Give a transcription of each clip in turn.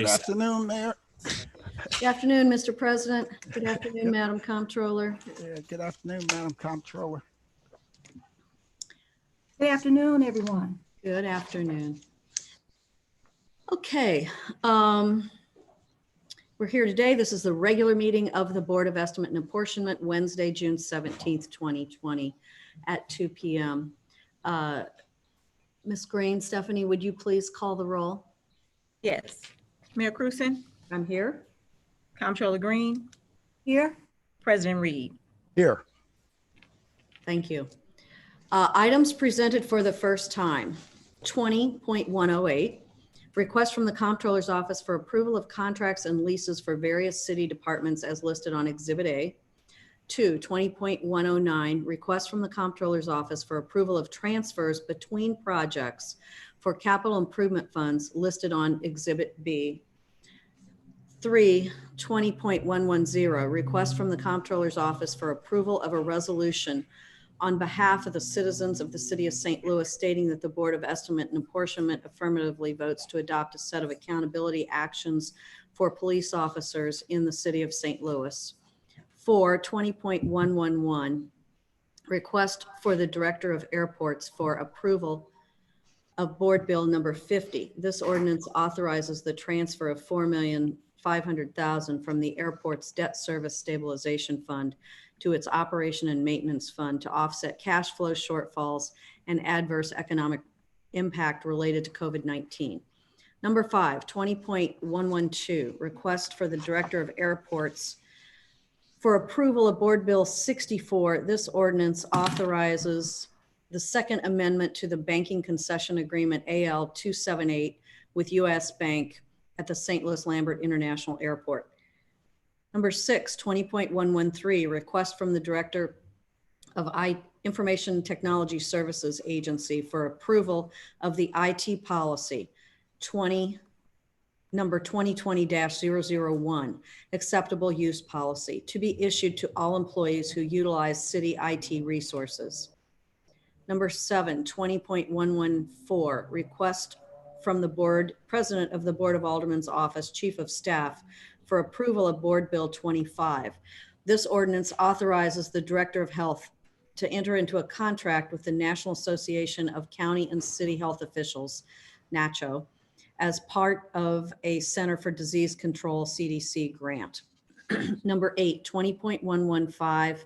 Good afternoon, Mayor. Good afternoon, Mr. President. Good afternoon, Madam Comptroller. Good afternoon, Madam Comptroller. Good afternoon, everyone. Good afternoon. Okay, we're here today. This is the regular meeting of the Board of Estimate and Apportionment, Wednesday, June 17th, 2020 at 2 p.m. Ms. Green, Stephanie, would you please call the roll? Yes. Mayor Cruzen, I'm here. Comptroller Green, Here. President Reed. Here. Thank you. Items presented for the first time. 20.108, request from the Comptroller's Office for approval of contracts and leases for various city departments as listed on Exhibit A. 20.109, request from the Comptroller's Office for approval of transfers between projects for capital improvement funds listed on Exhibit B. 20.110, request from the Comptroller's Office for approval of a resolution on behalf of the citizens of the City of St. Louis stating that the Board of Estimate and Apportionment affirmatively votes to adopt a set of accountability actions for police officers in the City of St. Louis. 20.111, request for the Director of Airports for approval of Board Bill number 50. This ordinance authorizes the transfer of $4,500,000 from the airport's debt service stabilization fund to its operation and maintenance fund to offset cash flow shortfalls and adverse economic impact related to COVID-19. Number 5, 20.112, request for the Director of Airports for approval of Board Bill 64. This ordinance authorizes the second amendment to the banking concession agreement AL 278 with U.S. Bank at the St. Louis Lambert International Airport. Number 6, 20.113, request from the Director of Information Technology Services Agency for approval of the IT policy number 2020-001, acceptable use policy to be issued to all employees who utilize city IT resources. Number 7, 20.114, request from the President of the Board of Aldermen's Office, Chief of Staff, for approval of Board Bill 25. This ordinance authorizes the Director of Health to enter into a contract with the National Association of County and City Health Officials, NACHO, as part of a Center for Disease Control CDC grant. Number 8, 20.115,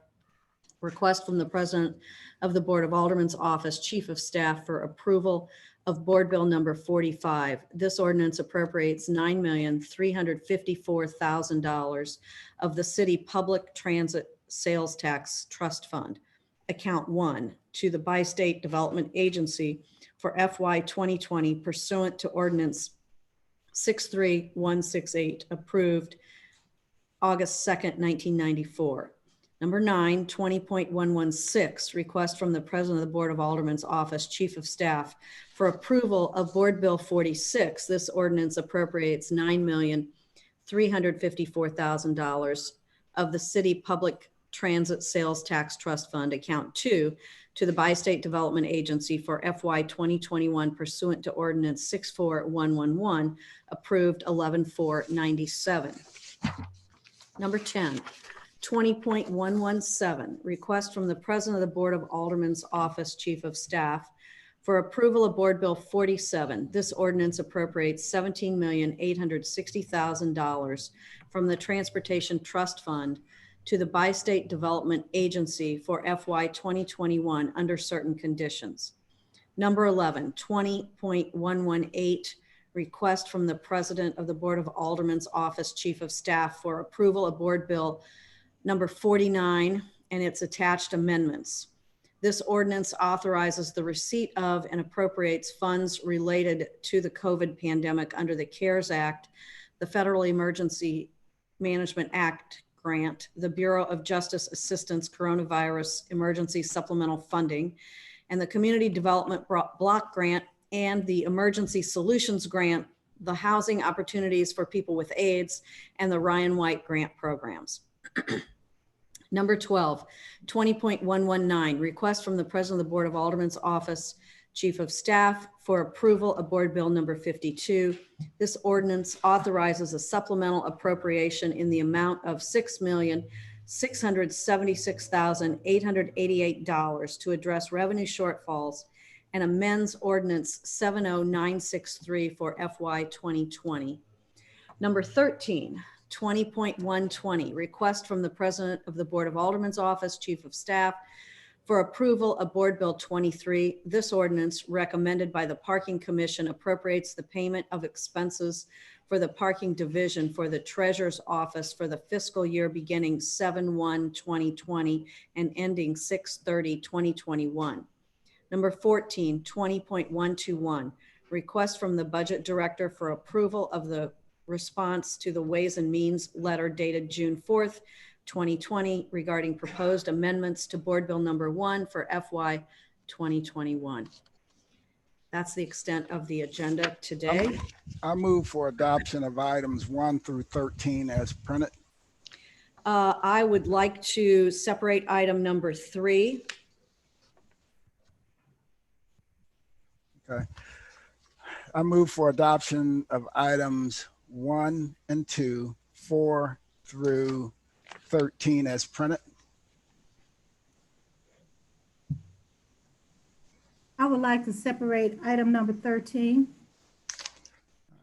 request from the President of the Board of Aldermen's Office, Chief of Staff, for approval of Board Bill number 45. This ordinance appropriates $9,354,000 of the City Public Transit Sales Tax Trust Fund, Account 1, to the Bi-State Development Agency for FY 2020 pursuant to Ordinance 63168, approved August 2nd, 1994. Number 9, 20.116, request from the President of the Board of Aldermen's Office, Chief of Staff, for approval of Board Bill 46. This ordinance appropriates $9,354,000 of the City Public Transit Sales Tax Trust Fund, Account 2, to the Bi-State Development Agency for FY 2021 pursuant to Ordinance 64111, approved 11/4/97. Number 10, 20.117, request from the President of the Board of Aldermen's Office, Chief of Staff, for approval of Board Bill 47. This ordinance appropriates $17,860,000 from the Transportation Trust Fund to the Bi-State Development Agency for FY 2021 under certain conditions. Number 11, 20.118, request from the President of the Board of Aldermen's Office, Chief of Staff, for approval of Board Bill number 49 and its attached amendments. This ordinance authorizes the receipt of and appropriates funds related to the COVID pandemic under the CARES Act, the Federal Emergency Management Act grant, the Bureau of Justice Assistance Coronavirus Emergency Supplemental Funding, and the Community Development Block Grant and the Emergency Solutions Grant, the Housing Opportunities for People with AIDS, and the Ryan White Grant programs. Number 12, 20.119, request from the President of the Board of Aldermen's Office, Chief of Staff, for approval of Board Bill number 52. This ordinance authorizes a supplemental appropriation in the amount of $6,676,888 to address revenue shortfalls and amends Ordinance 70963 for FY 2020. Number 13, 20.120, request from the President of the Board of Aldermen's Office, Chief of Staff, for approval of Board Bill 23. This ordinance, recommended by the Parking Commission, appropriates the payment of expenses for the Parking Division for the Treasurer's Office for the fiscal year beginning 7/1/2020 and ending 6/30/2021. Number 14, 20.121, request from the Budget Director for approval of the response to the Ways and Means letter dated June 4th, 2020 regarding proposed amendments to Board Bill number 1 for FY 2021. That's the extent of the agenda today. I move for adoption of items 1 through 13 as printed. I would like to separate item number 3. Okay. I move for adoption of items 1 and 2, 4 through 13 as printed. I would like to separate item number 13. All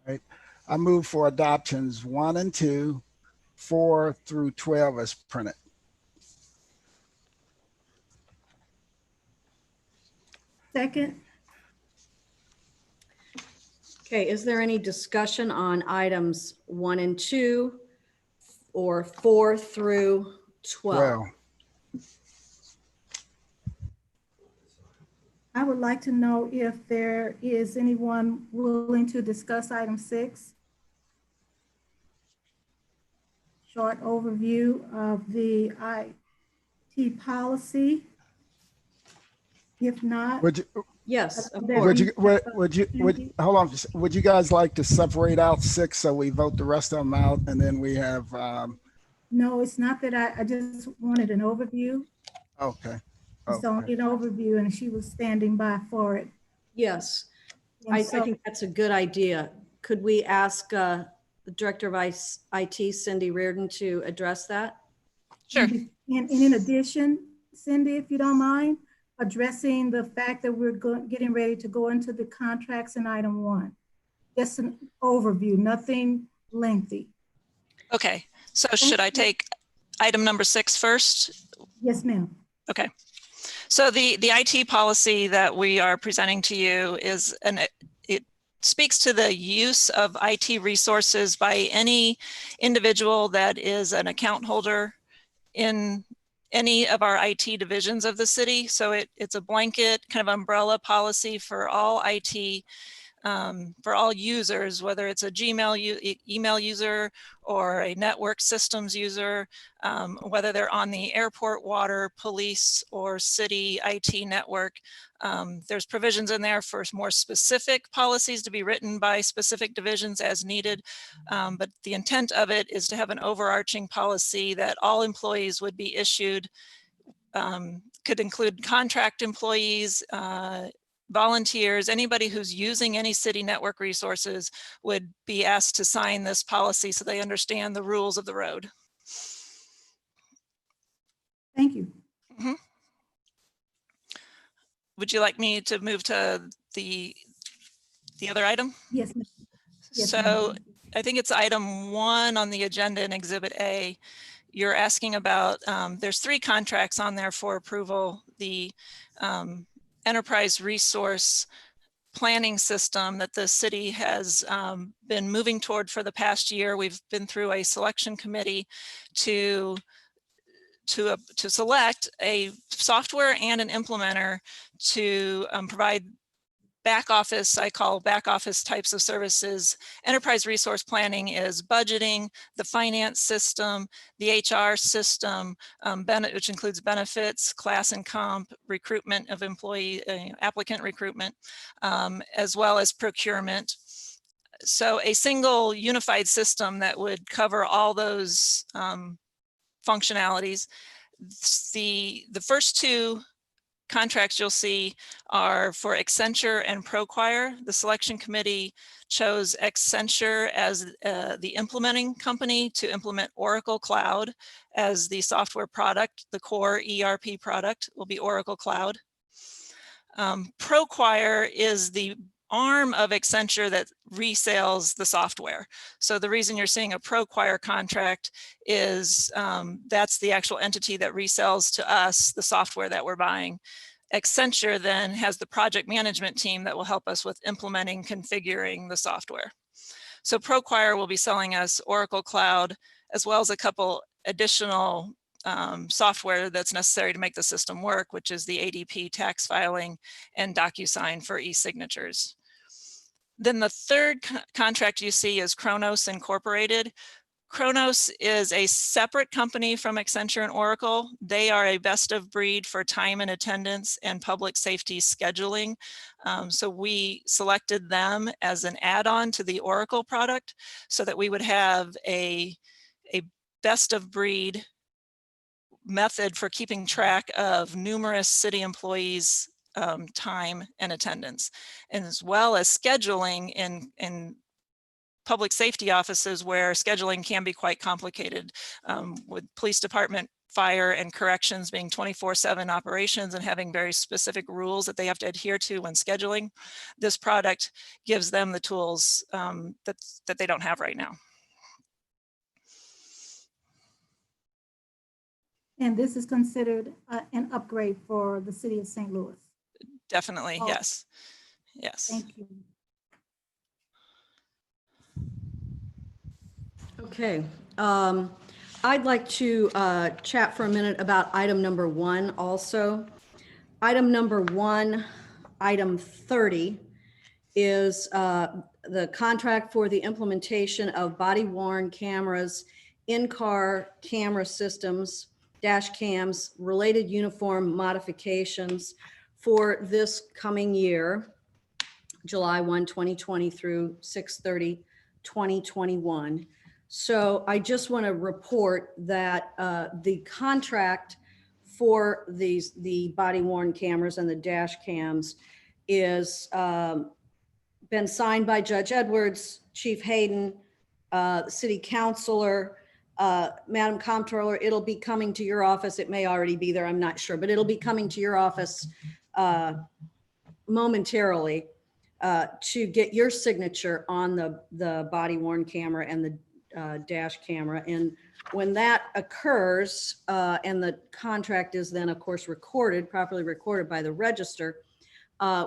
right. I move for adoptions 1 and 2, 4 through 12 as printed. Second. Okay, is there any discussion on items 1 and 2 or 4 through 12? Well, I would like to know if there is anyone willing to discuss item 6. Short overview of the IT policy. If not, would you, Yes, of There- course. hold on, would you guys like to separate out 6 so we vote the rest of them out and then we have, no, it's not that I just wanted an overview. okay. It's only an overview and she was standing by for it. Yes, And I so- think that's a good idea. Could we ask the Director of IT, Cindy Reardon, to address that? Sure. And in addition, Cindy, if you don't mind, addressing the fact that we're getting ready to go into the contracts in item 1. Just an overview, nothing lengthy. Okay, so should I take item number 6 first? Yes, ma'am. Okay. So the IT policy that we are presenting to you is it speaks to the use of IT resources by any individual that is an account holder in any of our IT divisions of the city. So it's a blanket kind of umbrella policy for all IT, for all users, whether it's a Gmail email user or a network systems user, whether they're on the airport, water, police, or city IT network. There's provisions in there for more specific policies to be written by specific divisions as needed. But the intent of it is to have an overarching policy that all employees would be issued, could include contract employees, volunteers, anybody who's using any city network resources would be asked to sign this policy so they understand the rules of the road. Thank you. Mm-hmm. Would you like me to move to the other item? Yes, ma'am. Yes, So ma'am. I think it's item 1 on the agenda in Exhibit A. You're asking about, there's 3 contracts on there for approval. The enterprise resource planning system that the city has been moving toward for the past year. We've been through a selection committee to select a software and an implementer to provide back office, I call back office types of services. Enterprise resource planning is budgeting, the finance system, the HR system, which includes benefits, class and comp, recruitment of employee, applicant recruitment, as well as procurement. So a single unified system that would cover all those functionalities. The first 2 contracts you'll see are for Accenture and ProQuire. The selection committee chose Accenture as the implementing company to implement Oracle Cloud as the software product. The core ERP product will be Oracle Cloud. ProQuire is the arm of Accenture that resells the software. So the reason you're seeing a ProQuire contract is that's the actual entity that resells to us the software that we're buying. Accenture then has the project management team that will help us with implementing, configuring the software. So ProQuire will be selling us Oracle Cloud, as well as a couple additional software that's necessary to make the system work, which is the ADP tax filing and DocuSign for e-signatures. Then the third contract you see is Kronos Incorporated. Kronos is a separate company from Accenture and Oracle. They are a best of breed for time and attendance and public safety scheduling. So we selected them as an add-on to the Oracle product so that we would have a best of breed method for keeping track of numerous city employees' time and attendance, and as well as scheduling in public safety offices where scheduling can be quite complicated, with police department, fire, and corrections being 24/7 operations and having very specific rules that they have to adhere to when scheduling. This product gives them the tools that they don't have right now. And this is considered an upgrade for the city of St. Louis. Definitely, Oh. yes. Yes. Thank you. Okay, I'd like to chat for a minute about item number 1 also. Item number 1, item 30, is the contract for the implementation of body-worn cameras, in-car camera systems, dash cams, related uniform modifications for this coming year, July 1, 2020 through 6/30/2021. So I just want to report that the contract for the body-worn cameras and the dash cams is been signed by Judge Edwards, Chief Hayden, City Councilor, Madam Comptroller. It'll be coming to your office. It may already be there, I'm not sure, but it'll be coming to your office momentarily to get your signature on the body-worn camera and the dash camera. And when that occurs, and the contract is then, of course, properly recorded by the register,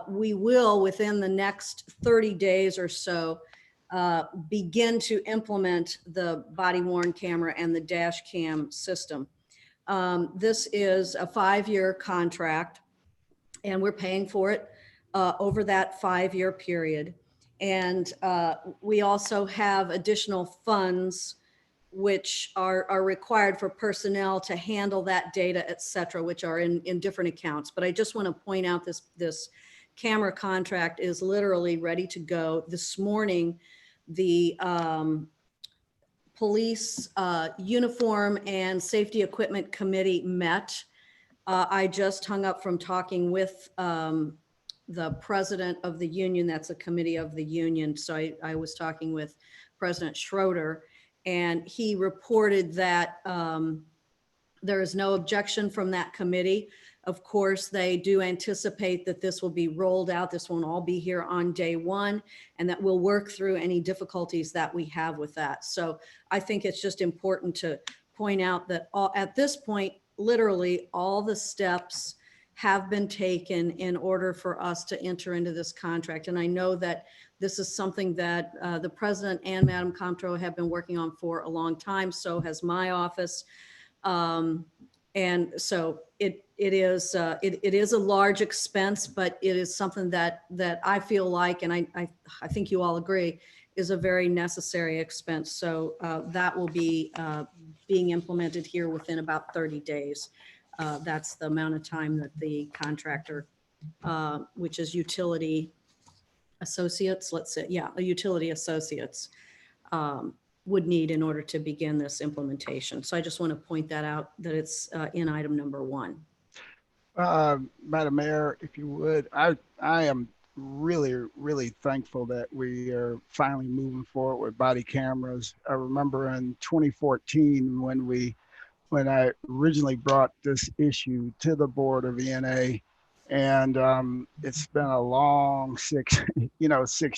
we will, within the next 30 days or so, begin to implement the body-worn camera and the dash cam system. This is a 5-year contract, and we're paying for it over that 5-year period. And we also have additional funds which are required for personnel to handle that data, et cetera, which are in different accounts. But I just want to point out this camera contract is literally ready to go. This morning, the Police Uniform and Safety Equipment Committee met. I just hung up from talking with the president of the union. That's a committee of the union. So I was talking with President Schroeder, and he reported that there is no objection from that committee. Of course, they do anticipate that this will be rolled out. This won't all be here on day one, and that we'll work through any difficulties that we have with that. So I think it's just important to point out that at this point, literally all the steps have been taken in order for us to enter into this contract. And I know that this is something that the president and Madam Comptroller have been working on for a long time. So has my office. And so it is a large expense, but it is something that I feel like, and I think you all agree, is a very necessary expense. So that will be being implemented here within about 30 days. That's the amount of time that the contractor, which is Utility Associates, let's say, yeah, a Utility Associates, would need in order to begin this implementation. So I just want to point that out, that it's in item number 1. Madam Mayor, if you would, I am really thankful that we are finally moving forward with body cameras. I remember in 2014 when I originally brought this issue to the board of ENA, and it's been a long 6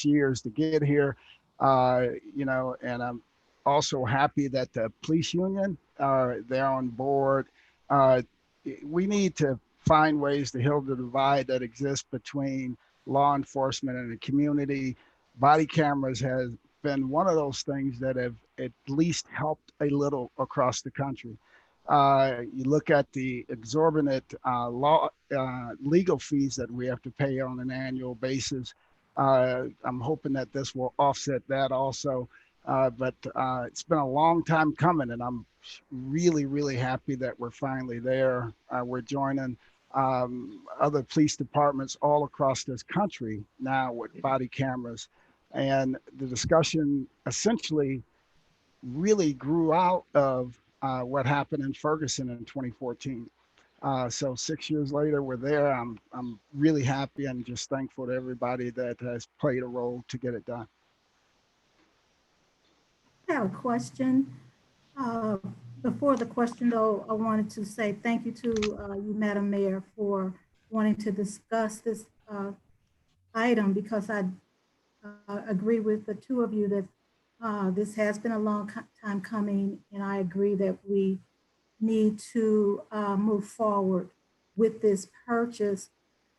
years to get here, and I'm also happy that the police union, they're on board. Uh, we need to find ways to heal the divide that exists between law enforcement and the community. Body cameras has been one of those things that have at least helped a little across the country. You look at the exorbitant legal fees that we have to pay on an annual basis. I'm hoping that this will offset that also. But it's been a long time coming, and I'm really happy that we're finally there. We're joining other police departments all across this country now with body cameras. And the discussion essentially really grew out of what happened in Ferguson in 2014. So 6 years later, we're there. I'm really happy and just thankful to everybody that has played a role to get it done. I have a question. Uh, Before the question, though, I wanted to say thank you to you, Madam Mayor, for wanting to discuss this item, because I agree with the two of you that this has been a long time coming, and I agree that we need to move forward with this purchase.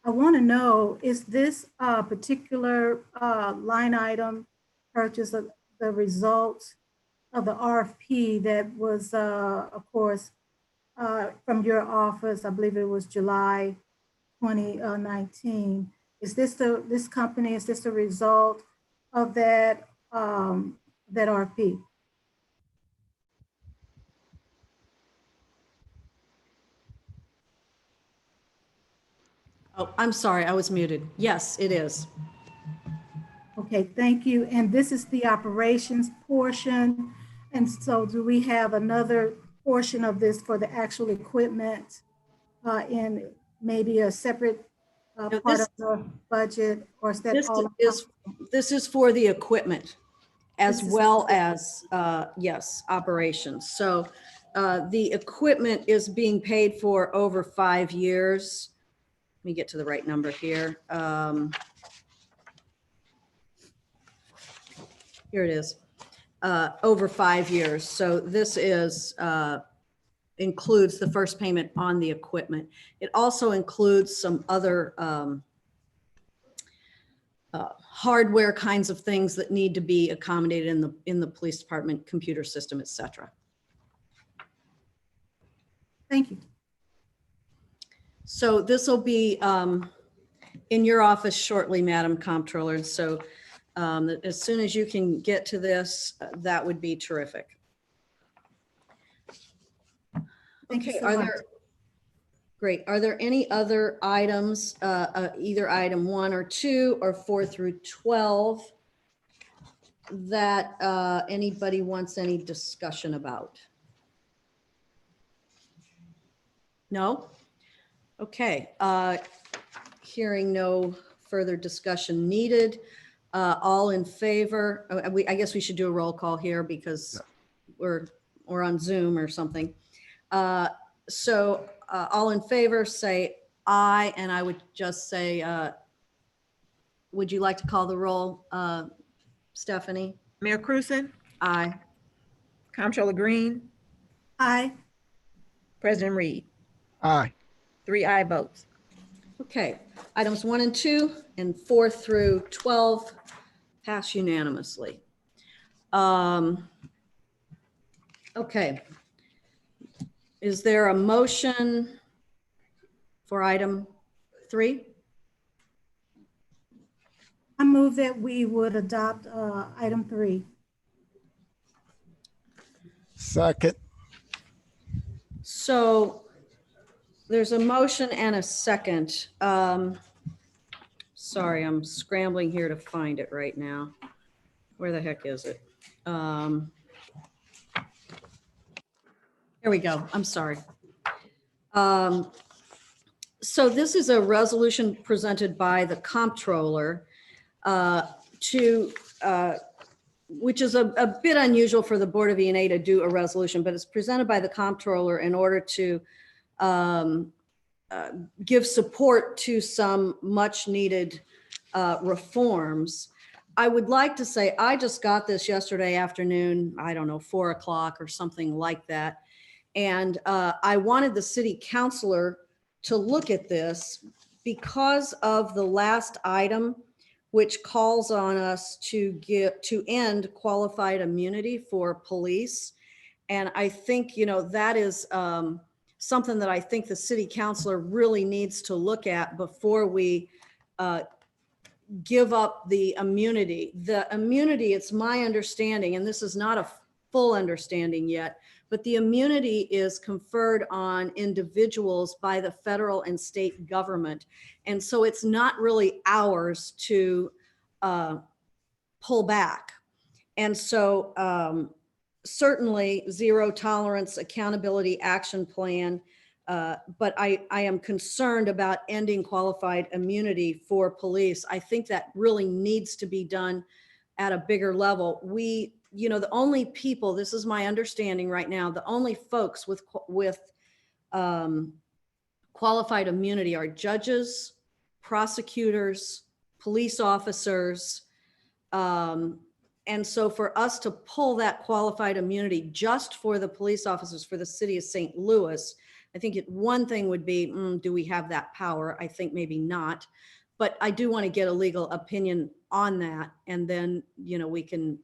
I want to know, is this particular line item purchase of the result of the RFP that was, of course, from your office? I believe it was July 2019. Is this this company, is this a result of that, that RFP? Oh, I'm sorry, I was muted. Yes, it is. Okay, thank you. And this is the operations portion. And so do we have another portion of this for the actual equipment in maybe a separate No, part of the budget, or is that This all? this is for the equipment as This is- well as, yes, operations. So the equipment is being paid for over 5 years. Let me get to the right number here. Here it is, over 5 years. So this is, includes the first payment on the equipment. It also includes some other hardware kinds of things that need to be accommodated in the police department computer system, et cetera. Thank you. So this will be in your office shortly, Madam Comptroller. And so as soon as you can get to this, that would be terrific. Thank you Okay, so are much. there, great. Are there any other items, either item 1 or 2 or 4 through 12 that anybody wants any discussion about? No? Okay, hearing no further discussion needed. All in favor? I guess we should do a roll call here because we're on Zoom or something. So all in favor, say aye, and I would just say, would you like to call the roll, Stephanie? Mayor Cruzen, Aye. Comptroller Green, Aye. President Reed. Aye. 3 aye votes. Okay, items 1 and 2 and 4 through 12 pass unanimously. Okay. Is there a motion for item 3? I move that we would adopt item 3. Second. So there's a motion and a second. Sorry, I'm scrambling here to find it right now. Where the heck is it? Here we go. I'm sorry. So this is a resolution presented by the Comptroller to, which is a bit unusual for the Board of E&A to do a resolution, but it's presented by the Comptroller in order to give support to some much needed reforms. I would like to say, I just got this yesterday afternoon, I don't know, 4 o'clock or something like that. And I wanted the city councilor to look at this because of the last item, which calls on us to end qualified immunity for police. And I think, that is something that I think the city councilor really needs to look at before we give up the immunity. The immunity, it's my understanding, and this is not a full understanding yet, but the immunity is conferred on individuals by the federal and state government. And so it's not really ours to pull back. And so certainly zero tolerance accountability action plan. But I am concerned about ending qualified immunity for police. I think that really needs to be done at a bigger level. The only people, this is my understanding right now, the only folks with qualified immunity are judges, prosecutors, police officers. And so for us to pull that qualified immunity just for the police officers for the city of St. Louis, I think one thing would be, do we have that power? I think maybe not, but I do want to get a legal opinion on that. And then, we can,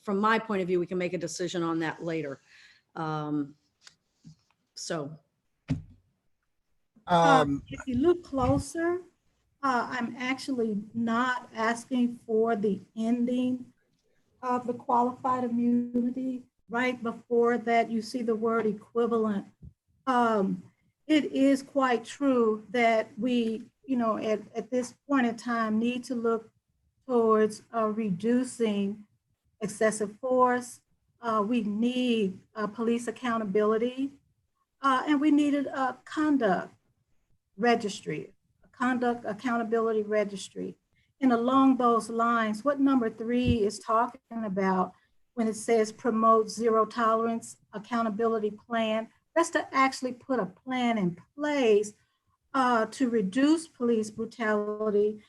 from my point of view, we can make a decision on that later. If you look closer, I'm actually not asking for the ending of the qualified immunity. Right before that, you see the word equivalent. It is quite true that we, at this point in time, need to look towards reducing excessive force. We need police accountability, and we needed a conduct registry, a conduct accountability registry. And along those lines, what number 3 is talking about when it says promote zero tolerance accountability plan, that's to actually put a plan in place to reduce police brutality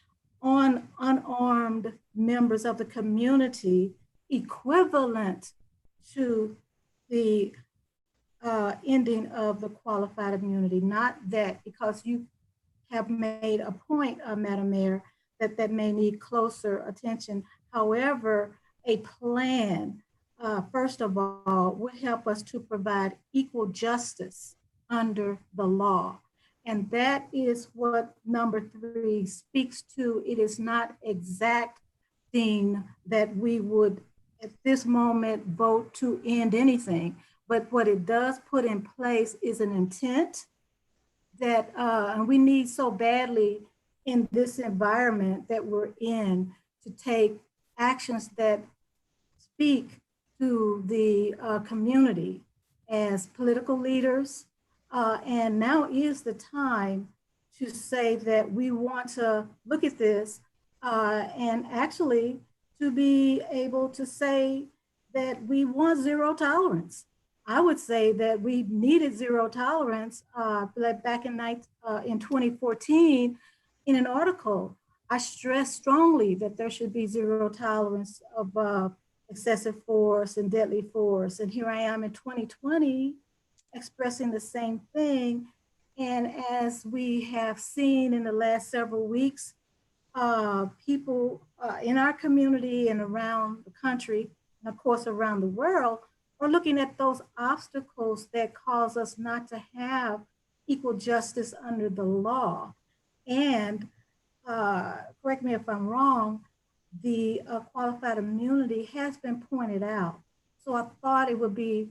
on unarmed members of the community, equivalent to the ending of the qualified immunity. Not that, because you have made a point, Madam Mayor, that may need closer attention. However, a plan, first of all, would help us to provide equal justice under the law. And that is what number 3 speaks to. It is not exacting that we would, at this moment, vote to end anything. But what it does put in place is an intent that and we need so badly in this environment that we're in to take actions that speak to the community as political leaders. And now is the time to say that we want to look at this and actually to be able to say that we want zero tolerance. I would say that we needed zero tolerance back in 2014 in an article. I stressed strongly that there should be zero tolerance of excessive force and deadly force. And here I am in 2020 expressing the same thing. And as we have seen in the last several weeks, people in our community and around the country, and of course around the world, are looking at those obstacles that cause us not to have equal justice under the law. And correct me if I'm wrong, the qualified immunity has been pointed out. So I thought it would be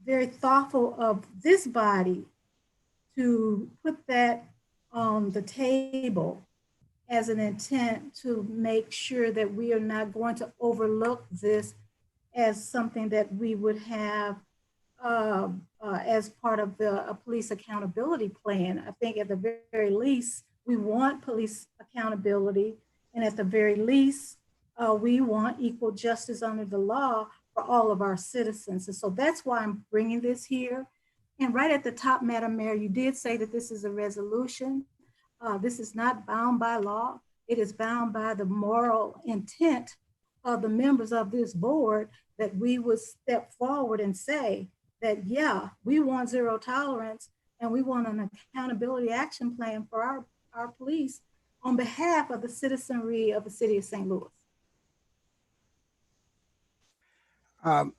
very thoughtful of this body to put that on the table as an intent to make sure that we are not going to overlook this as something that we would have as part of the police accountability plan. I think at the very least, we want police accountability, and at the very least, we want equal justice under the law for all of our citizens. And so that's why I'm bringing this here. And right at the top, Madam Mayor, you did say that this is a resolution. This is not bound by law. It is bound by the moral intent of the members of this board, that we would step forward and say that, yeah, we want zero tolerance, and we want an accountability action plan for our police on behalf of the citizenry of the city of St. Louis. Madam,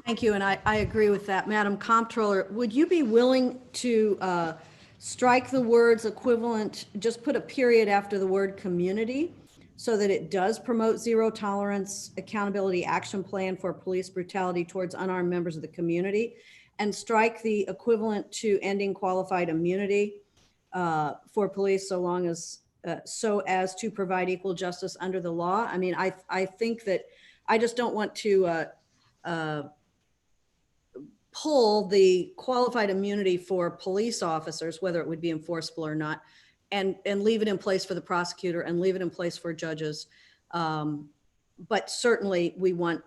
Thank you, and I agree with that. Madam Comptroller, would you be willing to strike the words equivalent, just put a period after the word community, so that it does promote zero tolerance accountability action plan for police brutality towards unarmed members of the community, and strike the equivalent to ending qualified immunity for police so as to provide equal justice under the law? I mean, I think that I just don't want to pull the qualified immunity for police officers, whether it would be enforceable or not, and leave it in place for the prosecutor and leave it in place for judges. But certainly we want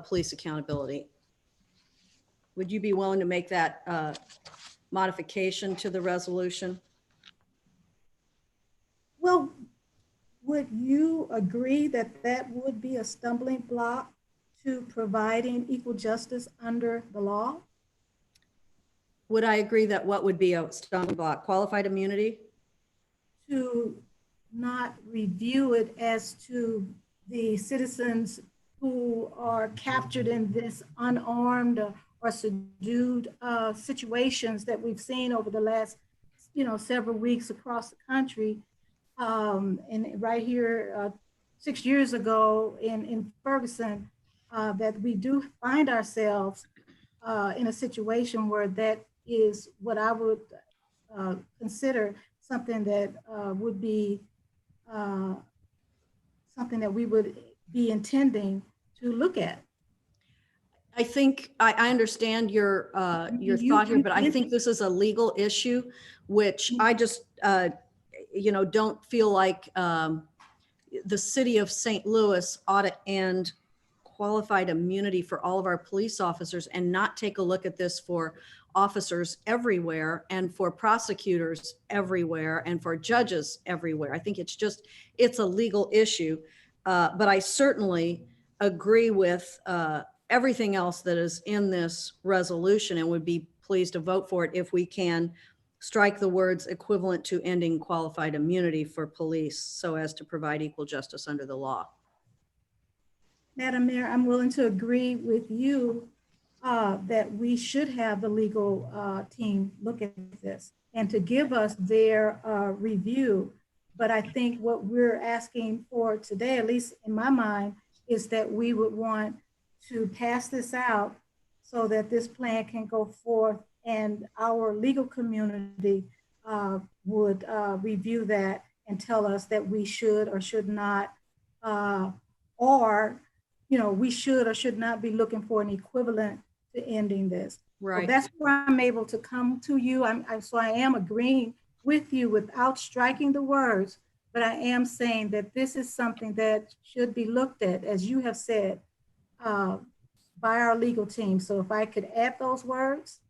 police accountability. Would you be willing to make that modification to the resolution? Well, would you agree that that would be a stumbling block to providing equal justice under the law? Would I agree that what would be a stumbling block? Qualified immunity? To not review it as to the citizens who are captured in this unarmed or subdued situations that we've seen over the last, several weeks across the country. And right here, 6 years ago in Ferguson, that we do find ourselves in a situation where that is what I would consider something that would be something that we would be intending to look at. I think I understand your thought here, but I think this is a legal issue, which I just don't feel like the city of St. Louis ought to end qualified immunity for all of our police officers and not take a look at this for officers everywhere and for prosecutors everywhere and for judges everywhere. I think it's a legal issue, but I certainly agree with everything else that is in this resolution and would be pleased to vote for it if we can strike the words equivalent to ending qualified immunity for police so as to provide equal justice under the law. Madam Mayor, I'm willing to agree with you that we should have the legal team look at this and to give us their review. But I think what we're asking for today, at least in my mind, is that we would want to pass this out so that this plan can go forth and our legal community would review that and tell us that we should or should not, we should or should not be looking for an equivalent to ending this. Right. So that's where I'm able to come to you. So I am agreeing with you without striking the words, but I am saying that this is something that should be looked at, as you have said, by our legal team. So if I could add those words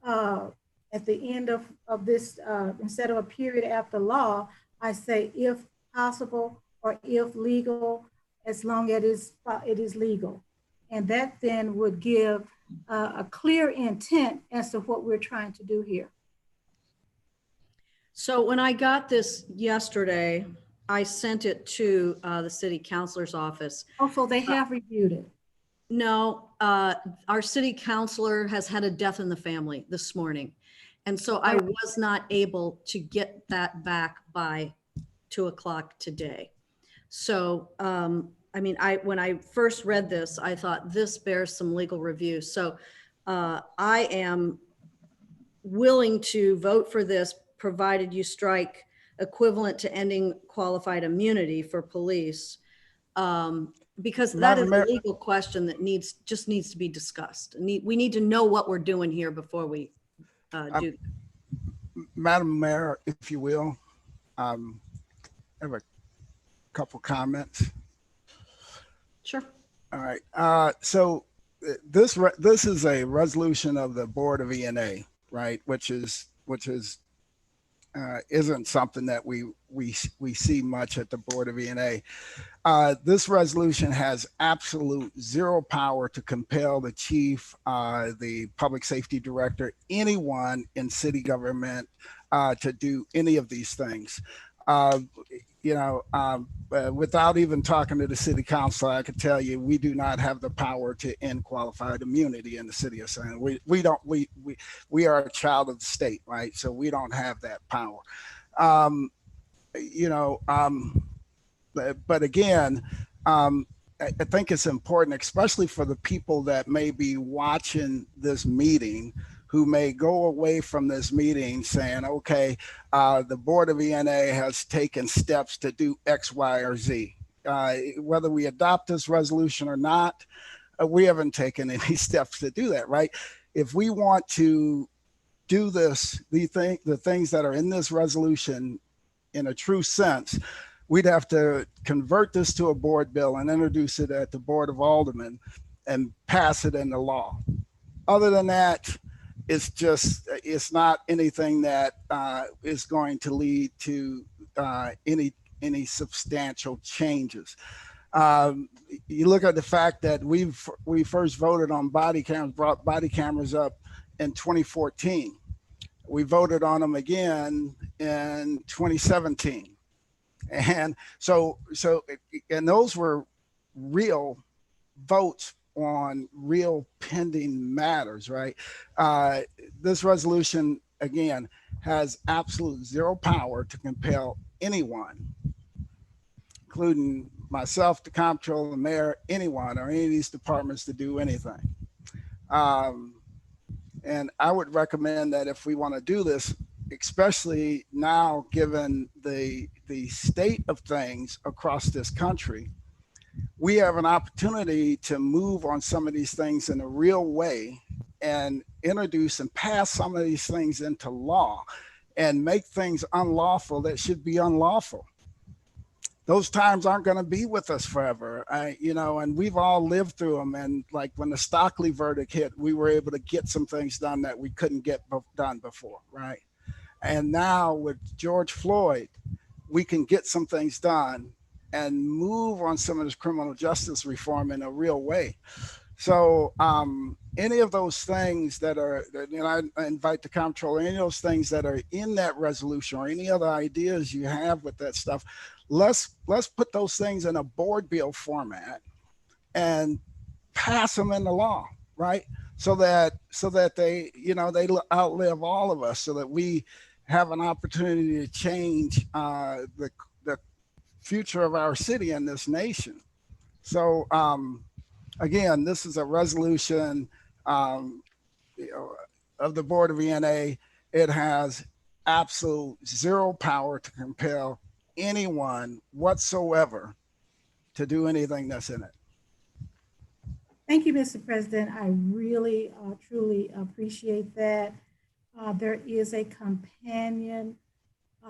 at the end of this, instead of a period after law, I say if possible or if legal, as long as it is legal. And that then would give a clear intent as to what we're trying to do here. So when I got this yesterday, I sent it to the city councilor's office. Also, they have reviewed it. No, our city councilor has had a death in the family this morning. And so I was not able to get that back by 2 o'clock today. So, when I first read this, I thought this bears some legal review. So I am willing to vote for this, provided you strike equivalent to ending qualified immunity for police. Because that Madam is a Mayor- legal question that just needs to be discussed. We need to know what we're doing here before we do. Madam Mayor, if you will, I have a couple comments. Sure. All right. So this is a resolution of the Board of E&A, right? Which isn't something that we see much at the Board of E&A. This resolution has absolute zero power to compel the chief, the public safety director, anyone in city government to do any of these things. Without even talking to the city council, I can tell you we do not have the power to end qualified immunity in the city of San. We are a child of the state, right? So we don't have that power. But again, I think it's important, especially for the people that may be watching this meeting, who may go away from this meeting saying, okay, the Board of E&A has taken steps to do X, Y, or Z. Whether we adopt this resolution or not, we haven't taken any steps to do that, right? If we want to do this, the things that are in this resolution in a true sense, we'd have to convert this to a board bill and introduce it at the Board of Aldermen and pass it into law. Other than that, it's not anything that is going to lead to any substantial changes. You look at the fact that we first voted on body cameras, brought body cameras up in 2014. We voted on them again in 2017. And so those were real votes on real pending matters, right? This resolution, again, has absolute zero power to compel anyone, including myself, the comptroller, the mayor, anyone, or any of these departments to do anything. And I would recommend that if we want to do this, especially now, given the state of things across this country, we have an opportunity to move on some of these things in a real way and introduce and pass some of these things into law and make things unlawful that should be unlawful. Those times aren't going to be with us forever, and we've all lived through them. And like when the Stockley verdict hit, we were able to get some things done that we couldn't get done before, right? And now with George Floyd, we can get some things done and move on some of this criminal justice reform in a real way. So any of those things that are, I invite the comptroller, any of those things that are in that resolution or any other ideas you have with that stuff, let's put those things in a board bill format and pass them into law, right? So that they, they outlive all of us, so that we have an opportunity to change the future of our city and this nation. So again, this is a resolution of the Board of E&A. It has absolute zero power to compel anyone whatsoever to do anything that's in it. Thank you, Mr. President. I really, truly appreciate that. There is a companion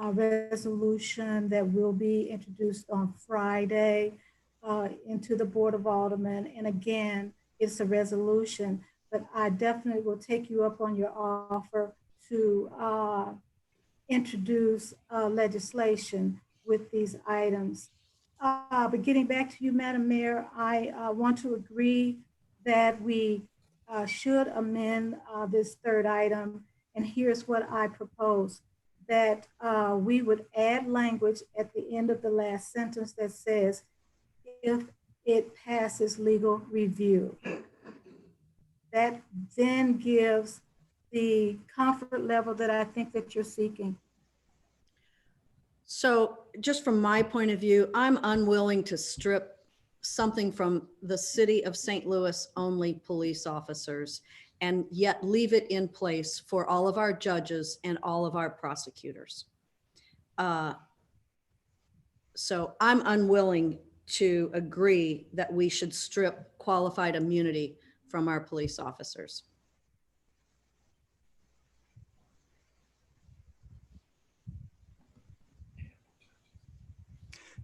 resolution that will be introduced on Friday into the Board of Aldermen. And again, it's a resolution, but I definitely will take you up on your offer to introduce legislation with these items. But getting back to you, Madam Mayor, I want to agree that we should amend this third item. And here's what I propose, that we would add language at the end of the last sentence that says, if it passes legal review. That then gives the comfort level that I think that you're seeking. So just from my point of view, I'm unwilling to strip something from the city of St. Louis only police officers and yet leave it in place for all of our judges and all of our prosecutors. So I'm unwilling to agree that we should strip qualified immunity from our police officers.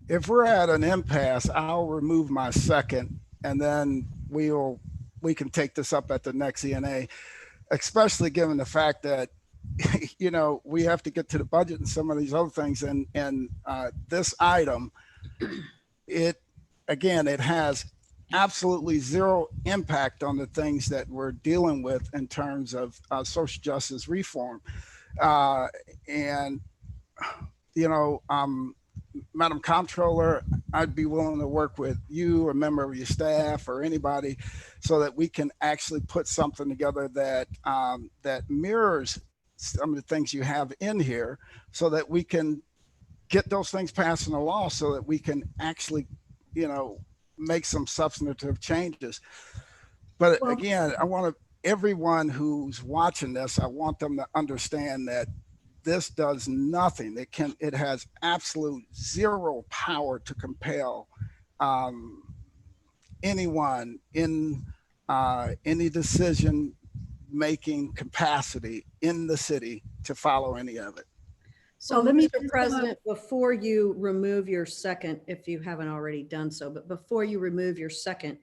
If we're at an impasse, I'll remove my second, and then we can take this up at the next ENA, especially given the fact that you know, we have to get to the budget and some of these other things, and this item, it has absolutely zero impact on the things that we're dealing with in terms of social justice reform. And you know, Madam Comptroller, I'd be willing to work with you, a member of your staff, or anybody, so that we can actually put something together that that mirrors some of the things you have in here, so that we can get those things passed in the law, so that we can actually, you know, make some substantive changes. But again, I want everyone who's watching this, I want them to understand that this does nothing. It has absolute zero power to compel anyone in any decision making capacity in the city to follow any of it. So let me Mr. President, before you remove your second, if you haven't already done so, but before you remove your second,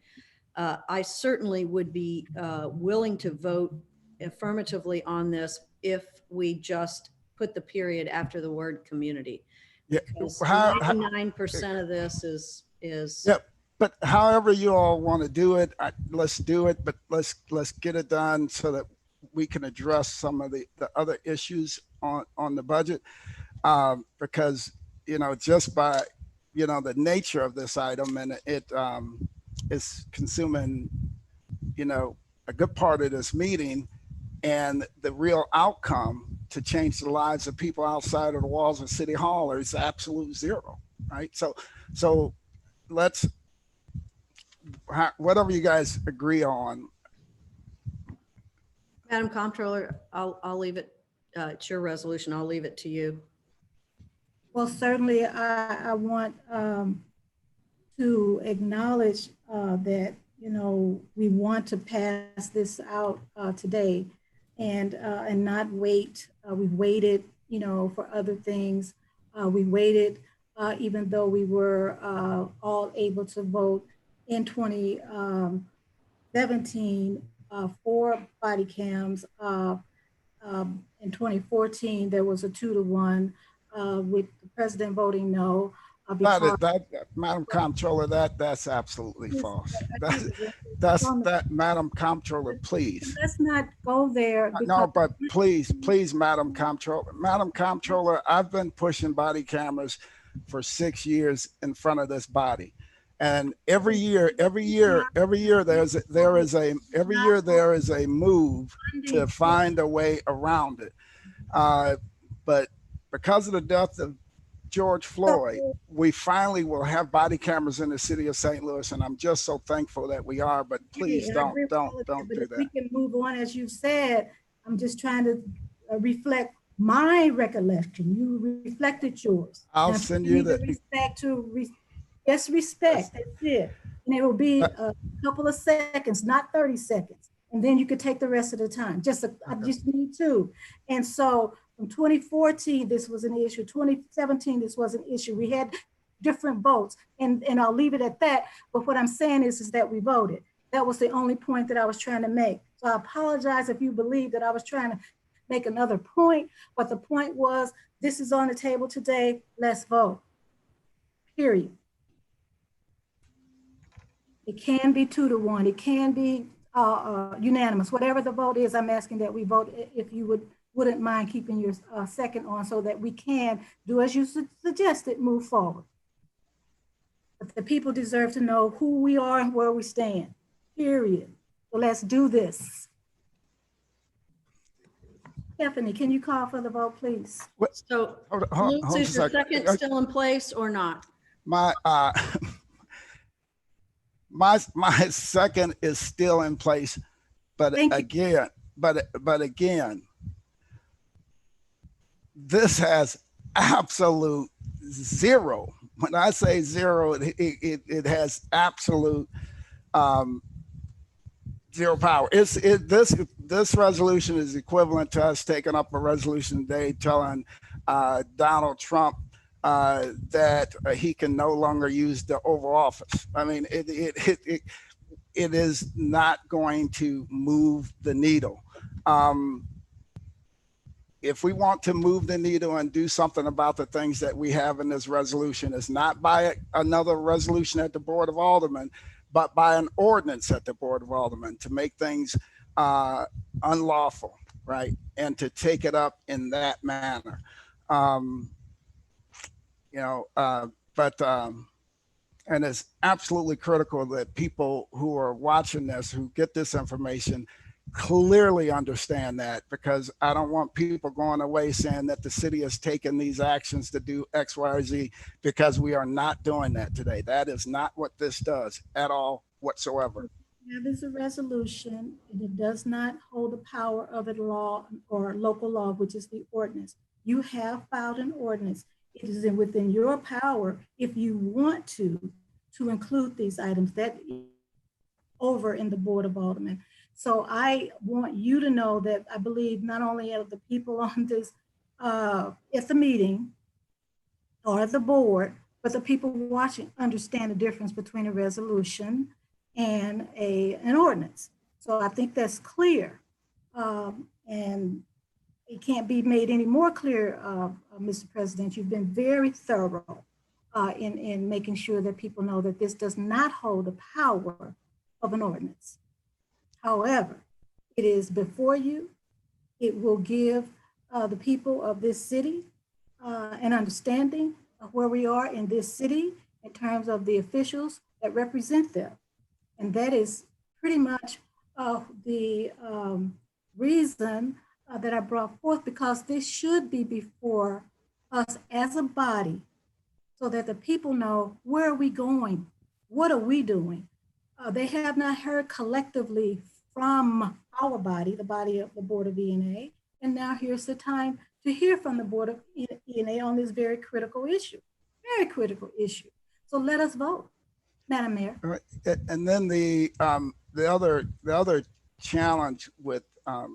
I certainly would be willing to vote affirmatively on this if we just put the period after the word community. Yeah, Because 99% of this is. Yep. But however you all want to do it, let's do it. But let's get it done so that we can address some of the other issues on the budget, because you know, just by, you know, the nature of this item, and it is consuming, you know, a good part of this meeting, and the real outcome to change the lives of people outside of the walls of City Hall is absolute zero, right? So let's, whatever you guys agree on. Madam Comptroller, I'll leave it, it's your resolution, I'll leave it to you. Well, certainly I want to acknowledge that, you know, we want to pass this out today and not wait. We've waited, you know, for other things. We waited even though we were all able to vote in 2017 for body cams. In 2014, there was a 2-to-1 with the president voting no. Madam Comptroller, that's absolutely false. That, Madam Comptroller, please. Let's not go there. No, but please, Madam Comptroller. Madam Comptroller, I've been pushing body cameras for 6 years in front of this body. And every year there is a move to find a way around it. But because of the death of George Floyd, we finally will have body cameras in the city of St. Louis, and I'm just so thankful that we are. But please don't do that. We can move on, as you said. I'm just trying to reflect my recollection. You reflected yours. I'll send you the respect. That's it. And it will be a couple of seconds, not 30 seconds, and then you could take the rest of the time. I just need to. And so. From 2014, this was an issue. 2017, this was an issue. We had different votes, and I'll leave it at that. But what I'm saying is that we voted. That was the only point that I was trying to make. So I apologize if you believe that I was trying to make another point, but the point was, this is on the table today, let's vote, period. It can be 2-to-1, it can be unanimous. Whatever the vote is, I'm asking that we vote, if you wouldn't mind keeping your second on, so that we can do as you suggested, move forward. But the people deserve to know who we are and where we stand, period. So let's do this. Stephanie, can you call for the vote, please? So, hold is your second still in place or not? My second is still in place, but again, this has absolute zero when I say zero, it has absolute zero power. This resolution is equivalent to us taking up a resolution today telling Donald Trump that he can no longer use the Oval Office. I mean, it is not going to move the needle. If we want to move the needle and do something about the things that we have in this resolution, it's not by another resolution at the Board of Aldermen, but by an ordinance at the Board of Aldermen to make things unlawful, right? And to take it up in that manner. And it's absolutely critical that people who are watching this, who get this information, clearly understand that, because I don't want people going away saying that the city has taken these actions to do X, Y, or Z, because we are not doing that today. That is not what this does at all whatsoever. That is a resolution, and it does not hold the power of a law or local law, which is the ordinance. You have filed an ordinance. It is within your power, if you want to include these items that over in the Board of Aldermen. So I want you to know that I believe not only of the people on this at the meeting or the board, but the people watching understand the difference between a resolution and an ordinance. So I think that's clear. And it can't be made any more clear, Mr. President. You've been very thorough in making sure that people know that this does not hold the power of an ordinance. However, it is before you. It will give the people of this city an understanding of where we are in this city in terms of the officials that represent them. And that is pretty much the reason that I brought forth, because this should be before us as a body, so that the people know, where are we going? What are we doing? They have not heard collectively from our body, the body of the Board of E&A, and now here's the time to hear from the Board of E&A on this very critical issue. So let us vote, Madam Mayor. All right. And then the other challenge with a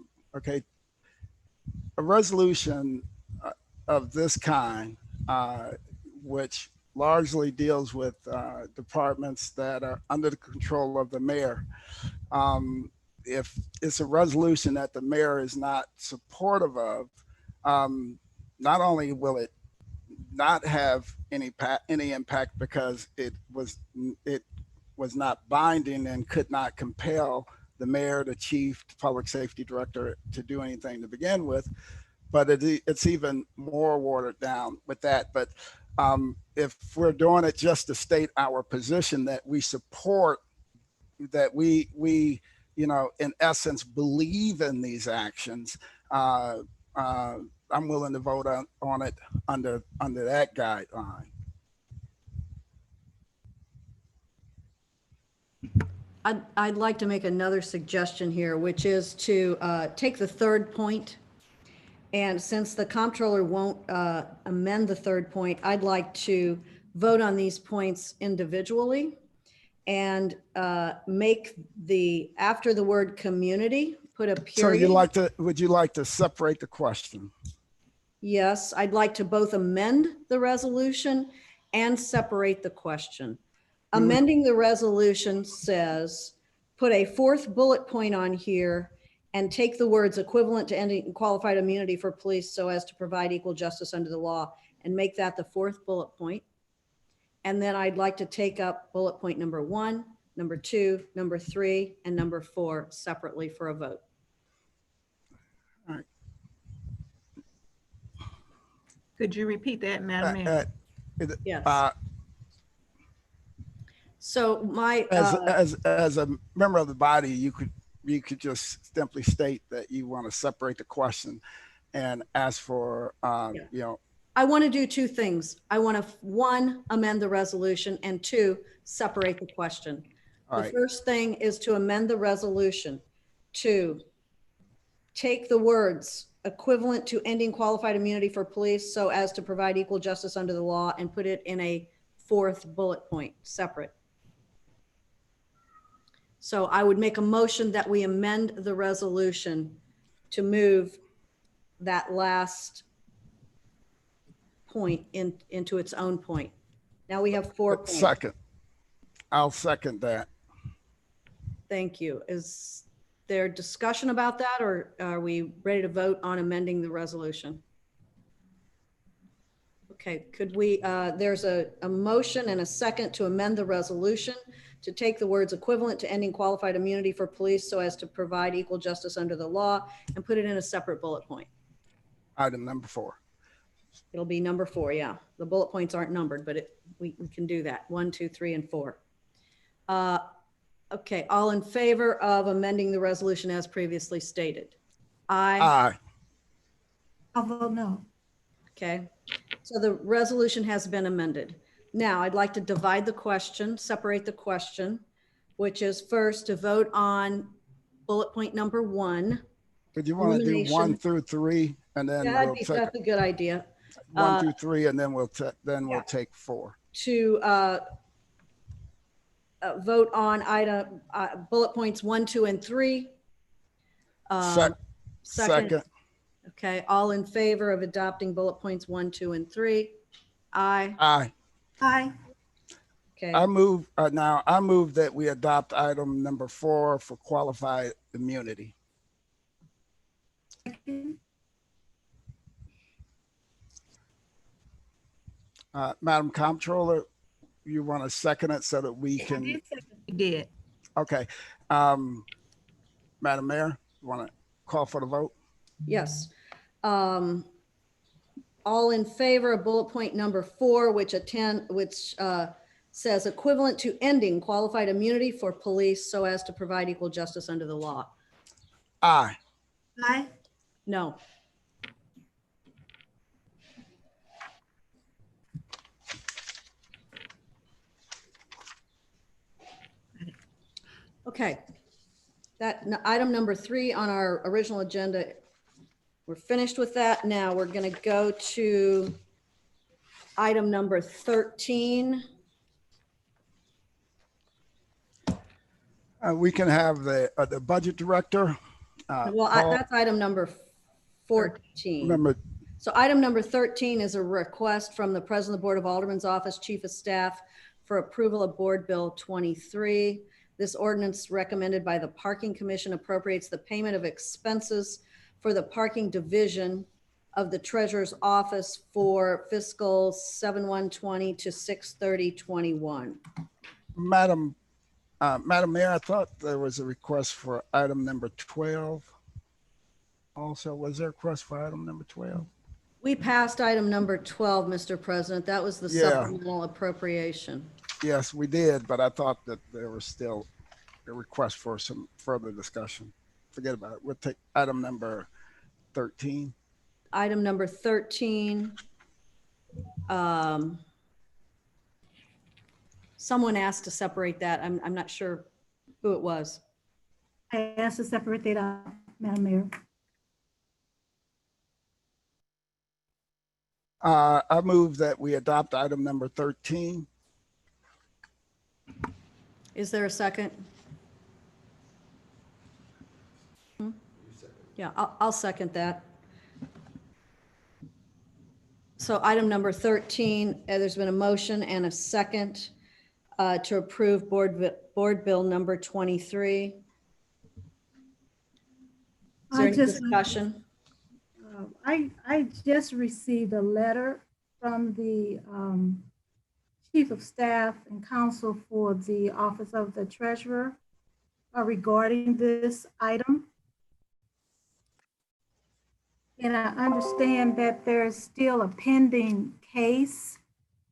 resolution of this kind, which largely deals with departments that are under the control of the mayor. If it's a resolution that the mayor is not supportive of, not only will it not have any impact because it was not binding and could not compel the mayor, the chief, the public safety director to do anything to begin with, but it's even more watered down with that. But if we're doing it just to state our position that we support, that we in essence believe in these actions, I'm willing to vote on it under that guideline. I'd like to make another suggestion here, which is to take the third point. And since the comptroller won't amend the third point, I'd like to vote on these points individually and make after the word community, put a period. So would you like to separate the question? Yes, I'd like to both amend the resolution and separate the question. Amending the resolution says, put a fourth bullet point on here and take the words equivalent to ending qualified immunity for police so as to provide equal justice under the law, and make that the fourth bullet point. And then I'd like to take up bullet point number 1, number 2, number 3, and number 4 separately for a vote. All right. Could you repeat that, Madam Mayor? Yes. So my as a member of the body, you could just simply state that you want to separate the question and ask for I want to do two things. I want to, 1, amend the resolution, and 2, separate the question. All the right. first thing is to amend the resolution to take the words equivalent to ending qualified immunity for police so as to provide equal justice under the law, and put it in a fourth bullet point separate. So I would make a motion that we amend the resolution to move that last point into its own point. Now we have 4 points. Second. I'll second that. Thank you. Is there discussion about that, or are we ready to vote on amending the resolution? Okay, could we, there's a motion and a second to amend the resolution to take the words equivalent to ending qualified immunity for police so as to provide equal justice under the law and put it in a separate bullet point. Item number 4. It'll be number 4, yeah. The bullet points aren't numbered, but we can do that. 1, 2, 3, and 4. Okay, all in favor of amending the resolution as previously stated? Aye. Aye. I'll vote no. Okay, so the resolution has been amended. Now, I'd like to divide the question, separate the question, which is first to vote on bullet point number 1. Did you want to do 1 through 3 and then Yeah, we'll take that's a good idea. 1 through 3 and then we'll take 4. To vote on item bullet points 1, 2, and 3. Second. Okay, all in favor of adopting bullet points 1, 2, and 3? Aye. Aye. Aye. Okay, I move that we adopt item number 4 for qualified immunity. Madam Comptroller, you want to second it so that we can? You did. Okay. Madam Mayor, you want to call for the vote? yes. All in favor of bullet point number 4, which says equivalent to ending qualified immunity for police so as to provide equal justice under the law? Aye. Aye. No. Okay. Item number 3 on our original agenda, we're finished with that. Now we're going to go to item number 13. We can have the budget director. Well, that's item number 14. Remember, So item number 13 is a request from the President of the Board of Aldermen's Office, Chief of Staff, for approval of Board Bill 23. This ordinance recommended by the Parking Commission appropriates the payment of expenses for the parking division of the Treasurer's Office for fiscal 7/1/20 to 6/30/21. Madam Mayor, I thought there was a request for item number 12. Also, was there a request for item number 12? We passed item number 12, Mr. President. That was the Yeah. supplemental appropriation. Yes, we did, but I thought that there was still a request for some further discussion. Forget about it. We'll take item number 13. Item number 13. Someone asked to separate that. I'm not sure who it was. I asked to separate that out, Madam Mayor. I move that we adopt item number 13. Is there a second? Yeah, I'll second that. So item number 13, there's been a motion and a second to approve Board Bill number 23. Is there any discussion? I just received a letter from the Chief of Staff and Counsel for the Office of the Treasurer regarding this item. And I understand that there's still a pending case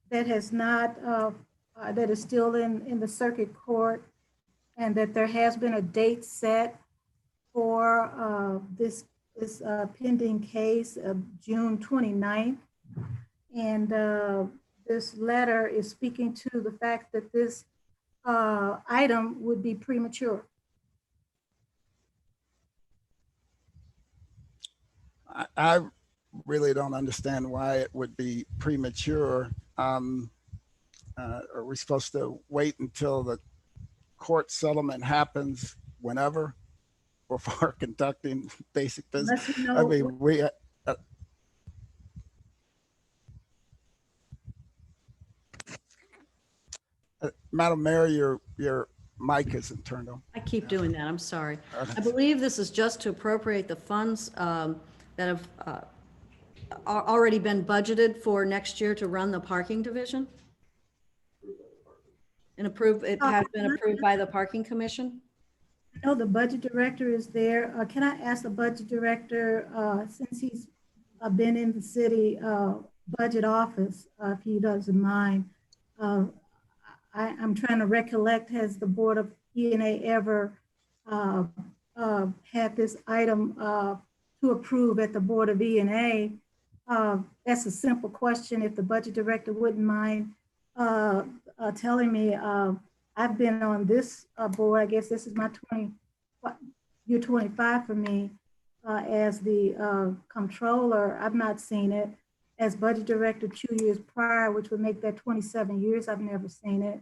that has not, that is still in the circuit court, and that there has been a date set for this pending case of June 29th. And this letter is speaking to the fact that this item would be premature. I really don't understand why it would be premature. are we supposed to wait until the court settlement happens whenever before conducting basic business? Unless you I know, mean, Madam Mayor, your mic isn't turned on. I keep doing that, I'm sorry. Okay. I believe this is just to appropriate the funds that have already been budgeted for next year to run the parking division? And it has been approved by the parking commission? I know the budget director is there. Can I ask the budget director, since he's been in the city budget office, if he doesn't mind, I'm trying to recollect, has the Board of E&A ever had this item to approve at the Board of E&A? That's a simple question. If the budget director wouldn't mind telling me, I've been on this board, I guess this is my year 25 for me as the comptroller. I've not seen it. As budget director 2 years prior, which would make that 27 years, I've never seen it.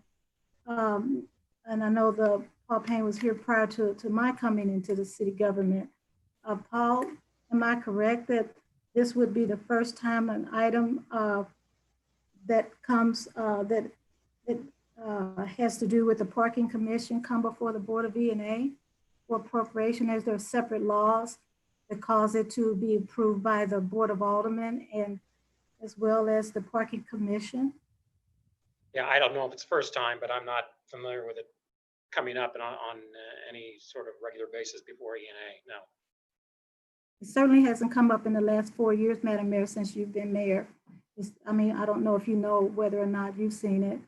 And I know Paul Payne was here prior to my coming into the city government. Paul, am I correct that this would be the first time an item that comes, that has to do with the parking commission come before the Board of E&A for appropriation, as there are separate laws that cause it to be approved by the Board of Aldermen and as well as the parking commission? Yeah, I don't know if it's first time, but I'm not familiar with it coming up and on any sort of regular basis before E&A, no. It certainly hasn't come up in the last 4 years, Madam Mayor, since you've been mayor. I mean, I don't know if you know whether or not you've seen it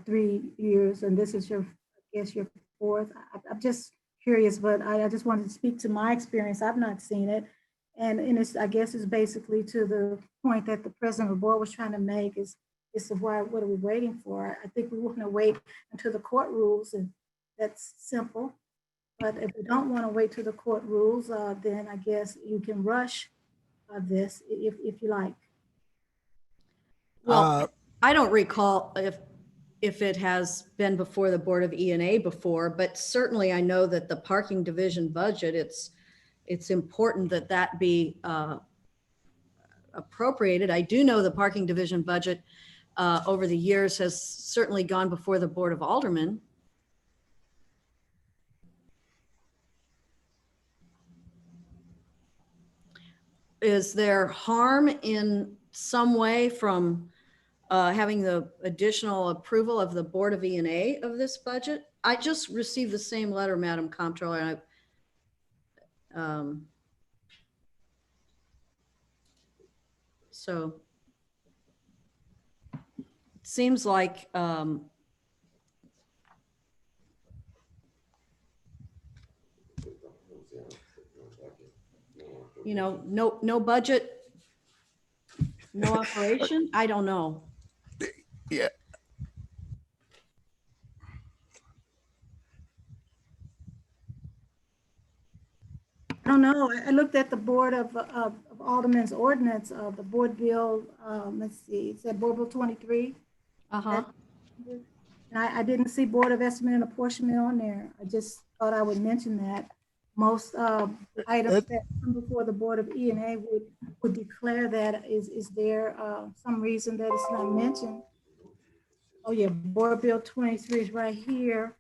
3 years, and this is your, I guess, your fourth. I'm just curious, but I just wanted to speak to my experience. I've not seen it. And it's, I guess it's basically to the point that the president of the board was trying to make is why, what are we waiting for? I think we want to wait until the court rules, and that's simple. But if we don't want to wait till the court rules, then I guess you can rush this if you like. Well, I don't recall if it has been before the Board of E&A before, but certainly I know that the parking division budget, it's important that that be appropriated. I do know the parking division budget over the years has certainly gone before the Board of Aldermen. Is there harm in some way from having the additional approval of the Board of E&A of this budget? I just received the same letter, Madam Comptroller, and so it seems like you know, no budget, no operation. I don't know. Yeah. I don't know. I looked at the Board of Aldermen's ordinance, the board bill, let's see, it said Board Bill 23. Uh-huh. And I didn't see Board of Estimate and Apportionment on there. I just thought I would mention that. Most items that come before the Board of E&A would declare that is there some reason that it's not mentioned. Oh yeah, Board Bill 23 is right here.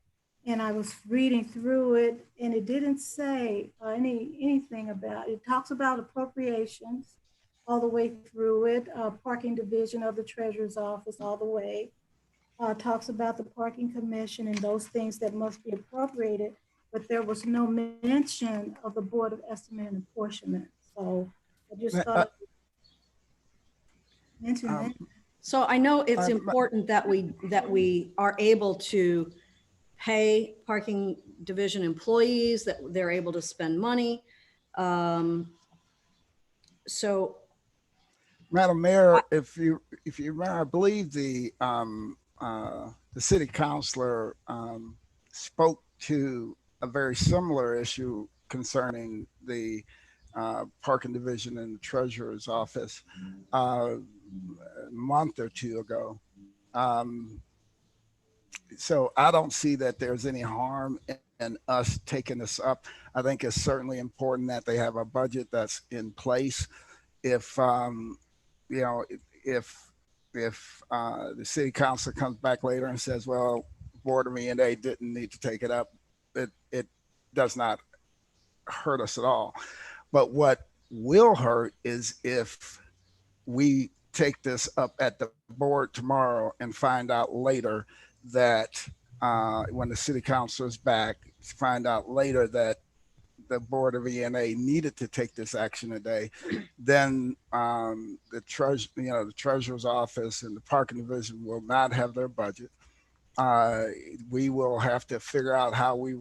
And I was reading through it and it didn't say anything about it. It talks about appropriations all the way through it, parking division of the treasurer's office all the way. Talks about the parking commission and those things that must be appropriated, but there was no mention of the Board of Estimate and Apportionment. So I just thought mention that. So I know it's important that we are able to pay parking division employees, that they're able to spend money. So, Madam Mayor, if you remember, I believe the city councilor spoke to a very similar issue concerning the parking division in the treasurer's office a month or two ago. so I don't see that there's any harm in us taking this up. I think it's certainly important that they have a budget that's in place. If you know, if the city council comes back later and says, well, Board of E&A didn't need to take it up, it does not hurt us at all. But what will hurt is if we take this up at the board tomorrow and find out later that when the city council is back, find out later that the Board of E&A needed to take this action today, then the treasurer's office and the parking division will not have their budget. We will have to figure out how we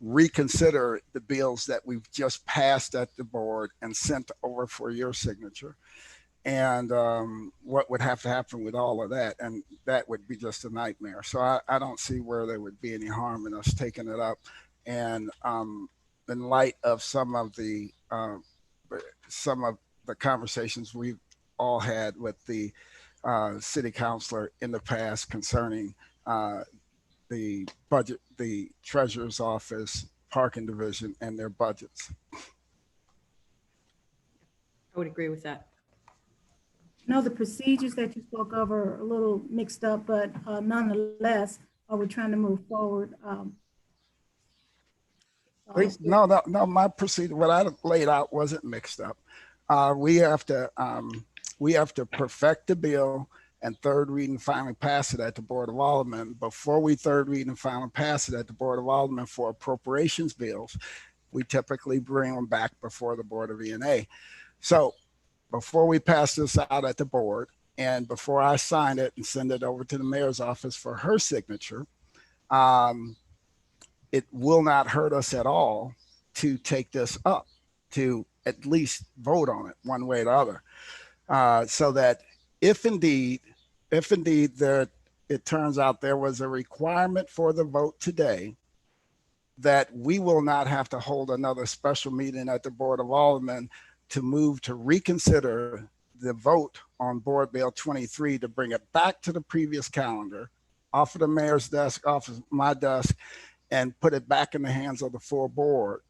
reconsider the bills that we've just passed at the board and sent over for your signature. And what would have to happen with all of that, and that would be just a nightmare. So I don't see where there would be any harm in us taking it up. And in light of some of the conversations we've all had with the city councilor in the past concerning the budget, the treasurer's office, parking division, and their budgets. I would agree with that. No, the procedures that you spoke of are a little mixed up, but nonetheless, we're trying to move forward. No, my procedure, what I laid out wasn't mixed up. We have to perfect the bill and third read and finally pass it at the Board of Aldermen. Before we third read and finally pass it at the Board of Aldermen for appropriations bills, we typically bring them back before the Board of E&A. So before we pass this out at the board and before I sign it and send it over to the mayor's office for her signature, it will not hurt us at all to take this up, to at least vote on it one way or the other, so that if indeed there, it turns out there was a requirement for the vote today, that we will not have to hold another special meeting at the Board of Aldermen to move to reconsider the vote on Board Bill 23 to bring it back to the previous calendar, off of the mayor's desk, off of my desk, and put it back in the hands of the full board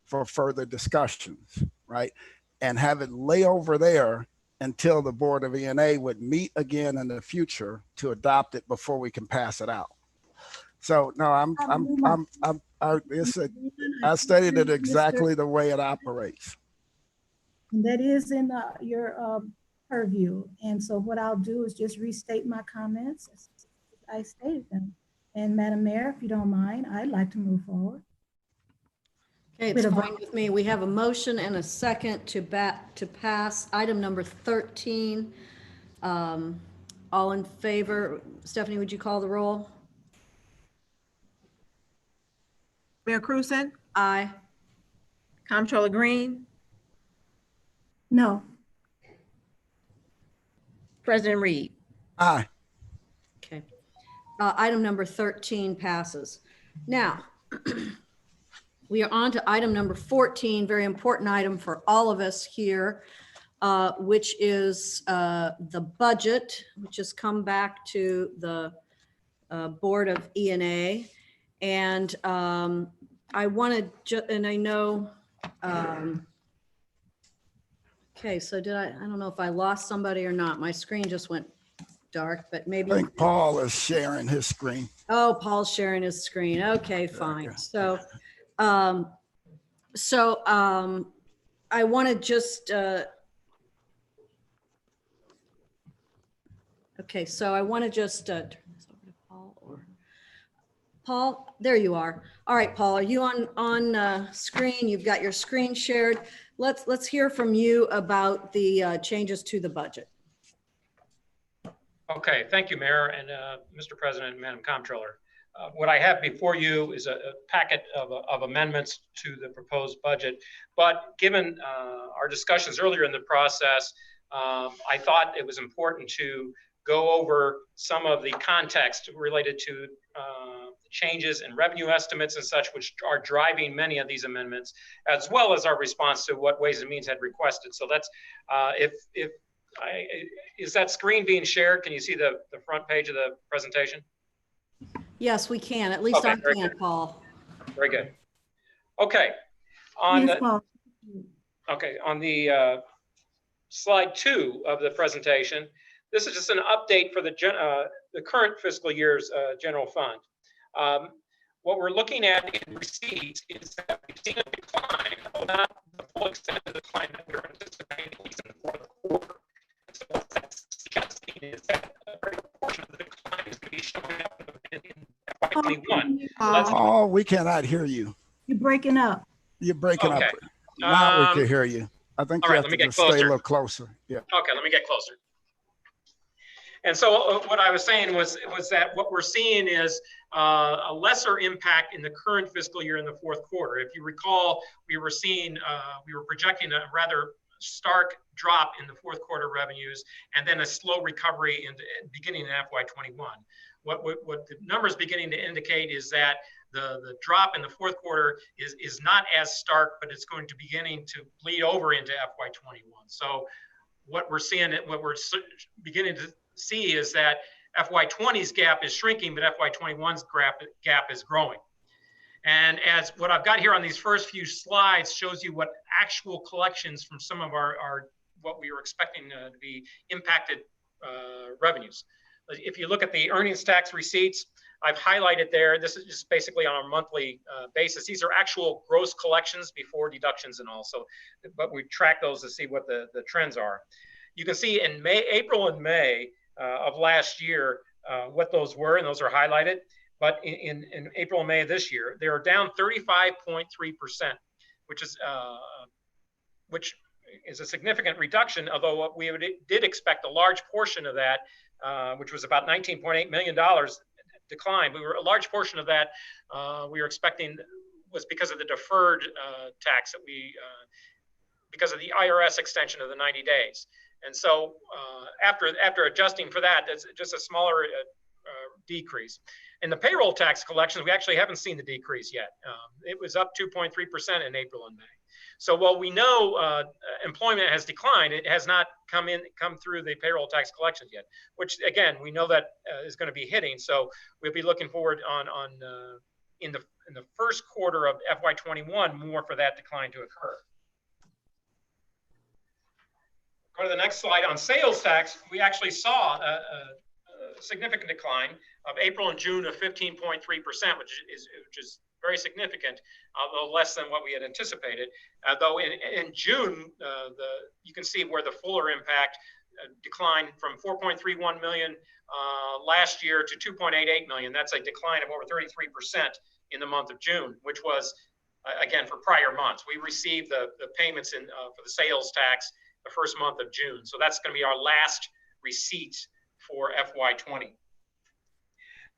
for further discussions, right? And have it lay over there until the Board of E&A would meet again in the future to adopt it before we can pass it out. So no, I stated it exactly the way it operates. And that is in your purview. And so what I'll do is just restate my comments as I stated them. And Madam Mayor, if you don't mind, I'd like to move forward. Okay, it's fine with me. We have a motion and a second to pass item number 13. All in favor? Stephanie, would you call the roll? Mayor Cruzen, Aye. Comptroller Green, No. President Reed. Aye. Okay. Item number 13 passes. Now, we are on to item number 14, very important item for all of us here, which is the budget, which has come back to the Board of E&A. And I wanted, and I know, okay, so I don't know if I lost somebody or not. My screen just went dark, but maybe. I think Paul is sharing his screen. Oh, Paul's sharing his screen. Okay, fine. So, I want to just, okay, so I want to just turn this over to Paul, or Paul, there you are. All right, Paul, are you on screen? You've got your screen shared. Let's hear from you about the changes to the budget. Okay, thank you, Mayor and Mr. President and Madam Comptroller. What I have before you is a packet of amendments to the proposed budget. But given our discussions earlier in the process, I thought it was important to go over some of the context related to changes in revenue estimates and such, which are driving many of these amendments, as well as our response to what Ways and Means had requested. So that's, is that screen being shared? Can you see the front page of the presentation? Yes, we can. At least Okay, I very can, good. Paul. Very good. Okay. On Yes, the, Paul. okay, on the slide 2 of the presentation, this is just an update for the current fiscal year's general fund. What we're looking at in receipts is that we've seen a decline, although not the full extent of the decline that we were anticipating, at least in the fourth quarter. So what that's suggesting is that a greater portion of the decline is going to be showing up in FY21. Oh, we cannot hear you. You're breaking up. You're breaking Okay. up. Now we can hear you. I think all you right, have let me to get just stay a closer. little closer. Yeah. Okay, let me get closer. And so what I was saying was that what we're seeing is a lesser impact in the current fiscal year in the fourth quarter. If you recall, we were projecting a rather stark drop in the fourth quarter revenues and then a slow recovery beginning in FY21. What the numbers beginning to indicate is that the drop in the fourth quarter is not as stark, but it's going to beginning to bleed over into FY21. So what we're seeing, what we're beginning to see is that FY20's gap is shrinking, but FY21's gap is growing. And as what I've got here on these first few slides shows you what actual collections from some of our what we were expecting to be impacted revenues. If you look at the earnings tax receipts, I've highlighted there, this is just basically on a monthly basis. These are actual gross collections before deductions and all. So, but we track those to see what the trends are. You can see in April and May of last year what those were, and those are highlighted. But in April and May of this year, they are down 35.3%, which is a significant reduction, although we did expect a large portion of that, which was about $19.8 million decline. A large portion of that we were expecting was because of the deferred tax that because of the IRS extension of the 90 days. And so after adjusting for that, it's just a smaller decrease. In the payroll tax collections, we actually haven't seen the decrease yet. It was up 2.3% in April and May. So while we know employment has declined, it has not come through the payroll tax collections yet, which again, we know that is going to be hitting. So we'll be looking forward in the first quarter of FY21 more for that decline to occur. Go to the next slide. On sales tax, we actually saw a significant decline of April and June of 15.3%, which is very significant, although less than what we had anticipated. Though in June, you can see where the fuller impact declined from 4.31 million last year to 2.88 million. That's a decline of over 33% in the month of June, which was, again, for prior months. We received the payments for the sales tax the first month of June. So that's going to be our last receipt for FY20.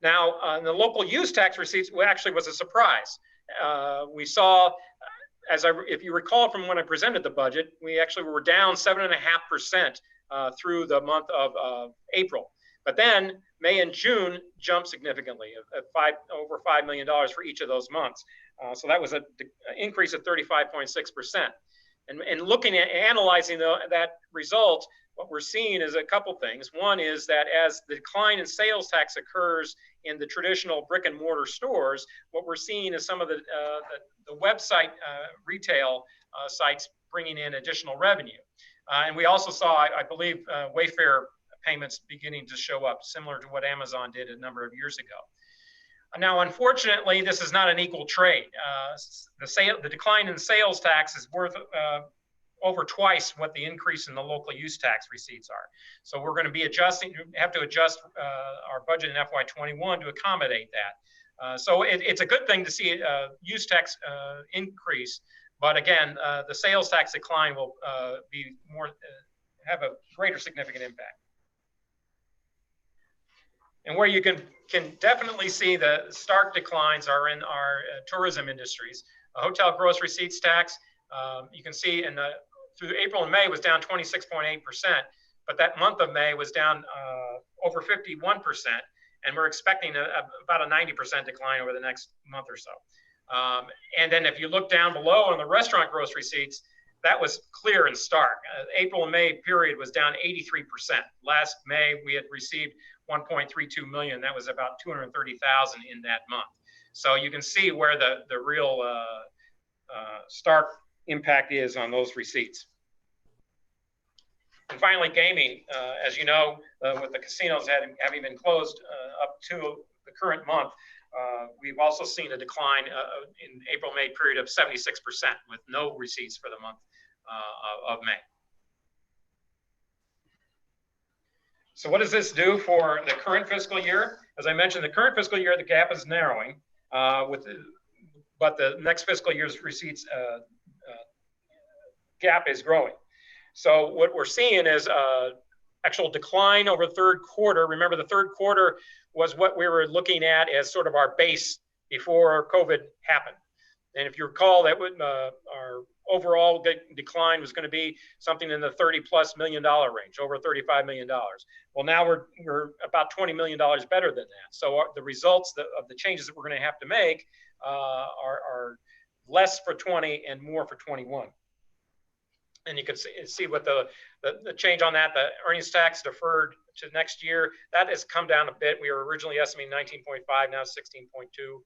Now, the local use tax receipts actually was a surprise. We saw, if you recall from when I presented the budget, we actually were down 7.5% through the month of April. But then May and June jumped significantly, over $5 million for each of those months. So that was an increase of 35.6%. And looking at analyzing that result, what we're seeing is a couple things. One is that as the decline in sales tax occurs in the traditional brick and mortar stores, what we're seeing is some of the website retail sites bringing in additional revenue. And we also saw, I believe, Wayfair payments beginning to show up, similar to what Amazon did a number of years ago. Now, unfortunately, this is not an equal trade. The decline in sales tax is worth over twice what the increase in the local use tax receipts are. So we're going to be have to adjust our budget in FY21 to accommodate that. So it's a good thing to see use tax increase, but again, the sales tax decline will have a greater significant impact. And where you can definitely see the stark declines are in our tourism industries. Hotel gross receipts tax, you can see through April and May was down 26.8%, but that month of May was down over 51%, and we're expecting about a 90% decline over the next month or so. And then if you look down below on the restaurant gross receipts, that was clear and stark. April and May period was down 83%. Last May, we had received 1.32 million. That was about 230,000 in that month. So you can see where the real stark impact is on those receipts. And finally, gaming, as you know, with the casinos having been closed up to the current month, we've also seen a decline in April-May period of 76% with no receipts for the month of May. So what does this do for the current fiscal year? As I mentioned, the current fiscal year, the gap is narrowing, but the next fiscal year's receipts gap is growing. So what we're seeing is actual decline over third quarter. Remember, the third quarter was what we were looking at as sort of our base before COVID happened. And if you recall, that would our overall decline was going to be something in the $30+ million range, over $35 million. Well, now we're about $20 million better than that. So the results of the changes that we're going to have to make are less for 20 and more for 21. And you can see what the change on that, the earnings tax deferred to next year, that has come down a bit. We were originally estimating 19.5, now 16.2.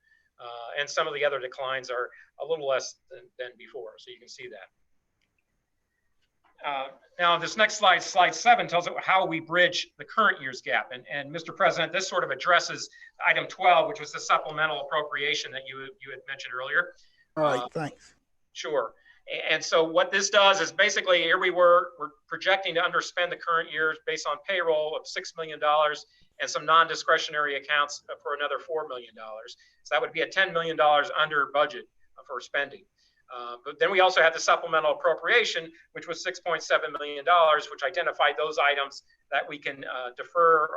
And some of the other declines are a little less than before, so you can see that. Now, this next slide, slide 7, tells us how we bridge the current year's gap. And Mr. President, this sort of addresses item 12, which was the supplemental appropriation that you had mentioned earlier. All right, thanks. Sure. And so what this does is basically here we're projecting to underspend the current year based on payroll of $6 million and some non-discretionary accounts for another $4 million. So that would be a $10 million under budget for spending. But then we also had the supplemental appropriation, which was $6.7 million, which identified those items that we can defer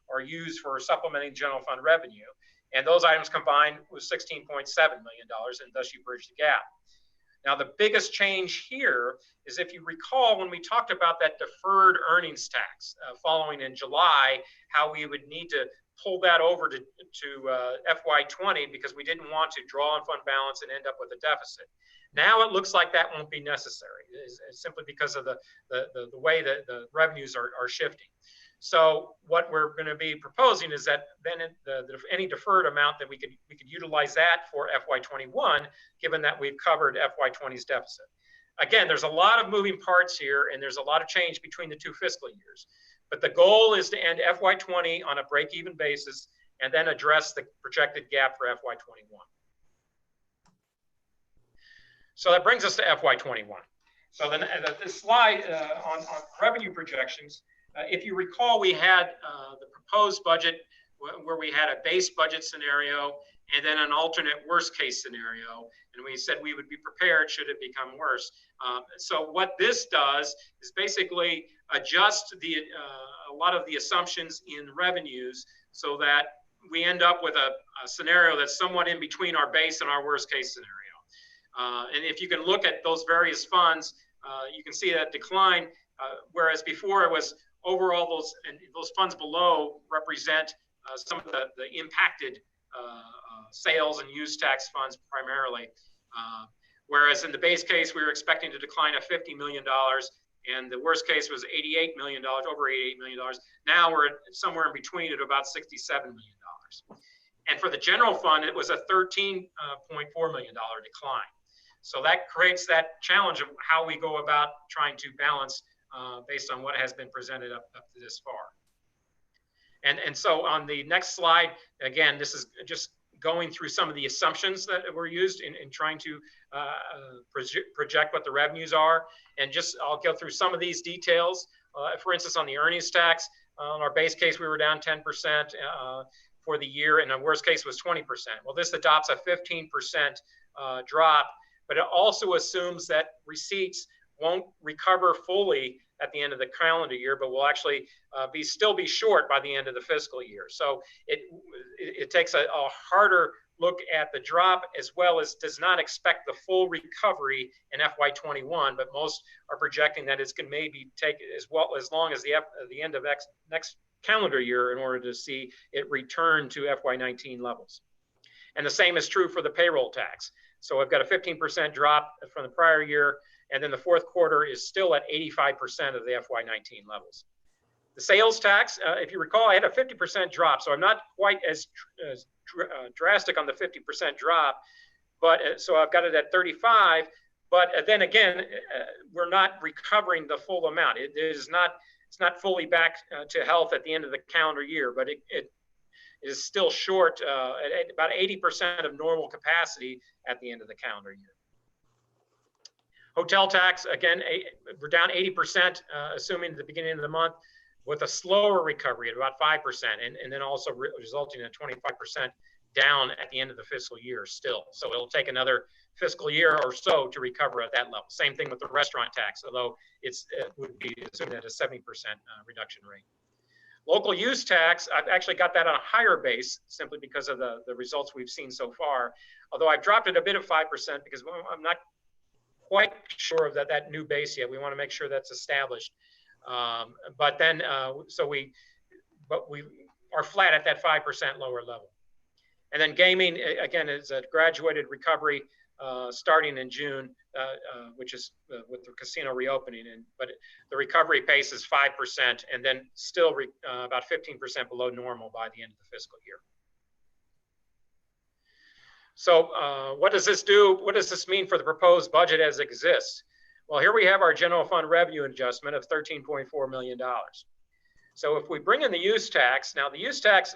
or use for supplementing general fund revenue. And those items combined was $16.7 million, and thus you bridge the gap. Now, the biggest change here is, if you recall, when we talked about that deferred earnings tax following in July, how we would need to pull that over to FY20 because we didn't want to draw on fund balance and end up with a deficit. Now it looks like that won't be necessary, simply because of the way that the revenues are shifting. So what we're going to be proposing is that then any deferred amount that we could utilize that for FY21, given that we've covered FY20's deficit. Again, there's a lot of moving parts here, and there's a lot of change between the two fiscal years. But the goal is to end FY20 on a break-even basis and then address the projected gap for FY21. So that brings us to FY21. So then this slide on revenue projections. If you recall, we had the proposed budget where we had a base budget scenario and then an alternate worst case scenario. And we said we would be prepared should it become worse. So what this does is basically adjust a lot of the assumptions in revenues so that we end up with a scenario that's somewhat in between our base and our worst case scenario. And if you can look at those various funds, you can see that decline, whereas before it was overall those funds below represent some of the impacted sales and use tax funds primarily. Whereas in the base case, we were expecting to decline of $50 million, and the worst case was $88 million, over $88 million. Now we're somewhere in between at about $67 million. And for the general fund, it was a $13.4 million decline. So that creates that challenge of how we go about trying to balance based on what has been presented up to this far. And so on the next slide, again, this is just going through some of the assumptions that were used in trying to project what the revenues are. And just, I'll go through some of these details. For instance, on the earnings tax, on our base case, we were down 10% for the year, and the worst case was 20%. Well, this adopts a 15% drop, but it also assumes that receipts won't recover fully at the end of the calendar year, but will actually still be short by the end of the fiscal year. So it takes a harder look at the drop, as well as does not expect the full recovery in FY21, but most are projecting that it's going to maybe take as long as the end of next calendar year in order to see it return to FY19 levels. And the same is true for the payroll tax. So I've got a 15% drop from the prior year, and then the fourth quarter is still at 85% of the FY19 levels. The sales tax, if you recall, I had a 50% drop, so I'm not quite as drastic on the 50% drop, but so I've got it at 35. But then again, we're not recovering the full amount. It's not fully back to health at the end of the calendar year, but it is still short at about 80% of normal capacity at the end of the calendar year. Hotel tax, again, we're down 80%, assuming at the beginning of the month, with a slower recovery at about 5%, and then also resulting in a 25% down at the end of the fiscal year still. So it'll take another fiscal year or so to recover at that level. Same thing with the restaurant tax, although it would be assumed at a 70% reduction rate. Local use tax, I've actually got that on a higher base simply because of the results we've seen so far. Although I've dropped it a bit of 5% because I'm not quite sure of that new base yet. We want to make sure that's established. But we are flat at that 5% lower level. And then gaming, again, is a graduated recovery starting in June, which is with the casino reopening. But the recovery pace is 5%, and then still about 15% below normal by the end of the fiscal year. So what does this do? What does this mean for the proposed budget as it exists? Well, here we have our general fund revenue adjustment of $13.4 million. So if we bring in the use tax, now the use tax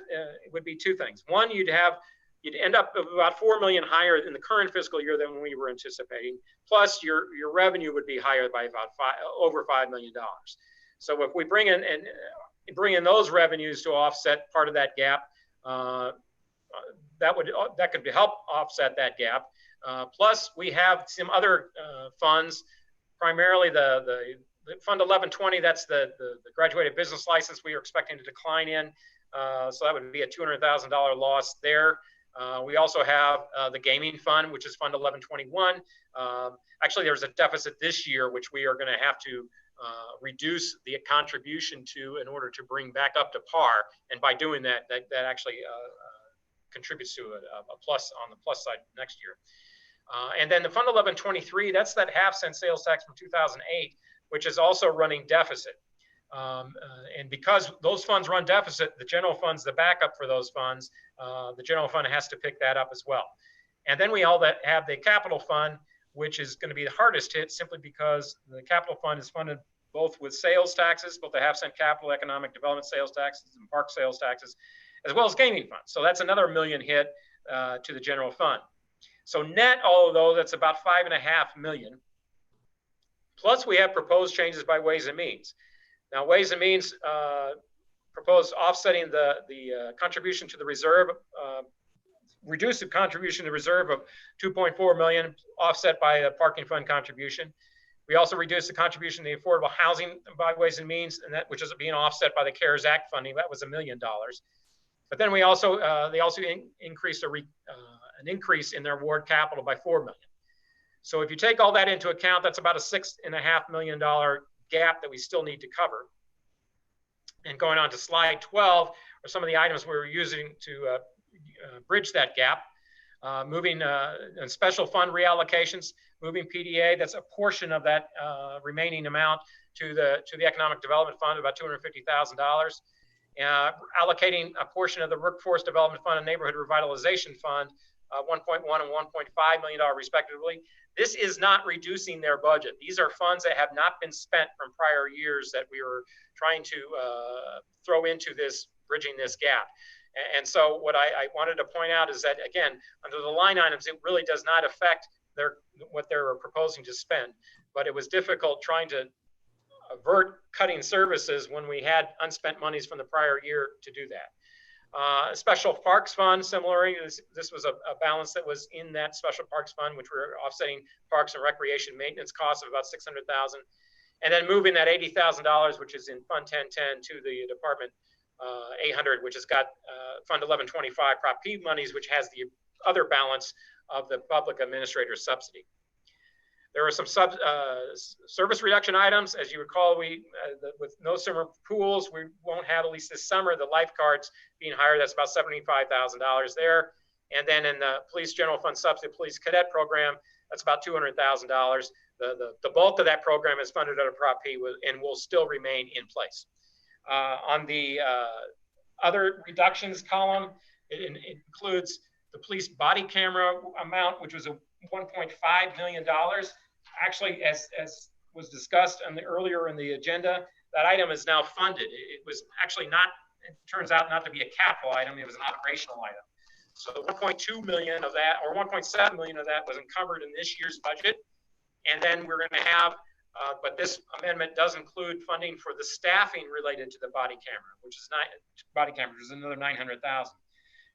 would be two things. One, you'd end up about $4 million higher in the current fiscal year than we were anticipating. Plus, your revenue would be higher by about over $5 million. So if we bring in those revenues to offset part of that gap, that could help offset that gap. Plus, we have some other funds, primarily the Fund 1120. That's the graduated business license we are expecting to decline in. So that would be a $200,000 loss there. We also have the gaming fund, which is Fund 1121. Actually, there's a deficit this year, which we are going to have to reduce the contribution to in order to bring back up to par. And by doing that, that actually contributes to a plus on the plus side next year. And then the Fund 1123, that's that half-cent sales tax from 2008, which is also running deficit. And because those funds run deficit, the general fund's the backup for those funds. The general fund has to pick that up as well. And then we all have the capital fund, which is going to be the hardest hit simply because the capital fund is funded both with sales taxes, both the half-cent capital economic development sales taxes and park sales taxes, as well as gaming funds. So that's another $1 million hit to the general fund. So net, although that's about $5.5 million. Plus, we have proposed changes by Ways and Means. Now, Ways and Means proposed offsetting the contribution to the reserve, reduce the contribution to the reserve of $2.4 million, offset by a parking fund contribution. We also reduced the contribution to the affordable housing by Ways and Means, and which is being offset by the CARES Act funding. That was $1 million. But then they also increased an increase in their award capital by $4 million. So if you take all that into account, that's about a $6.5 million gap that we still need to cover. And going on to slide 12 are some of the items we're using to bridge that gap. Moving special fund reallocations, moving PDA, that's a portion of that remaining amount to the Economic Development Fund, about $250,000. Allocating a portion of the Workforce Development Fund and Neighborhood Revitalization Fund, $1.1 and $1.5 million respectively. This is not reducing their budget. These are funds that have not been spent from prior years that we were trying to throw into this, bridging this gap. And so what I wanted to point out is that, again, under the line items, it really does not affect what they're proposing to spend. But it was difficult trying to avert cutting services when we had unspent monies from the prior year to do that. Special Parks Fund, similarly, this was a balance that was in that Special Parks Fund, which we're offsetting parks and recreation maintenance costs of about $600,000. And then moving that $80,000, which is in Fund 1010, to the Department 800, which has got Fund 1125 Prop P monies, which has the other balance of the public administrator subsidy. There are some service reduction items. As you recall, with no summer pools, we won't have, at least this summer, the lifeguards being hired. That's about $75,000 there. And then in the Police General Fund Subsidy Police Cadet Program, that's about $200,000. The bulk of that program is funded under Prop P and will still remain in place. On the other reductions column, it includes the police body camera amount, which was a $1.5 million. Actually, as was discussed earlier in the agenda, that item is now funded. It was actually not, it turns out not to be a capital item, it was an operational item. So 1.2 million of that, or 1.7 million of that was encumbered in this year's budget. And then we're going to have, but this amendment does include funding for the staffing related to the body camera, which is another 900,000.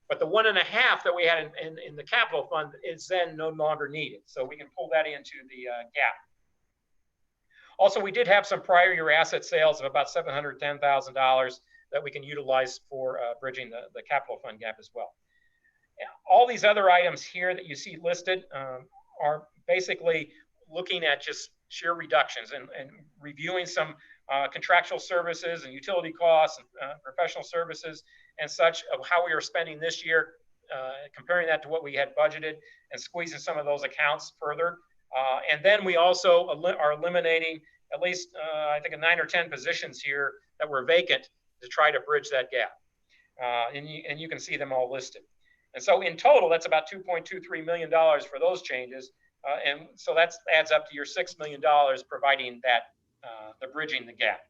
But the 1.5 that we had in the capital fund is then no longer needed. So we can pull that into the gap. Also, we did have some prior year asset sales of about $710,000 that we can utilize for bridging the capital fund gap as well. All these other items here that you see listed are basically looking at just sheer reductions and reviewing some contractual services and utility costs and professional services and such of how we are spending this year, comparing that to what we had budgeted and squeezing some of those accounts further. And then we also are eliminating at least, I think, 9 or 10 positions here that were vacant to try to bridge that gap. And you can see them all listed. And so in total, that's about $2.23 million for those changes. And so that adds up to your $6 million providing that, the bridging the gap.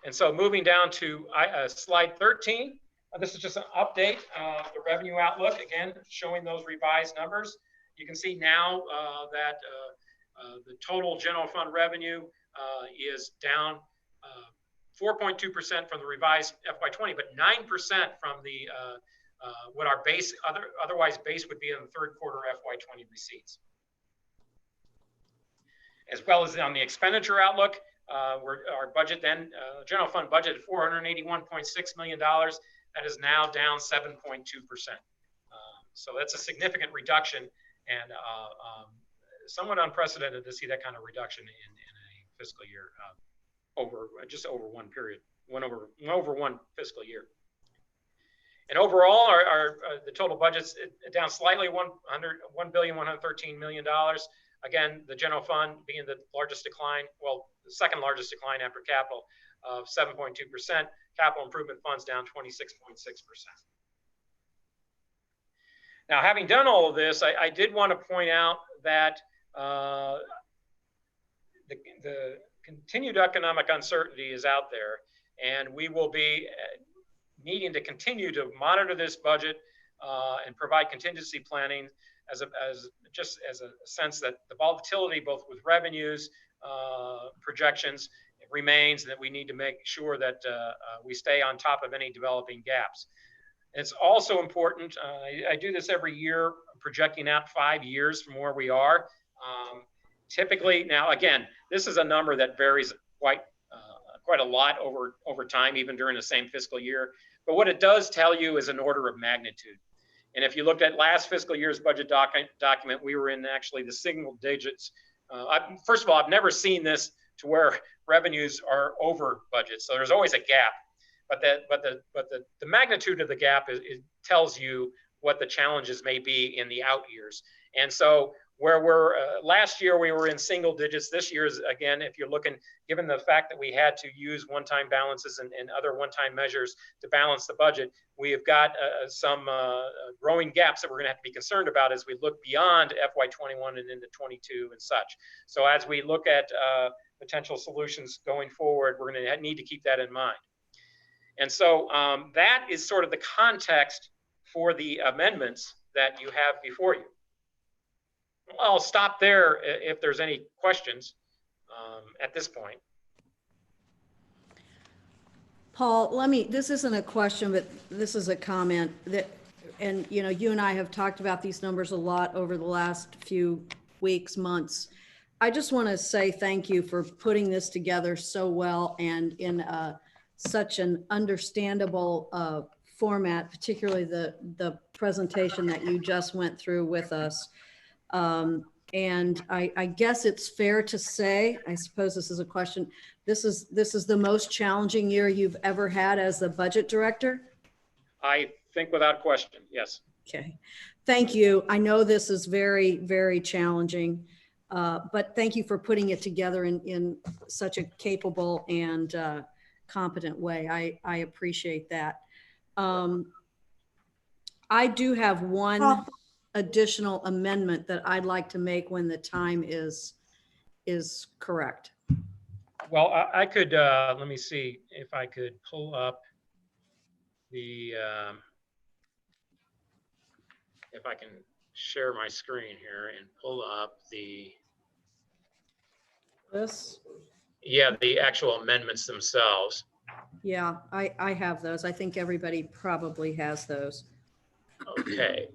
And so moving down to slide 13, this is just an update of the revenue outlook, again, showing those revised numbers. You can see now that the total general fund revenue is down 4.2% from the revised FY20, but 9% from the what our base otherwise base would be in the third quarter FY20 receipts. As well as on the expenditure outlook, our budget then, general fund budget at $481.6 million, that is now down 7.2%. So that's a significant reduction and somewhat unprecedented to see that kind of reduction in a fiscal year just over one period, over one fiscal year. And overall, the total budget's down slightly, $1,113 million. Again, the general fund being the largest decline, well, the second largest decline after capital of 7.2%. Capital improvement funds down 26.6%. Now, having done all of this, I did want to point out that the continued economic uncertainty is out there, and we will be needing to continue to monitor this budget and provide contingency planning as a sense that the volatility, both with revenues, projections, remains, and that we need to make sure that we stay on top of any developing gaps. It's also important, I do this every year, projecting out 5 years from where we are. Typically, now again, this is a number that varies quite a lot over time, even during the same fiscal year. But what it does tell you is an order of magnitude. And if you looked at last fiscal year's budget document, we were in actually the single digits. First of all, I've never seen this to where revenues are over budget. So there's always a gap. But the magnitude of the gap it tells you what the challenges may be in the out years. And so where we're last year we were in single digits. This year is, again, if you're looking, given the fact that we had to use one-time balances and other one-time measures to balance the budget, we have got some growing gaps that we're going to have to be concerned about as we look beyond FY21 and into 22 and such. So as we look at potential solutions going forward, we're going to need to keep that in mind. And so that is sort of the context for the amendments that you have before you. I'll stop there if there's any questions at this point. Paul, this isn't a question, but this is a comment that, and you know, you and I have talked about these numbers a lot over the last few weeks, months. I just want to say thank you for putting this together so well and in such an understandable format, particularly the presentation that you just went through with us. And I guess it's fair to say, I suppose this is a question, this is the most challenging year you've ever had as the budget director? I think without question, yes. Okay, thank you. I know this is very, very challenging, but thank you for putting it together in such a capable and competent way. I appreciate that. I do have one additional amendment that I'd like to make when the time is correct. Well, I could, let me see if I could pull up the, if I can share my screen here and pull up the, This? yeah, the actual amendments themselves. Yeah, I have those. I think everybody probably has those. Okay.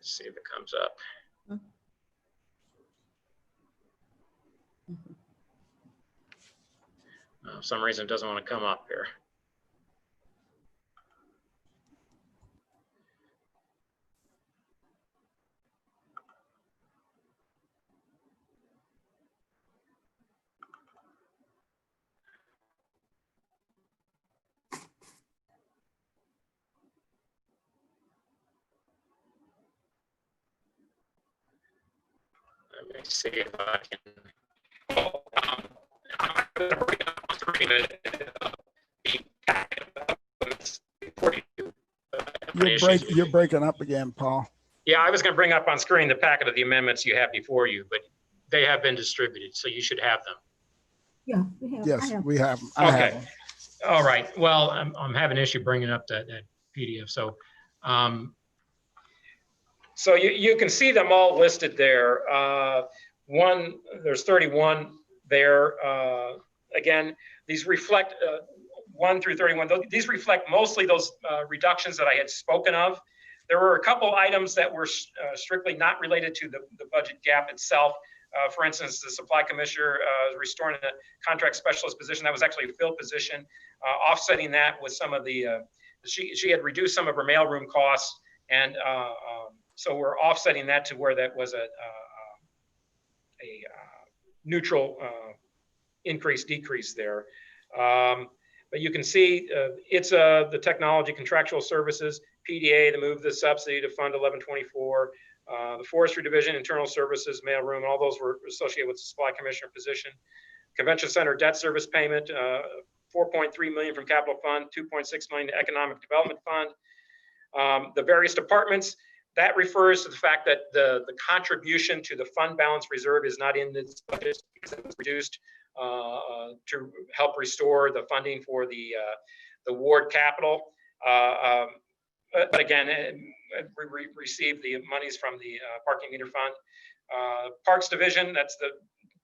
See if it comes up. For some reason, it doesn't want to come up here. Let me see if I can. I'm going to bring up on screen the packet for you. You're breaking up again, Paul. Yeah, I was going to bring up on screen the packet of the amendments you have before you, but they have been distributed, so you should have them. Yeah, we have. Yes, we have. Okay. I have them. All right. Well, I'm having an issue bringing up that PDF. So, so you can see them all listed there. There's 31 there. Again, these reflect 1 through 31. These reflect mostly those reductions that I had spoken of. There were a couple items that were strictly not related to the budget gap itself. For instance, the supply commissioner restoring the contract specialist position. That was actually a filled position. Offsetting that with some of the, she had reduced some of her mailroom costs, and so we're offsetting that to where that was a neutral decrease there. But you can see it's the technology contractual services, PDA to move the subsidy to Fund 1124, the forestry division, internal services, mailroom, all those were associated with the supply commissioner position. Convention center debt service payment, 4.3 million from capital fund, 2.6 million to economic development fund. The various departments, that refers to the fact that the contribution to the fund balance reserve is not in this budget because it was reduced to help restore the funding for the ward capital. But again, we received the monies from the parking meter fund. Parks division, that's the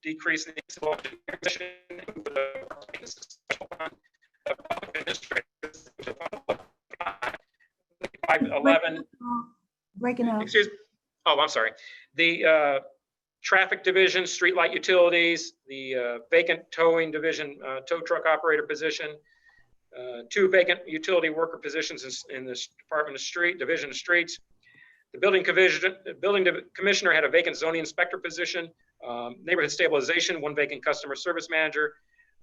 decrease in the commission. 511. Breaking up. Excuse me. Oh, I'm sorry. The traffic division, streetlight utilities, the vacant towing division, tow truck operator position, 2 vacant utility worker positions in this division of streets. The building commissioner had a vacant zoning inspector position, neighborhood stabilization, 1 vacant customer service manager.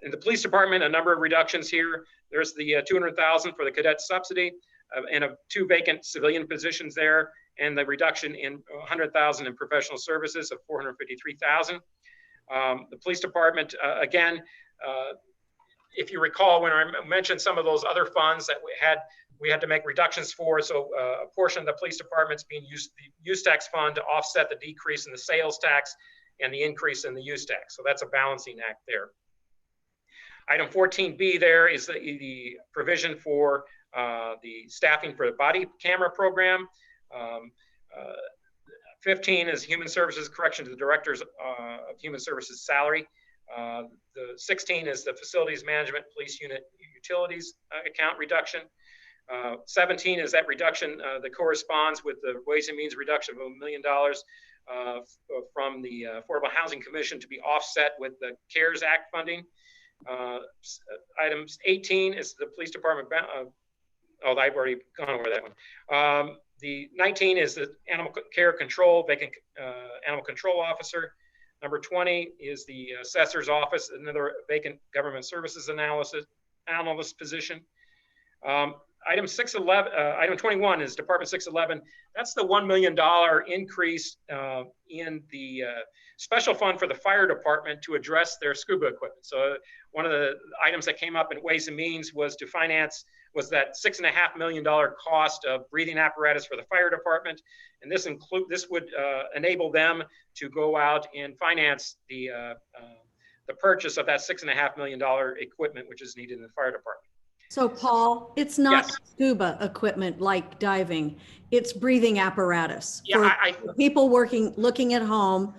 In the police department, a number of reductions here. There's the 200,000 for the cadet subsidy and 2 vacant civilian positions there, and the reduction in 100,000 in professional services of 453,000. The police department, again, if you recall, when I mentioned some of those other funds that we had to make reductions for, so a portion of the police department's being used, the use tax fund, to offset the decrease in the sales tax and the increase in the use tax. So that's a balancing act there. Item 14B there is the provision for the staffing for the body camera program. 15 is human services correction to the directors of human services salary. The 16 is the facilities management police unit utilities account reduction. 17 is that reduction that corresponds with the Ways and Means reduction of $1 million from the Affordable Housing Commission to be offset with the CARES Act funding. Items 18 is the police department. Oh, I've already gone over that one. The 19 is the animal care control, vacant animal control officer. Number 20 is the assessor's office, another vacant government services analyst position. item 611, item 21 is Department 611. That's the $1 million increase in the special fund for the fire department to address their scuba equipment. So one of the items that came up in Ways and Means was to finance, was that $6.5 million cost of breathing apparatus for the fire department. And this would enable them to go out and finance the purchase of that $6.5 million equipment, which is needed in the fire department. So Paul, it's not Yes. scuba equipment like diving, it's breathing apparatus. Yeah, For people looking at home,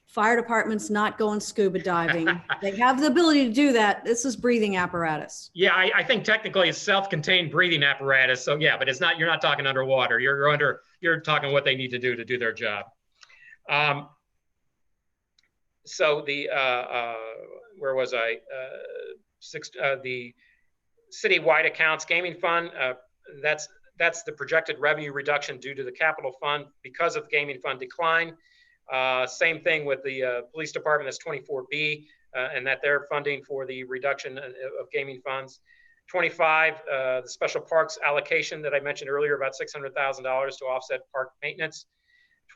fire department's not going scuba diving. They have the ability to do that. This is breathing apparatus. Yeah, I think technically it's self-contained breathing apparatus. So yeah, but it's not, you're not talking underwater. You're talking what they need to do their job. So the, where was I? The citywide accounts gaming fund, that's the projected revenue reduction due to the capital fund because of gaming fund decline. Same thing with the police department, that's 24B, and that they're funding for the reduction of gaming funds. 25, the special parks allocation that I mentioned earlier, about $600,000 to offset park maintenance.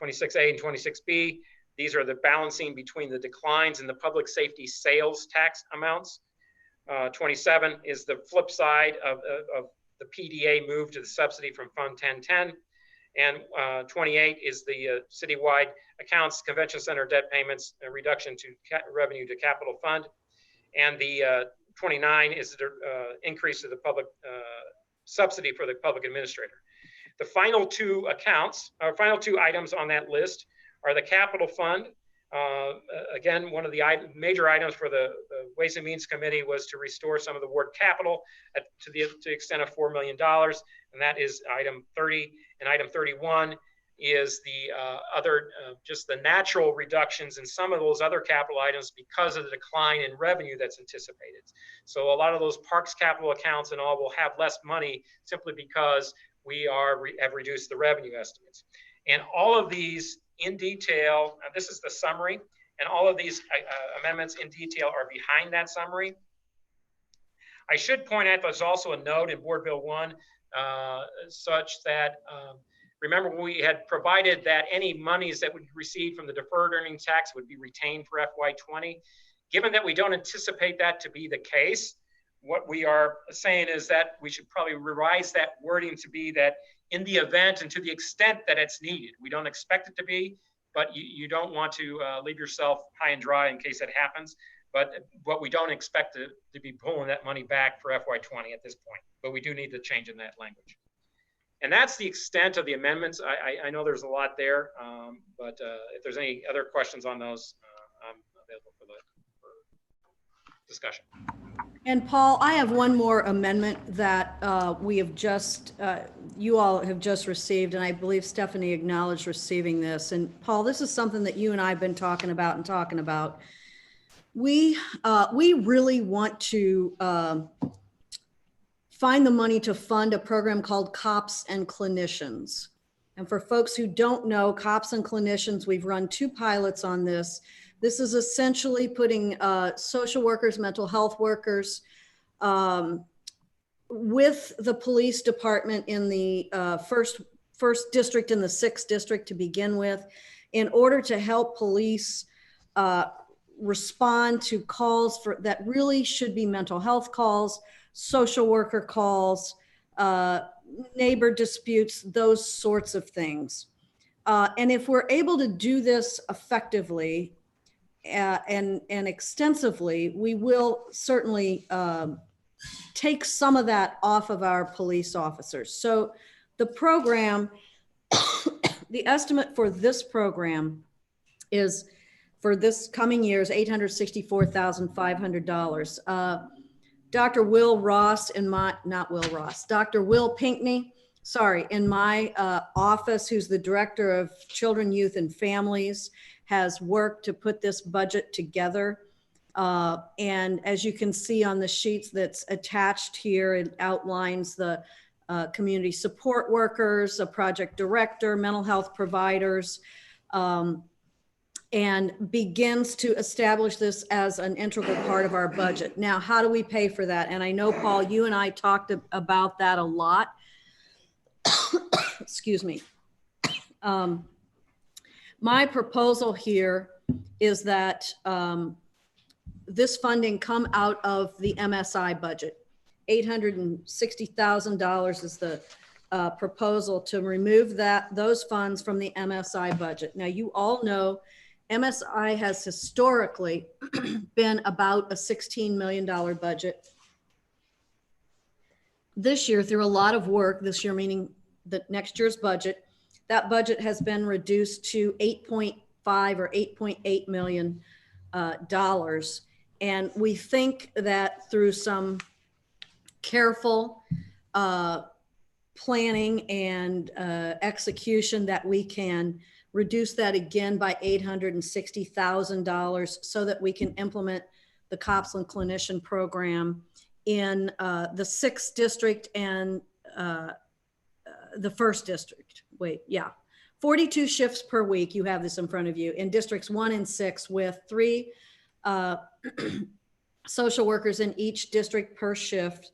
26A and 26B, these are the balancing between the declines in the public safety sales tax amounts. 27 is the flip side of the PDA move to the subsidy from Fund 1010. And 28 is the citywide accounts, convention center debt payments, reduction to revenue to capital fund. And the 29 is the increase to the public subsidy for the public administrator. The final two accounts, or final two items on that list are the capital fund. Again, one of the major items for the Ways and Means Committee was to restore some of the ward capital to the extent of $4 million. And that is item 30. And item 31 is the just the natural reductions in some of those other capital items because of the decline in revenue that's anticipated. So a lot of those parks capital accounts and all will have less money simply because we have reduced the revenue estimates. And all of these in detail, this is the summary, and all of these amendments in detail are behind that summary. I should point out there's also a note in Board Bill 1 such that, remember we had provided that any monies that would be received from the deferred earnings tax would be retained for FY20. Given that we don't anticipate that to be the case, what we are saying is that we should probably revise that wording to be that in the event and to the extent that it's needed. We don't expect it to be, but you don't want to leave yourself high and dry in case it happens. But we don't expect to be pulling that money back for FY20 at this point, but we do need to change in that language. And that's the extent of the amendments. I know there's a lot there, but if there's any other questions on those, I'm available for discussion. And Paul, I have one more amendment that we have just, you all have just received, and I believe Stephanie acknowledged receiving this. And Paul, this is something that you and I have been talking about. We really want to find the money to fund a program called Cops and Clinicians. And for folks who don't know, Cops and Clinicians, we've run 2 pilots on this. This is essentially putting social workers, mental health workers with the police department in the first district and the 6th district to begin with, in order to help police respond to calls that really should be mental health calls, social worker calls, neighbor disputes, those sorts of things. And if we're able to do this effectively, and extensively, we will certainly take some of that off of our police officers. So the program, the estimate for this program is for this coming year is $864,500. Dr. Will Ross Dr. Will Pinkney, in my office, who's the Director of Children, Youth, and Families, has worked to put this budget together. And as you can see on the sheets that's attached here, it outlines the community support workers, a project director, mental health providers. and begins to establish this as an integral part of our budget. Now, how do we pay for that? And I know, Paul, you and I talked about that a lot. Excuse me. My proposal here is that this funding come out of the MSI budget. $860,000 is the proposal to remove those funds from the MSI budget. Now, you all know MSI has historically been about a $16 million budget. This year, through a lot of work, this year meaning the next year's budget, that budget has been reduced to 8.5 or $8.8 million dollars. And we think that through some careful planning and execution that we can reduce that again by $860,000 so that we can implement the Cops and Clinician program in the 6th district and the 1st district. 42 shifts per week. You have this in front of you in districts 1 and 6 with 3 social workers in each district per shift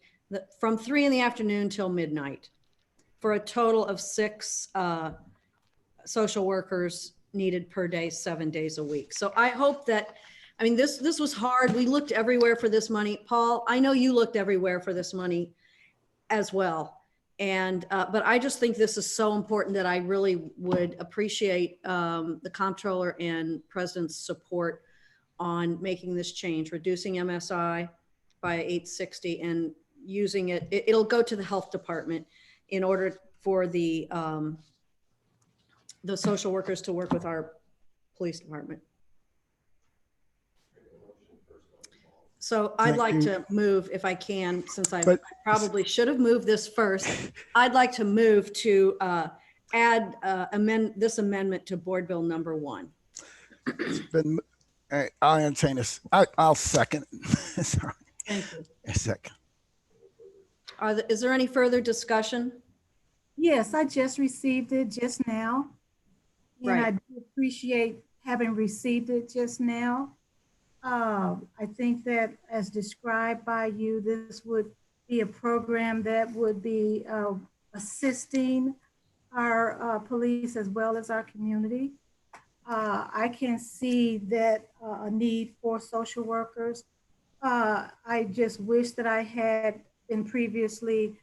from 3 in the afternoon till midnight, for a total of 6 social workers needed per day, 7 days a week. So I hope that, I mean, this was hard. We looked everywhere for this money. Paul, I know you looked everywhere for this money as well. And, but I just think this is so important that I really would appreciate the Comptroller and President's support on making this change, reducing MSI by 860 and using it. It'll go to the health department in order for the social workers to work with our police department. So I'd like to move, if I can, since I probably should have moved this first, I'd like to move to amend this amendment to Board Bill number 1. I'll entertain this. I'll second. Sorry. Thank you. A second. Is there any further discussion? Yes, I just received it just now. And Right. I do appreciate having received it just now. I think that as described by you, this would be a program that would be assisting our police as well as our community. I can see that a need for social workers. I just wish that I had been previously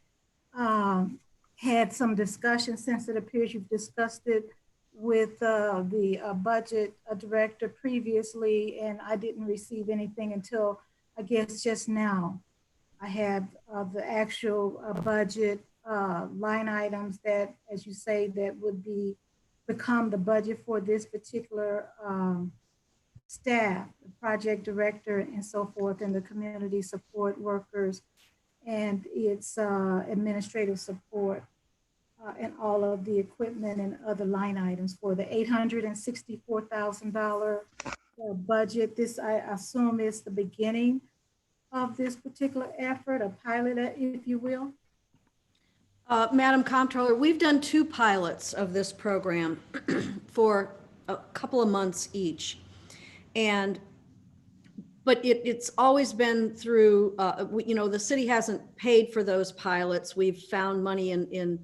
had some discussion, since it appears you've discussed it with the budget director previously, and I didn't receive anything until, I guess, just now. I have the actual budget line items that, as you say, that would become the budget for this particular staff, the project director and so forth, and the community support workers and its administrative support. And all of the equipment and other line items for the $864,000 budget. This, I assume, is the beginning of this particular effort, a pilot, if you will. Madam Comptroller, we've done 2 pilots of this program for a couple of months each. But it's always been through, the city hasn't paid for those pilots. We've found money in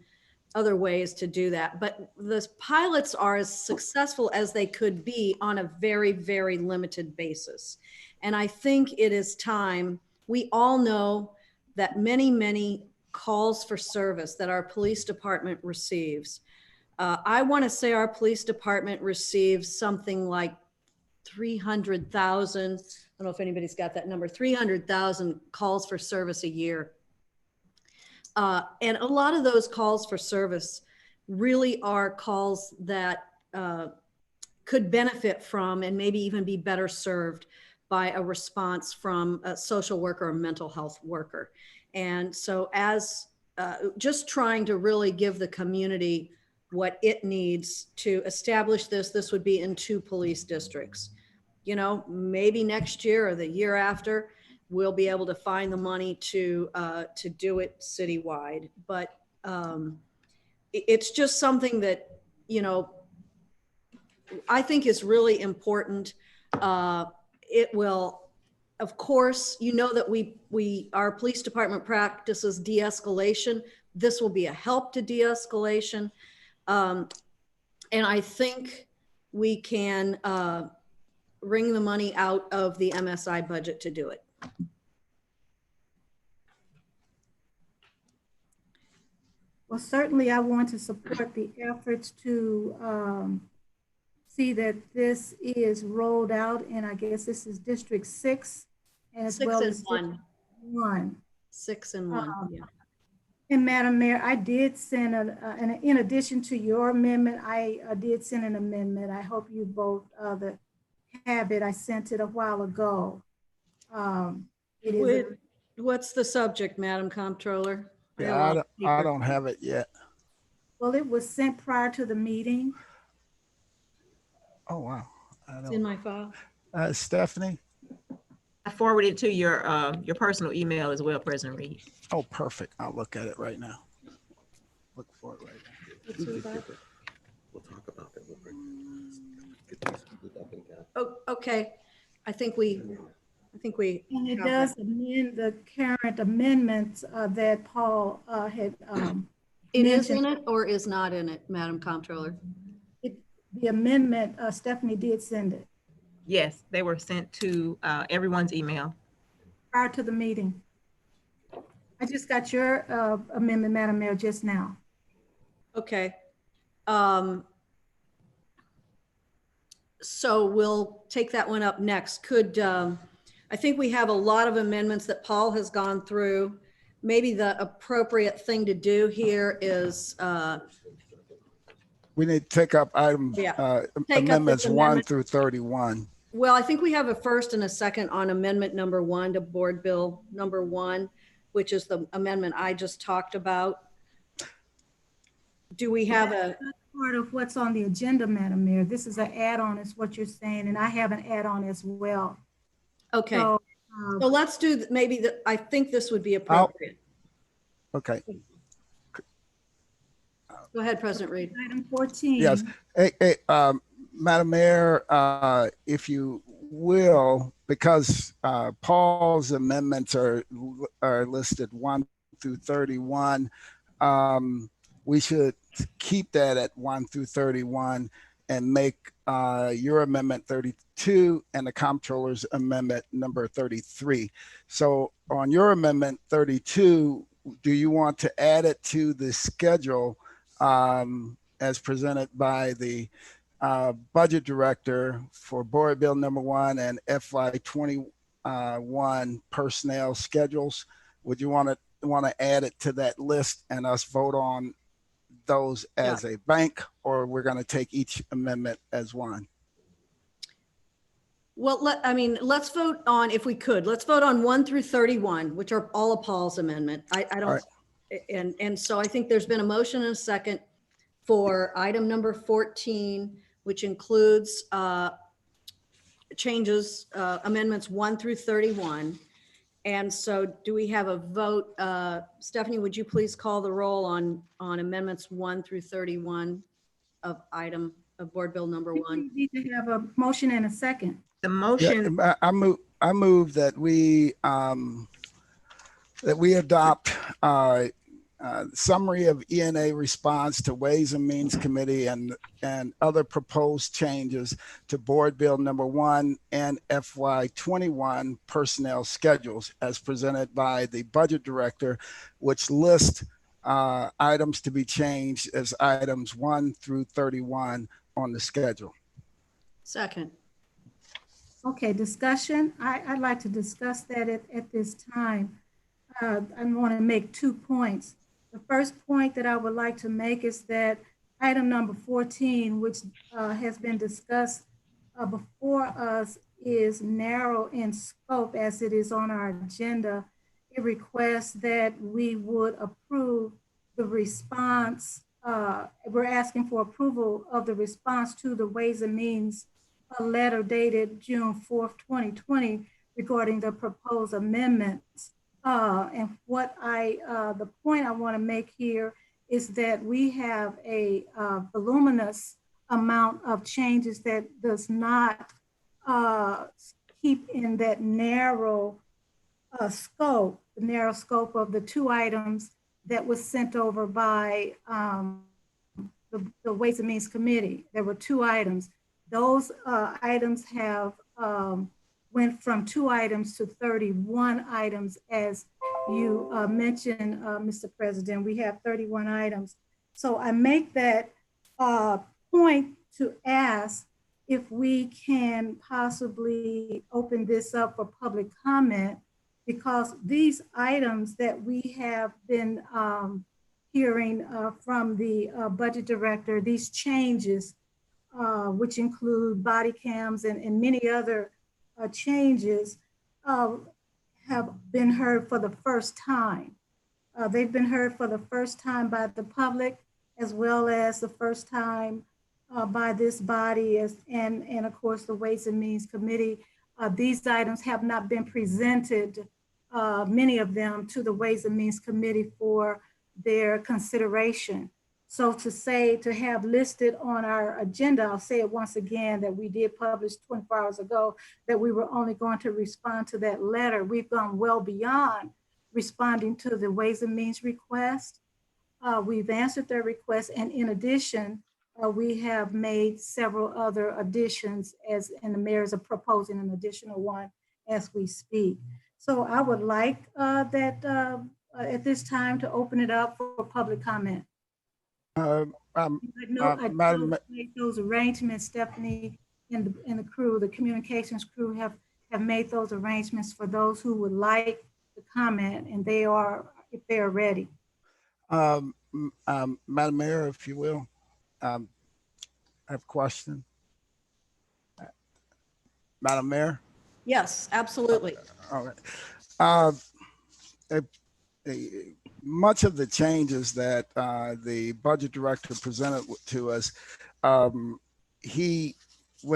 other ways to do that. But the pilots are as successful as they could be on a very, very limited basis. And I think it is time. We all know that many, many calls for service that our police department receives. I want to say our police department receives something like 300,000, I don't know if anybody's got that number, 300,000 calls for service a year. And a lot of those calls for service really are calls that could benefit from and maybe even be better served by a response from a social worker or mental health worker. And so as just trying to really give the community what it needs to establish this would be in 2 police districts. You know, maybe next year or the year after, we'll be able to find the money to do it citywide. But it's just something that, I think is really important. It will, of course, you know that our police department practices de-escalation. This will be a help to de-escalation. And I think we can wring the money out of the MSI budget to do it. Well, certainly I want to support the efforts to see that this is rolled out, and I guess this is District 6 as well as District 1. 6 and 1, yeah. And Madam Mayor, I did send, in addition to your amendment, I did send an amendment. I hope you both have it. I sent it a while ago. It is What's the subject, Madam Comptroller? Yeah, I don't have it yet. well, it was sent prior to the meeting. Oh, wow. It's in my file. Stephanie? I forwarded to your personal email as well, President Reed. Oh, perfect. I'll look at it right now. Look for it right now. We'll talk about it. Oh, okay. I think we. And it does amend the current amendments that Paul had It is mentioned. in it or is not in it, Madam Comptroller? The amendment, Stephanie did send it Yes, they were sent to everyone's email. prior to the meeting. I just got your amendment, Madam Mayor, just now. Okay. So we'll take that one up next. I think we have a lot of amendments that Paul has gone through. Maybe the appropriate thing to do here is We need to take up item Take up this amendments 1 amendment. through 31. well, I think we have a first and a second on amendment number 1 to board bill number 1, which is the amendment I just talked about. Do we have a, That's part of what's on the agenda, Madam Mayor. This is an add-on is what you're saying, and I have an add-on as well. okay. So, So let's do maybe I think this would be appropriate. Okay. Go ahead, President Reed. item 14. Yes. Hey, Madam Mayor, if you will, because Paul's amendments are listed 1 through 31, we should keep that at 1 through 31 and make your amendment 32 and the Comptroller's amendment number 33. So on your amendment 32, do you want to add it to the schedule as presented by the budget director for board bill number 1 and FY21 personnel schedules? Would you want to add it to that list and us vote on those as a bank, or we're going to take each amendment as one? Well, let's vote on, if we could, let's vote on 1 through 31, which are all of Paul's amendment. I don't, All and so I think there's been a motion and a second for item number 14, which includes changes, amendments 1 through 31. And so do we have a vote? Stephanie, would you please call the roll on amendments 1 through 31 of board bill number 1? We need to have a motion and a second. The motion, Yeah, I move that we adopt summary of ENA response to Ways and Means Committee and other proposed changes to board bill number 1 and FY21 personnel schedules as presented by the budget director, which list items to be changed as items 1 through 31 on the schedule. Second. Okay, discussion. I'd like to discuss that at this time. I want to make 2 points. The first point that I would like to make is that item number 14, which has been discussed before us, is narrow in scope as it is on our agenda. It requests that we would approve the response. We're asking for approval of the response to the Ways and Means letter dated June 4th, 2020 regarding the proposed amendments. And the point I want to make here is that we have a voluminous amount of changes that does not keep in that narrow scope, the narrow scope of the two items that was sent over by the Ways and Means Committee. There were two items. Those items have went from 2 items to 31 items, as you mentioned, Mr. President. We have 31 items. So I make that point to ask if we can possibly open this up for public comment, because these items that we have been hearing from the budget director, these changes, which include body cams and many other changes, have been heard for the first time. They've been heard for the first time by the public, as well as the first time by this body, and of course the Ways and Means Committee. These items have not been presented, many of them, to the Ways and Means Committee for their consideration. So to have listed on our agenda, I'll say it once again, that we did publish 24 hours ago that we were only going to respond to that letter. We've gone well beyond responding to the Ways and Means request. We've answered their request, and in addition, we have made several other additions, and the mayors are proposing an additional one as we speak. So I would like that at this time to open it up for public comment. Madam, Make those arrangements, Stephanie and the crew, the communications crew have made those arrangements for those who would like to comment, and they are, if they are ready. Madam Mayor, if you will, I have a question. Madam Mayor? Yes, absolutely. All right. Much of the changes that the budget director presented to us, when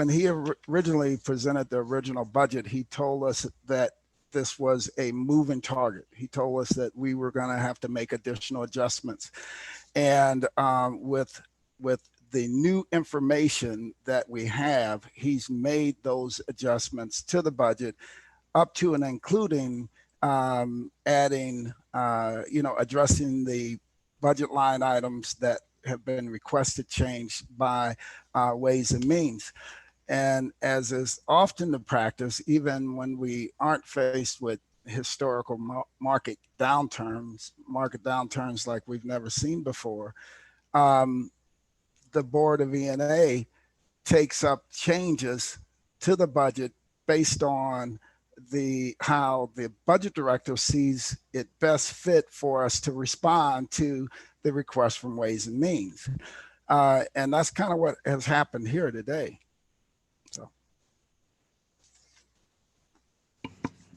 he originally presented the original budget, he told us that this was a moving target. He told us that we were going to have to make additional adjustments. And with the new information that we have, he's made those adjustments to the budget up to and including adding, addressing the budget line items that have been requested change by Ways and Means. And as is often the practice, even when we aren't faced with historical market downturns like we've never seen before, the Board of E&A takes up changes to the budget based on how the budget director sees it best fit for us to respond to the request from Ways and Means. And that's kind of what has happened here today. So.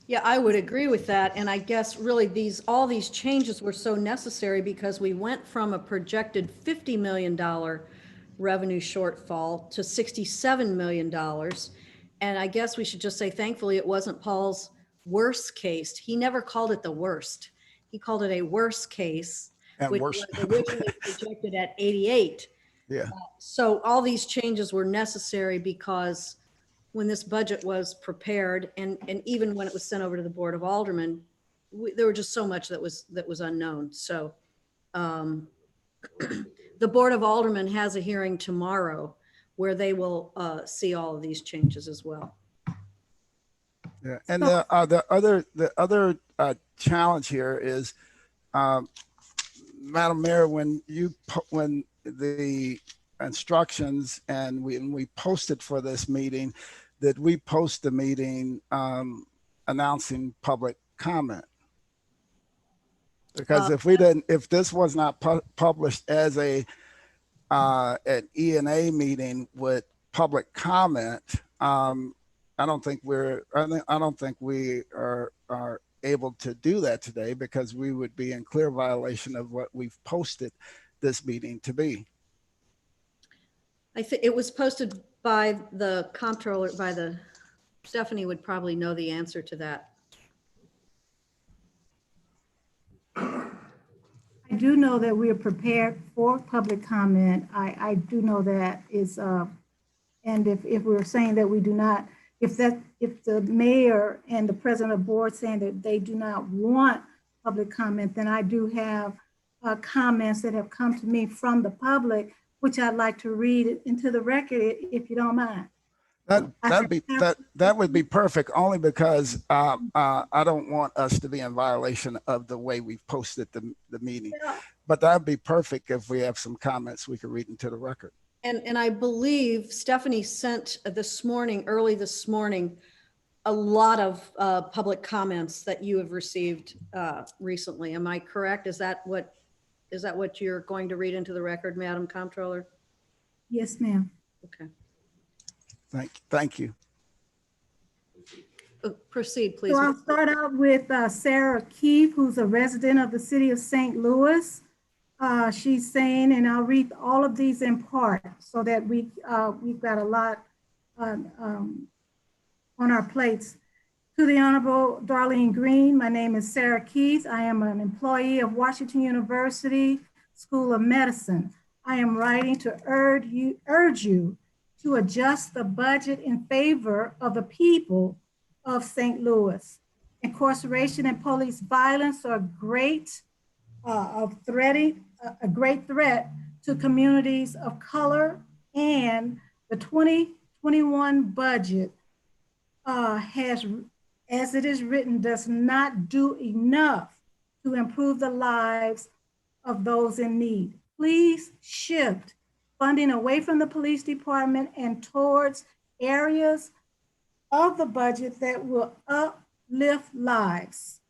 Yeah, I would agree with that. And I guess really all these changes were so necessary because we went from a projected $50 million revenue shortfall to $67 million. And I guess we should just say, thankfully, it wasn't Paul's worst case. He never called it the worst. He called it a worst case, which was originally projected at 88. Yeah. So all these changes were necessary because when this budget was prepared, and even when it was sent over to the Board of Aldermen, there were just so much that was unknown. So the Board of Aldermen has a hearing tomorrow where they will see all of these changes as well. Yeah, and the other challenge here is, Madam Mayor, when the instructions and we posted for this meeting, that we post the meeting announcing public comment. Because if this was not published as an E&A meeting with public comment, I don't think we are able to do that today, because we would be in clear violation of what we've posted this meeting to be. I think it was posted by the Comptroller, Stephanie would probably know the answer to that. I do know that we are prepared for public comment. I do know that is, and if we're saying that we do not, if the mayor and the president of the board saying that they do not want public comment, then I do have comments that have come to me from the public, which I'd like to read into the record if you don't mind. That would be perfect, only because I don't want us to be in violation of the way we've posted the meeting. But that'd be perfect if we have some comments we could read into the record. And I believe Stephanie sent early this morning, a lot of public comments that you have received recently. Am I correct? Is that what you're going to read into the record, Madam Comptroller? Yes, ma'am. Okay. Thank you. Proceed, please. So I'll start out with Sarah Keefe, who's a resident of the city of St. Louis. She's saying, and I'll read all of these in part so that we've got a lot on our plates. To the Honorable Darlene Green, my name is Sarah Keith. I am an employee of Washington University School of Medicine. I am writing to urge you to adjust the budget in favor of the people of St. Louis. Incarceration and police violence are a great threat to communities of color, and the 2021 budget has, as it is written, does not do enough to improve the lives of those in need. Please shift funding away from the police department and towards areas of the budget that will uplift lives.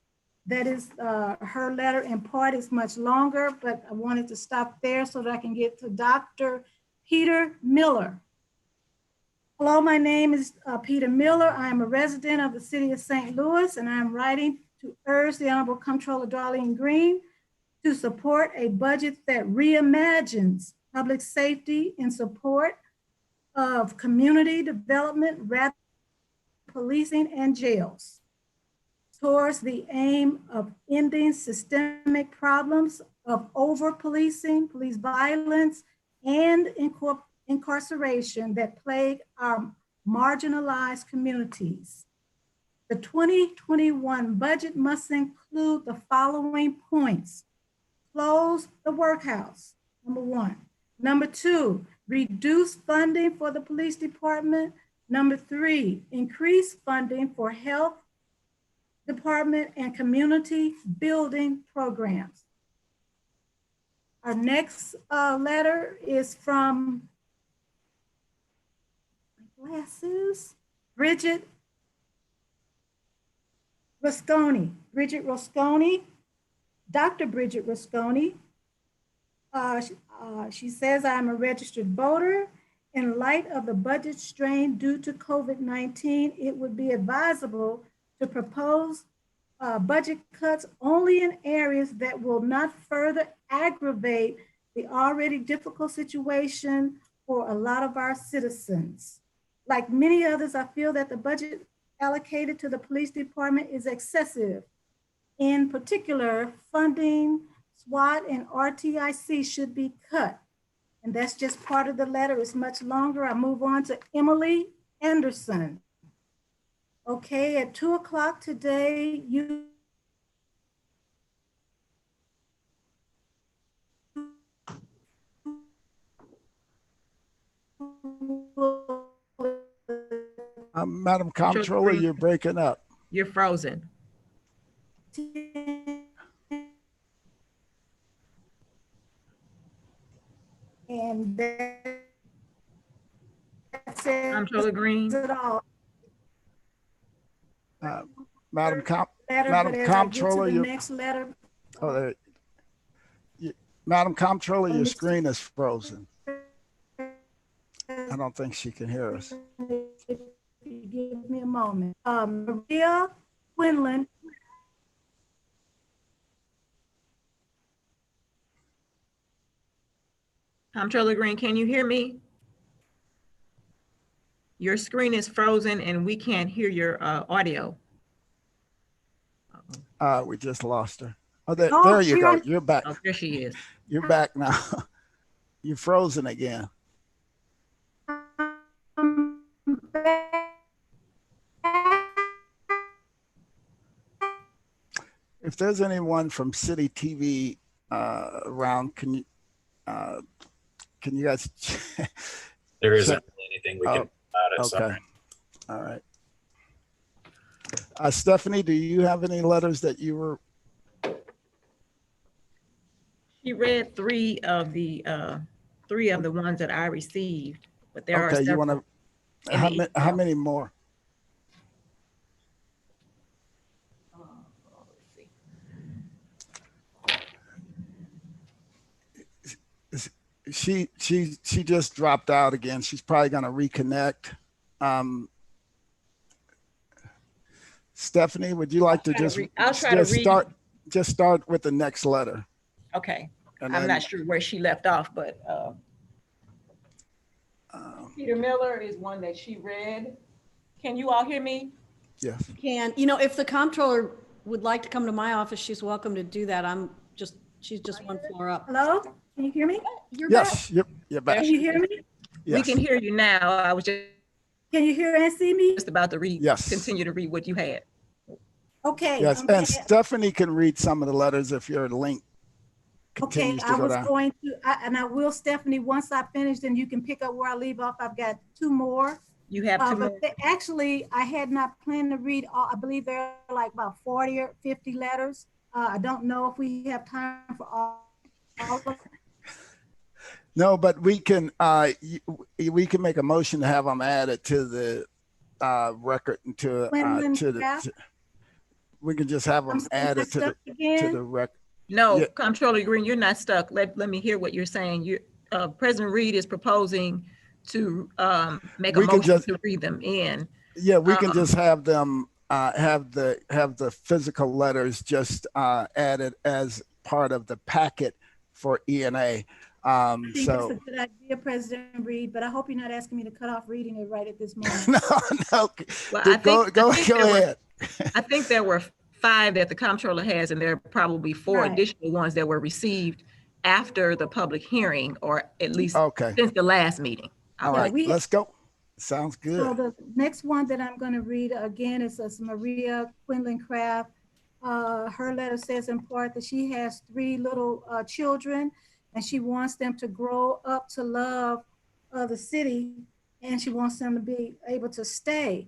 That is her letter. In part, is much longer, but I wanted to stop there so that I can get to Dr. Peter Miller. Hello, my name is Peter Miller. I am a resident of the city of St. Louis, and I am writing to urge the Honorable Comptroller Darlene Green to support a budget that reimagines public safety in support of community development rather than policing and jails, towards the aim of ending systemic problems of over-policing, police violence, and incarceration that plague our marginalized communities. The 2021 budget must include the following points. Close the workhouse, number one. Number two, reduce funding for the police department. Number three, increase funding for health department and community building programs. Our next letter is from Bridget Rusconi. Bridget Rusconi, Dr. Bridget Rusconi. She says, I'm a registered voter. In light of the budget strain due to COVID-19, it would be advisable to propose budget cuts only in areas that will not further aggravate the already difficult situation for a lot of our citizens. Like many others, I feel that the budget allocated to the police department is excessive. In particular, funding SWAT and RTIC should be cut. And that's just part of the letter. It's much longer. I move on to Emily Anderson. Okay, at 2 o'clock today, you Madam Comptroller, you're breaking up. You're frozen. and that's it. Comptroller Green. It all. Madam Letter, Comptroller, the you. next letter. Oh, there. Madam Comptroller, your screen is frozen. I don't think she can hear us. If you give me a moment. Maria Quinlan. Comptroller Green, can you hear me? Your screen is frozen and we can't hear your audio. We just lost her. Oh, there, Oh, there you we go. are- You're back. Oh, there she is. You're back now. You're frozen again. If there's anyone from City TV around, uh, can you guys? There isn't check? really anything we can do about it. Okay. Sorry. All right. Stephanie, do you have any letters that you were? She read three of the ones that I received, but there are Okay, you want several to? in How, the how email. many more? Let's see. She just dropped out again. She's probably going to reconnect. Stephanie, would you like to just I'll try to read. start with the next letter? Okay. And I'm then, not sure where she left off, but Peter Miller is one that she read. Can you all hear me? yes. Can, you know, if the comptroller would like to come to my office, she's welcome to do that. She's just one floor up. Hello? Can you hear me? You're back. Yes, you're back. Can you hear me? Yes. We can hear you now. I was just Can you hear and see me? about to read, Yes. continue to read what you had. Okay. Yes, okay. and Stephanie can read some of the letters if your link Okay, continues I to go was down. going to, and I will, Stephanie, once I finish, then you can pick up where I leave off. I've got two more. You have two more. Actually, I had not planned to read all, I believe there are like about 40 or 50 letters. I don't know if we have time for all of them. No, but we can make a motion to have them added to the record and to the. We can just have them added to the record. No, Yeah. Comptroller Green, you're not stuck. Let me hear what you're saying. You, President Reed is proposing to make a We can motion just- to read them in. Yeah, we can just have them have the physical letters just added as part of the packet for ENA. I think that's So a good idea, President Reed, but I hope you're not asking me to cut off reading it right at this moment. no. Well, Go ahead. I think there were 5 that the comptroller has, and there are probably 4 Right. additional ones that were received after the public hearing, or at least Okay. since the last meeting. All Yeah, right. we- Let's go. Sounds good. So the next one that I'm going to read again is Maria Quinlan Craft. Her letter says in part that she has 3 little children, and she wants them to grow up to love the city, and she wants them to be able to stay.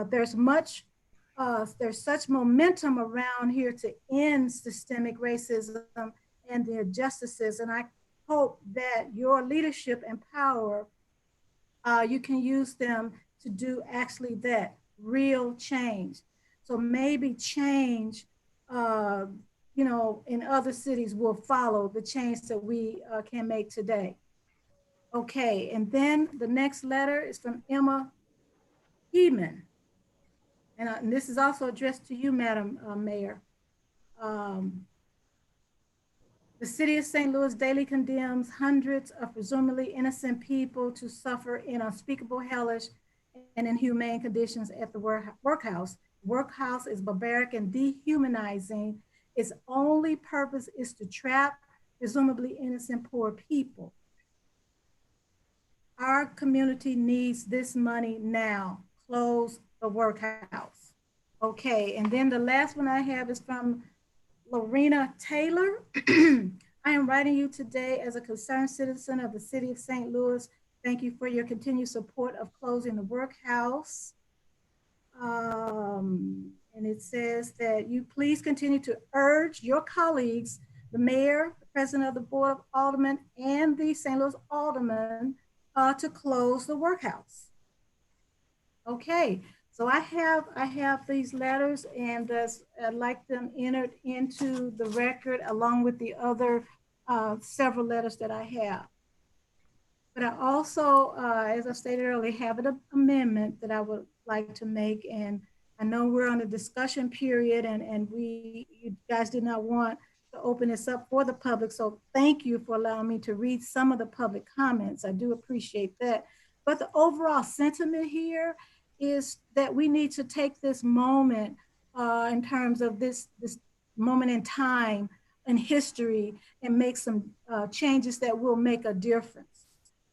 There's such momentum around here to end systemic racism and the injustices, and I hope that your leadership and power, you can use them to do actually that, real change. So maybe change, in other cities will follow the change that we can make today. Okay, and then the next letter is from Emma Heeman. And this is also addressed to you, Madam Mayor. The city of St. Louis daily condemns hundreds of presumably innocent people to suffer in unspeakable, hellish, and inhumane conditions at the workhouse. Workhouse is barbaric and dehumanizing. Its only purpose is to trap presumably innocent poor people. Our community needs this money now. Close the workhouse. Okay, and then the last one I have is from Lorena Taylor. I am writing you today as a concerned citizen of the city of St. Louis. Thank you for your continued support of closing the workhouse. And it says that you please continue to urge your colleagues, the mayor, the president of the board of aldermen, and the St. Louis aldermen to close the workhouse. Okay, so I have these letters, and I'd like them entered into the record along with the other several letters that I have. But I also, as I stated earlier, have an amendment that I would like to make. And I know we're on a discussion period, and you guys did not want to open this up for the public. So thank you for allowing me to read some of the public comments. I do appreciate that. But the overall sentiment here is that we need to take this moment in terms of this moment in time in history and make some changes that will make a difference.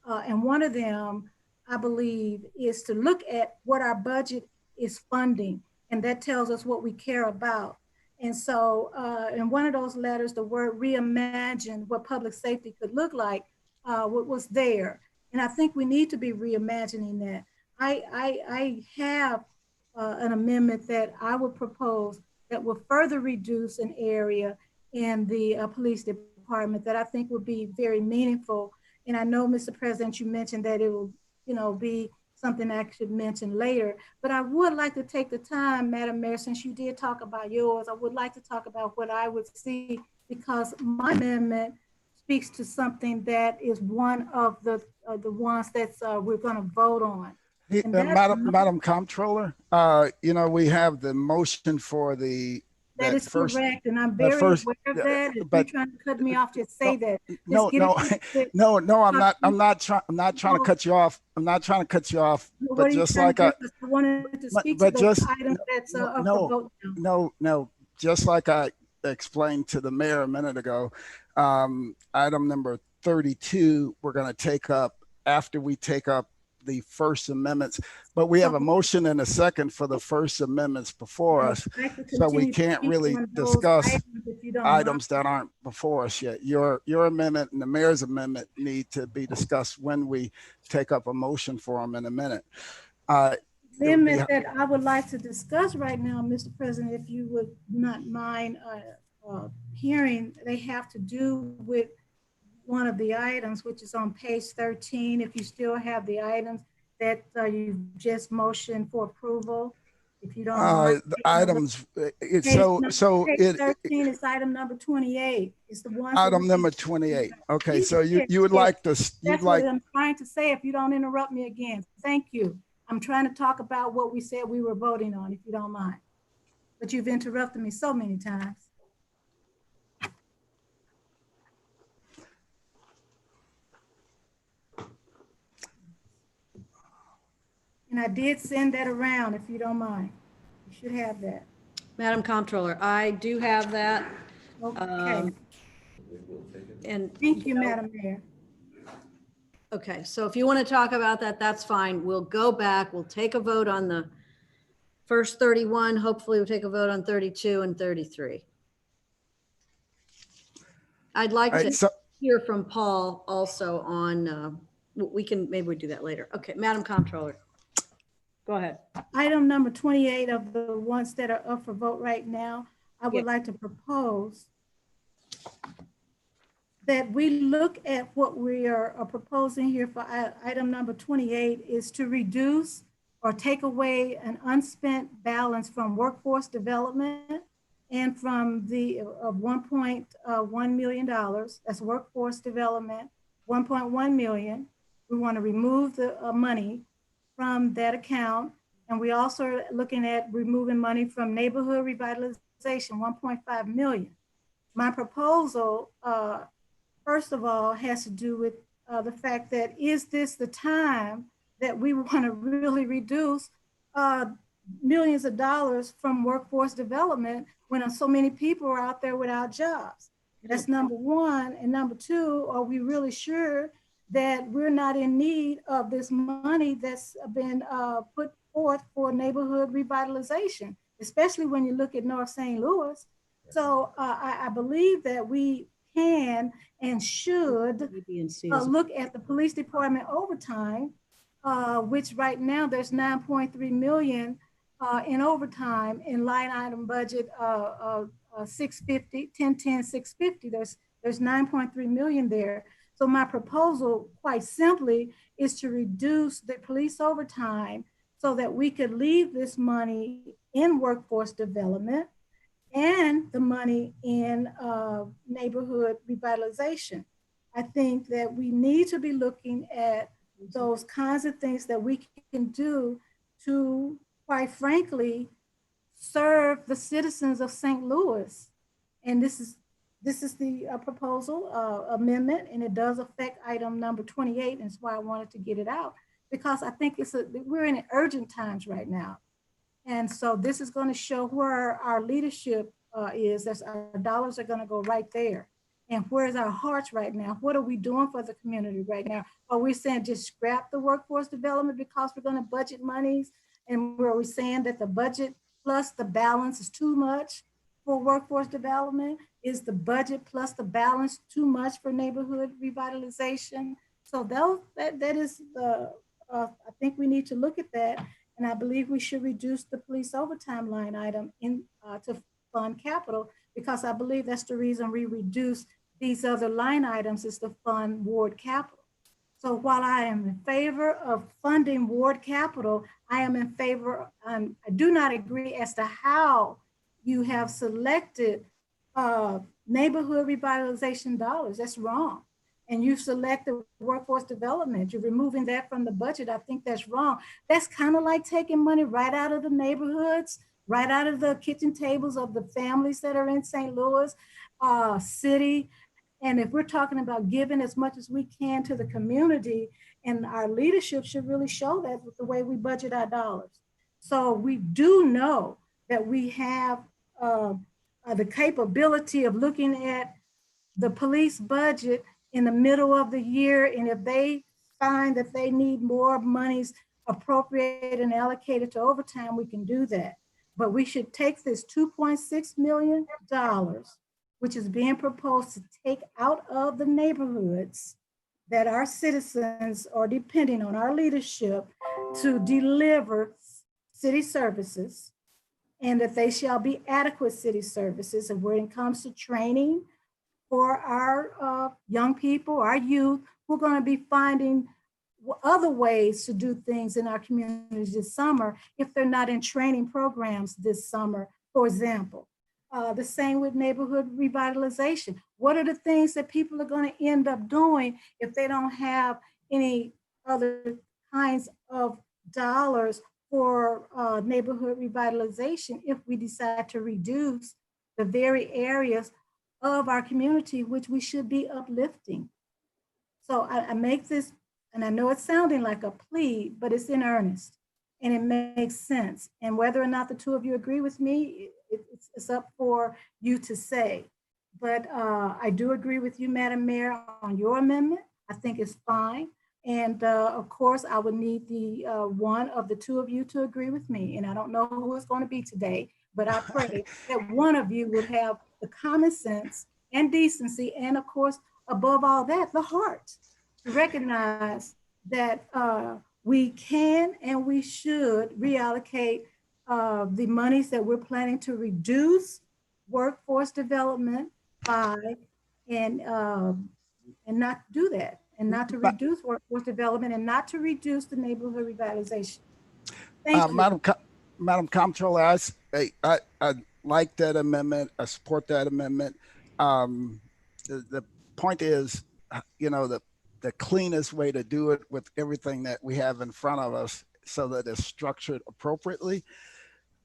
And one of them, I believe, is to look at what our budget is funding, and that tells us what we care about. And so in one of those letters, the word reimagine what public safety could look like, what was there. And I think we need to be reimagining that. I have an amendment that I would propose that will further reduce an area in the police department that I think would be very meaningful. And I know, Mr. President, you mentioned that it will, be something I should mention later, but I would like to take the time, Madam Mayor, since you did talk about yours, I would like to talk about what I would see, because my amendment speaks to something that is one of the ones that's we're going to vote on. Madam Comptroller, we have the motion for that is first, correct, and I'm very aware of that. If you're trying to cut me off, just say that. I'm not trying to cut you off. I'm not trying to cut you off. But just like I wanted to speak to those items that's up for vote now. No. Just like I explained to the mayor a minute ago, item number 32, we're going to take up after we take up the first amendments, but we have a motion and a second for the first amendments before us, so we can't really discuss items that aren't before us yet. Your amendment and the mayor's amendment need to be discussed when we take up a motion for them in a minute. Amendment that I would like to discuss right now, Mr. President, if you would not mind hearing, they have to do with one of the items, which is on page 13. If you still have the items that you just motioned for approval, if you don't mind, the items, it's page 13 is item number 28. It's the one. Item number 28. Okay, so you would like to. That's what I'm trying to say. If you don't interrupt me again, thank you. I'm trying to talk about what we said we were voting on, if you don't mind. But you've interrupted me so many times. And I did send that around, if you don't mind. You should have that. Madam Comptroller, I do have that. Okay. And thank you, Madam Mayor. Okay, so if you want to talk about that, that's fine. We'll go back. We'll take a vote on the first 31. Hopefully we'll take a vote on 32 and 33. I'd like to hear from Paul also on, maybe we do that later. Okay, Madam Comptroller. Go ahead. Item number 28 of the ones that are up for vote right now, I would like to propose that we look at what we are proposing here for item number 28 is to reduce or take away an unspent balance from workforce development and from the of $1.1 million. That's workforce development, 1.1 million. We want to remove the money from that account. And we also are looking at removing money from neighborhood revitalization, 1.5 million. My proposal, first of all, has to do with the fact that, is this the time that we want to really reduce millions of dollars from workforce development when so many people are out there without jobs? That's number one. And number two, are we really sure that we're not in need of this money that's been put forth for neighborhood revitalization, especially when you look at North St. Louis? So I believe that we can and should look at the police department overtime, which right now there's 9.3 million in overtime in line item budget 650, 1010, 650. There's 9.3 million there. So my proposal, quite simply, is to reduce the police overtime so that we could leave this money in workforce development and the money in neighborhood revitalization. I think that we need to be looking at those kinds of things that we can do to, quite frankly, serve the citizens of St. Louis. And this is the proposal amendment, and it does affect item number 28, and that's why I wanted to get it out, because I think we're in urgent times right now. And so this is going to show where our leadership is. That's our dollars are gonna go right there. And where's our hearts right now? What are we doing for the community right now? Are we saying just scrap the workforce development because we're gonna budget monies? And were we saying that the budget plus the balance is too much for workforce development? Is the budget plus the balance too much for neighborhood revitalization? So that is the, I think we need to look at that. And I believe we should reduce the police overtime line item to fund capital, because I believe that's the reason we reduce these other line items is to fund ward capital. So while I am in favor of funding ward capital, I am in favor, I do not agree as to how you have selected neighborhood revitalization dollars. That's wrong. And you selected workforce development. You're removing that from the budget. I think that's wrong. That's kind of like taking money right out of the neighborhoods, right out of the kitchen tables of the families that are in St. Louis City. And if we're talking about giving as much as we can to the community, and our leadership should really show that with the way we budget our dollars. So we do know that we have the capability of looking at the police budget in the middle of the year. And if they find that they need more monies appropriated and allocated to overtime, we can do that. But we should take this $2.6 million, which is being proposed to take out of the neighborhoods that our citizens are depending on our leadership to deliver city services, and that they shall be adequate city services. And when it comes to training for our young people, our youth, we're going to be finding other ways to do things in our communities this summer if they're not in training programs this summer, for example. The same with neighborhood revitalization. What are the things that people are going to end up doing if they don't have any other kinds of dollars for neighborhood revitalization if we decide to reduce the very areas of our community which we should be uplifting? So I make this, and I know it's sounding like a plea, but it's in earnest and it makes sense. And whether or not the two of you agree with me, it's up for you to say. But I do agree with you, Madam Mayor, on your amendment. I think it's fine. And of course, I would need the one of the two of you to agree with me. And I don't know who it's going to be today, but I pray that one of you would have the common sense and decency, and of course, above all that, the heart to recognize that we can and we should reallocate the monies that we're planning to reduce workforce development by, and not do that, and not to reduce workforce development, and not to reduce the neighborhood revitalization. Thank you. Madam Comptroller, I like that amendment. I support that amendment. The point is, you know, the cleanest way to do it with everything that we have in front of us so that it's structured appropriately.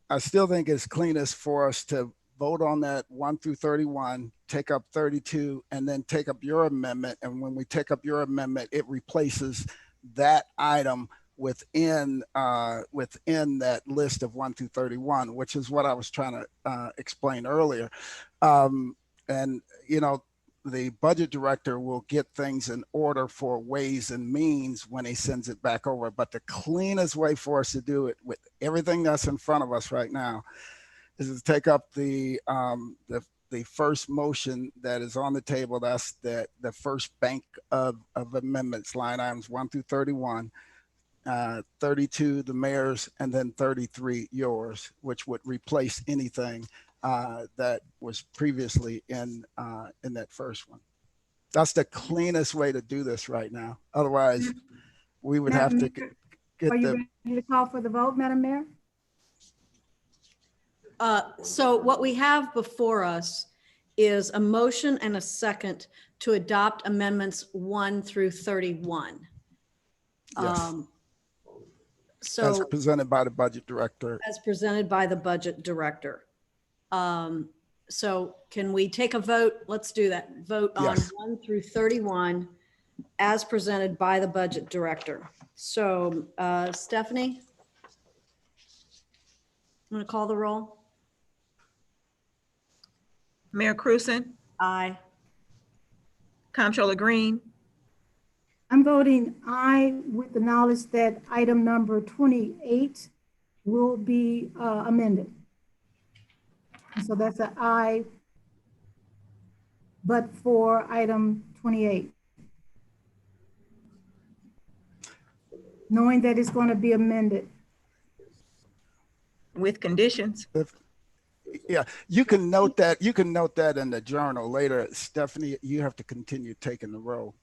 I still think it's cleanest for us to vote on that 1 through 31, take up 32, and then take up your amendment. And when we take up your amendment, it replaces that item within that list of 1 through 31, which is what I was trying to explain earlier. And, you know, the budget director will get things in order for ways and means when he sends it back over. But the cleanest way for us to do it with everything that's in front of us right now is to take up the first motion that is on the table. That's the first bank of amendments, line items 1 through 31, 32 the mayor's, and then 33 yours, which would replace anything that was previously in that first one. That's the cleanest way to do this right now. Otherwise, we would have to get Are you ready to call for the vote, Madam Mayor? So what we have before us is a motion and a second to adopt amendments 1 through 31. Yes. So as presented by the budget director. As presented by the budget director. So can we take a vote? Let's do that. Vote on Yes. 1 through 31 as presented by the budget director. So Stephanie, I'm going to call the roll. Mayor Cruzen, Aye. Comptroller Green, I'm voting aye with the knowledge that item number 28 will be amended. And so that's an aye, but for item 28. Knowing that it's going to be amended. with conditions. Yeah, you can note that. You can note that in the journal later. Stephanie, you have to continue taking the roll.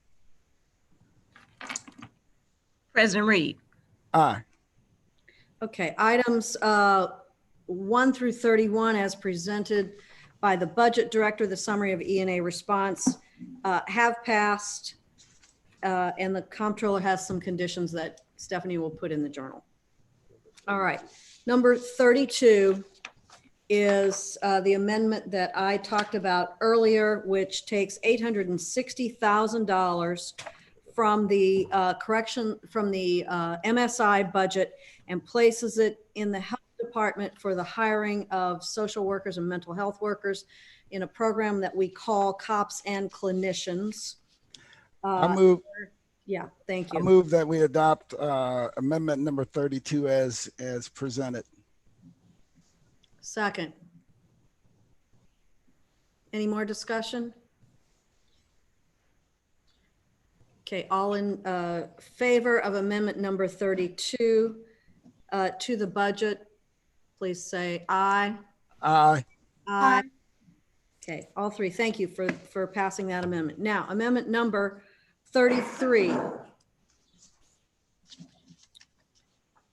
President Reed, Aye. Okay, items 1 through 31 as presented by the Budget Director, the summary of E&A response have passed, and the Comptroller has some conditions that Stephanie will put in the journal. All right, number 32 is the amendment that I talked about earlier, which takes $860,000 from the MSI budget and places it in the health department for the hiring of social workers and mental health workers in a program that we call Cops and Clinicians. I move. Yeah, thank you. I move that we adopt amendment number 32 as presented. Second. Any more discussion? Okay, all in favor of amendment number 32 to the budget, please say aye. Aye. Aye. Okay, all three. Thank you for passing that amendment. Now, amendment number 33.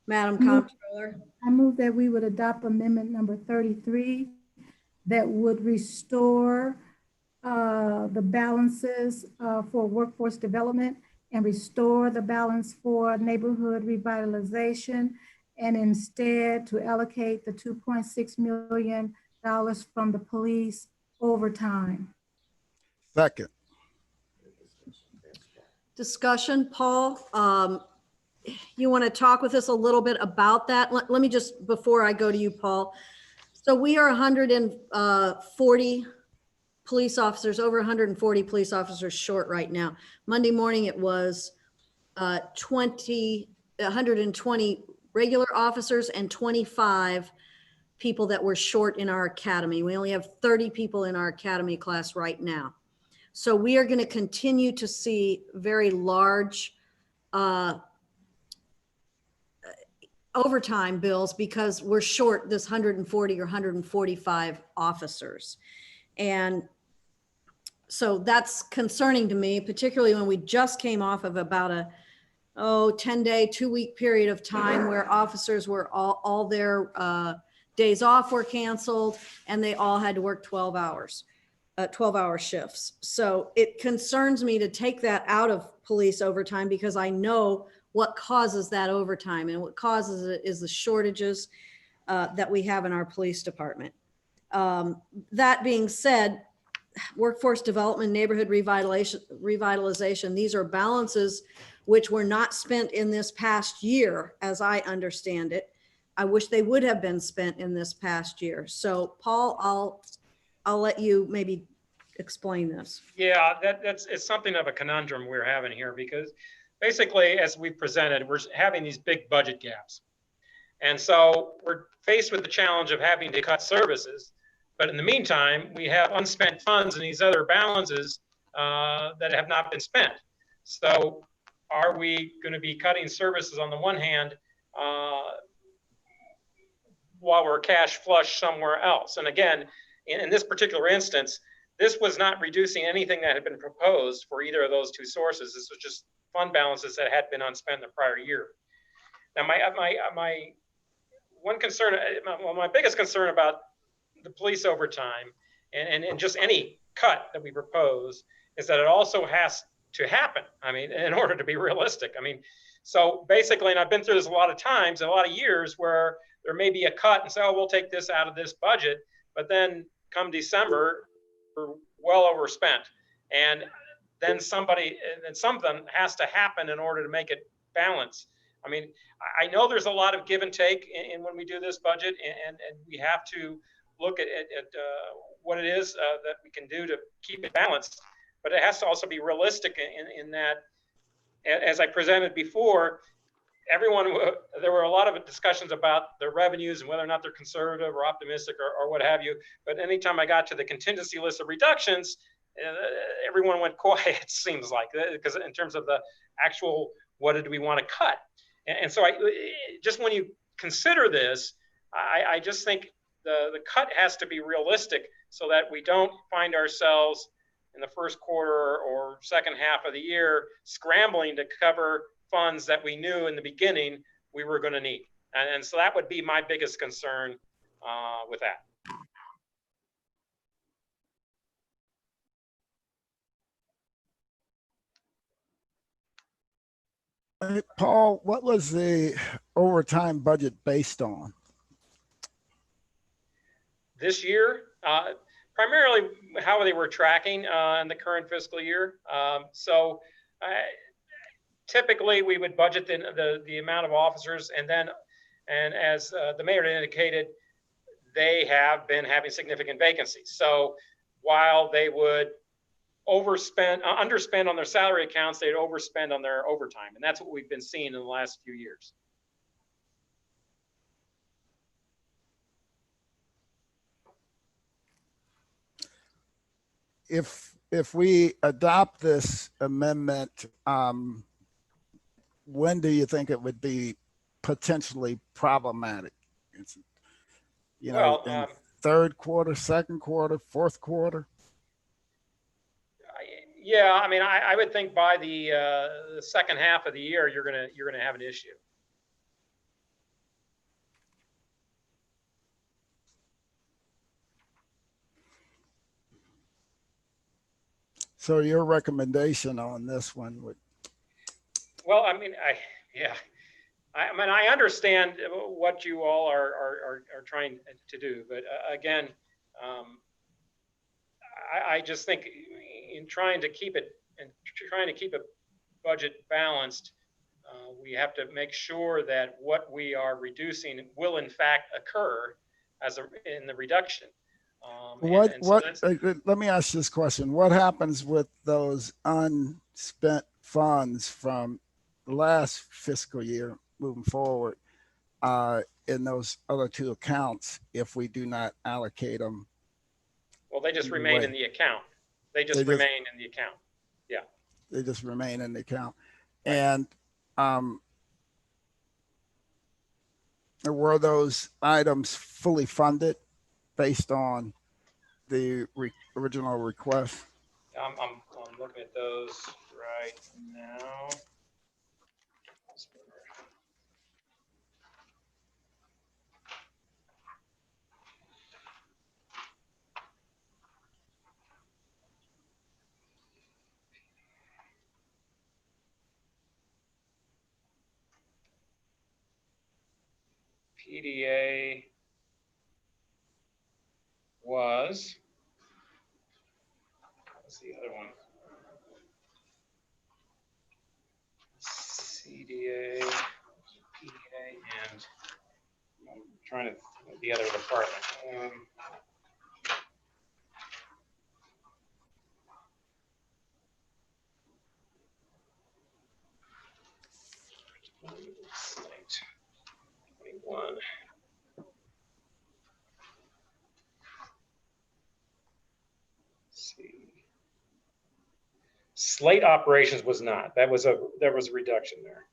Madam Comptroller. I move that we would adopt amendment number 33 that would restore the balances for workforce development and restore the balance for neighborhood revitalization, and instead to allocate the $2.6 million from the police overtime. Second. Discussion, Paul. You want to talk with us a little bit about that? Let me just, before I go to you, Paul. So we are 140 police officers, over 140 police officers short right now. Monday morning, it was 120 regular officers and 25 people that were short in our academy. We only have 30 people in our academy class right now. So we are going to continue to see very large overtime bills because we're short this 140 or 145 officers. And so that's concerning to me, particularly when we just came off of about a 10-day, 2-week period of time where officers were all their days off were canceled and they all had to work 12 hours, 12-hour shifts. So it concerns me to take that out of police overtime because I know what causes that overtime, and what causes it is the shortages that we have in our police department. That being said, workforce development, neighborhood revitalization, these are balances which were not spent in this past year, as I understand it. I wish they would have been spent in this past year. So Paul, I'll let you maybe explain this. Yeah, it's something of a conundrum we're having here because basically, as we presented, we're having these big budget gaps. And so we're faced with the challenge of having to cut services. But in the meantime, we have unspent funds and these other balances that have not been spent. So are we going to be cutting services on the one hand while we're cash flush somewhere else? And again, in this particular instance, this was not reducing anything that had been proposed for either of those two sources. This was just fund balances that had been unspent in the prior year. Now, my one concern, my biggest concern about the police overtime and just any cut that we propose is that it also has to happen. I mean, in order to be realistic. I mean, so basically, and I've been through this a lot of times, a lot of years where there may be a cut and say, oh, we'll take this out of this budget, but then come December, we're well overspent. And then something has to happen in order to make it balance. I mean, I know there's a lot of give and take in when we do this budget, and we have to look at what it is that we can do to keep it balanced, but it has to also be realistic in that, as I presented before, there were a lot of discussions about their revenues and whether or not they're conservative or optimistic or what have you. But anytime I got to the contingency list of reductions, everyone went quiet, it seems like, because in terms of the actual, what did we want to cut? And so just when you consider this, I just think the cut has to be realistic so that we don't find ourselves in the first quarter or second half of the year scrambling to cover funds that we knew in the beginning we were going to need. And so that would be my biggest concern with that. Hey, Paul, what was the overtime budget based on? This year, primarily how they were tracking in the current fiscal year. Typically we would budget the amount of officers, and as the mayor indicated, they have been having significant vacancies. So while they would underspend on their salary accounts, they'd overspend on their overtime. And that's what we've been seeing in the last few years. If we adopt this amendment, when do you think it would be potentially problematic? It's, in third quarter, second quarter, fourth quarter? Yeah, I mean, I would think by the second half of the year, you're gonna have an issue. So your recommendation on this one would? Well, I mean, I understand what you all are trying to do, but again, I just think in trying to keep it budget balanced, we have to make sure that what we are reducing will in fact occur in the reduction. Let me ask this question. What happens with those unspent funds from the last fiscal year moving forward in those other two accounts if we do not allocate them? Well, they just remain in the account. They just remain in the account. Yeah. They just remain in the account. Right. And were those items fully funded based on the original request? I'm looking at those right now. PDA was, what's the other one? CDA, PDA, and I'm trying to, the other department. Slate 21. Slate operations was not. There was a reduction there.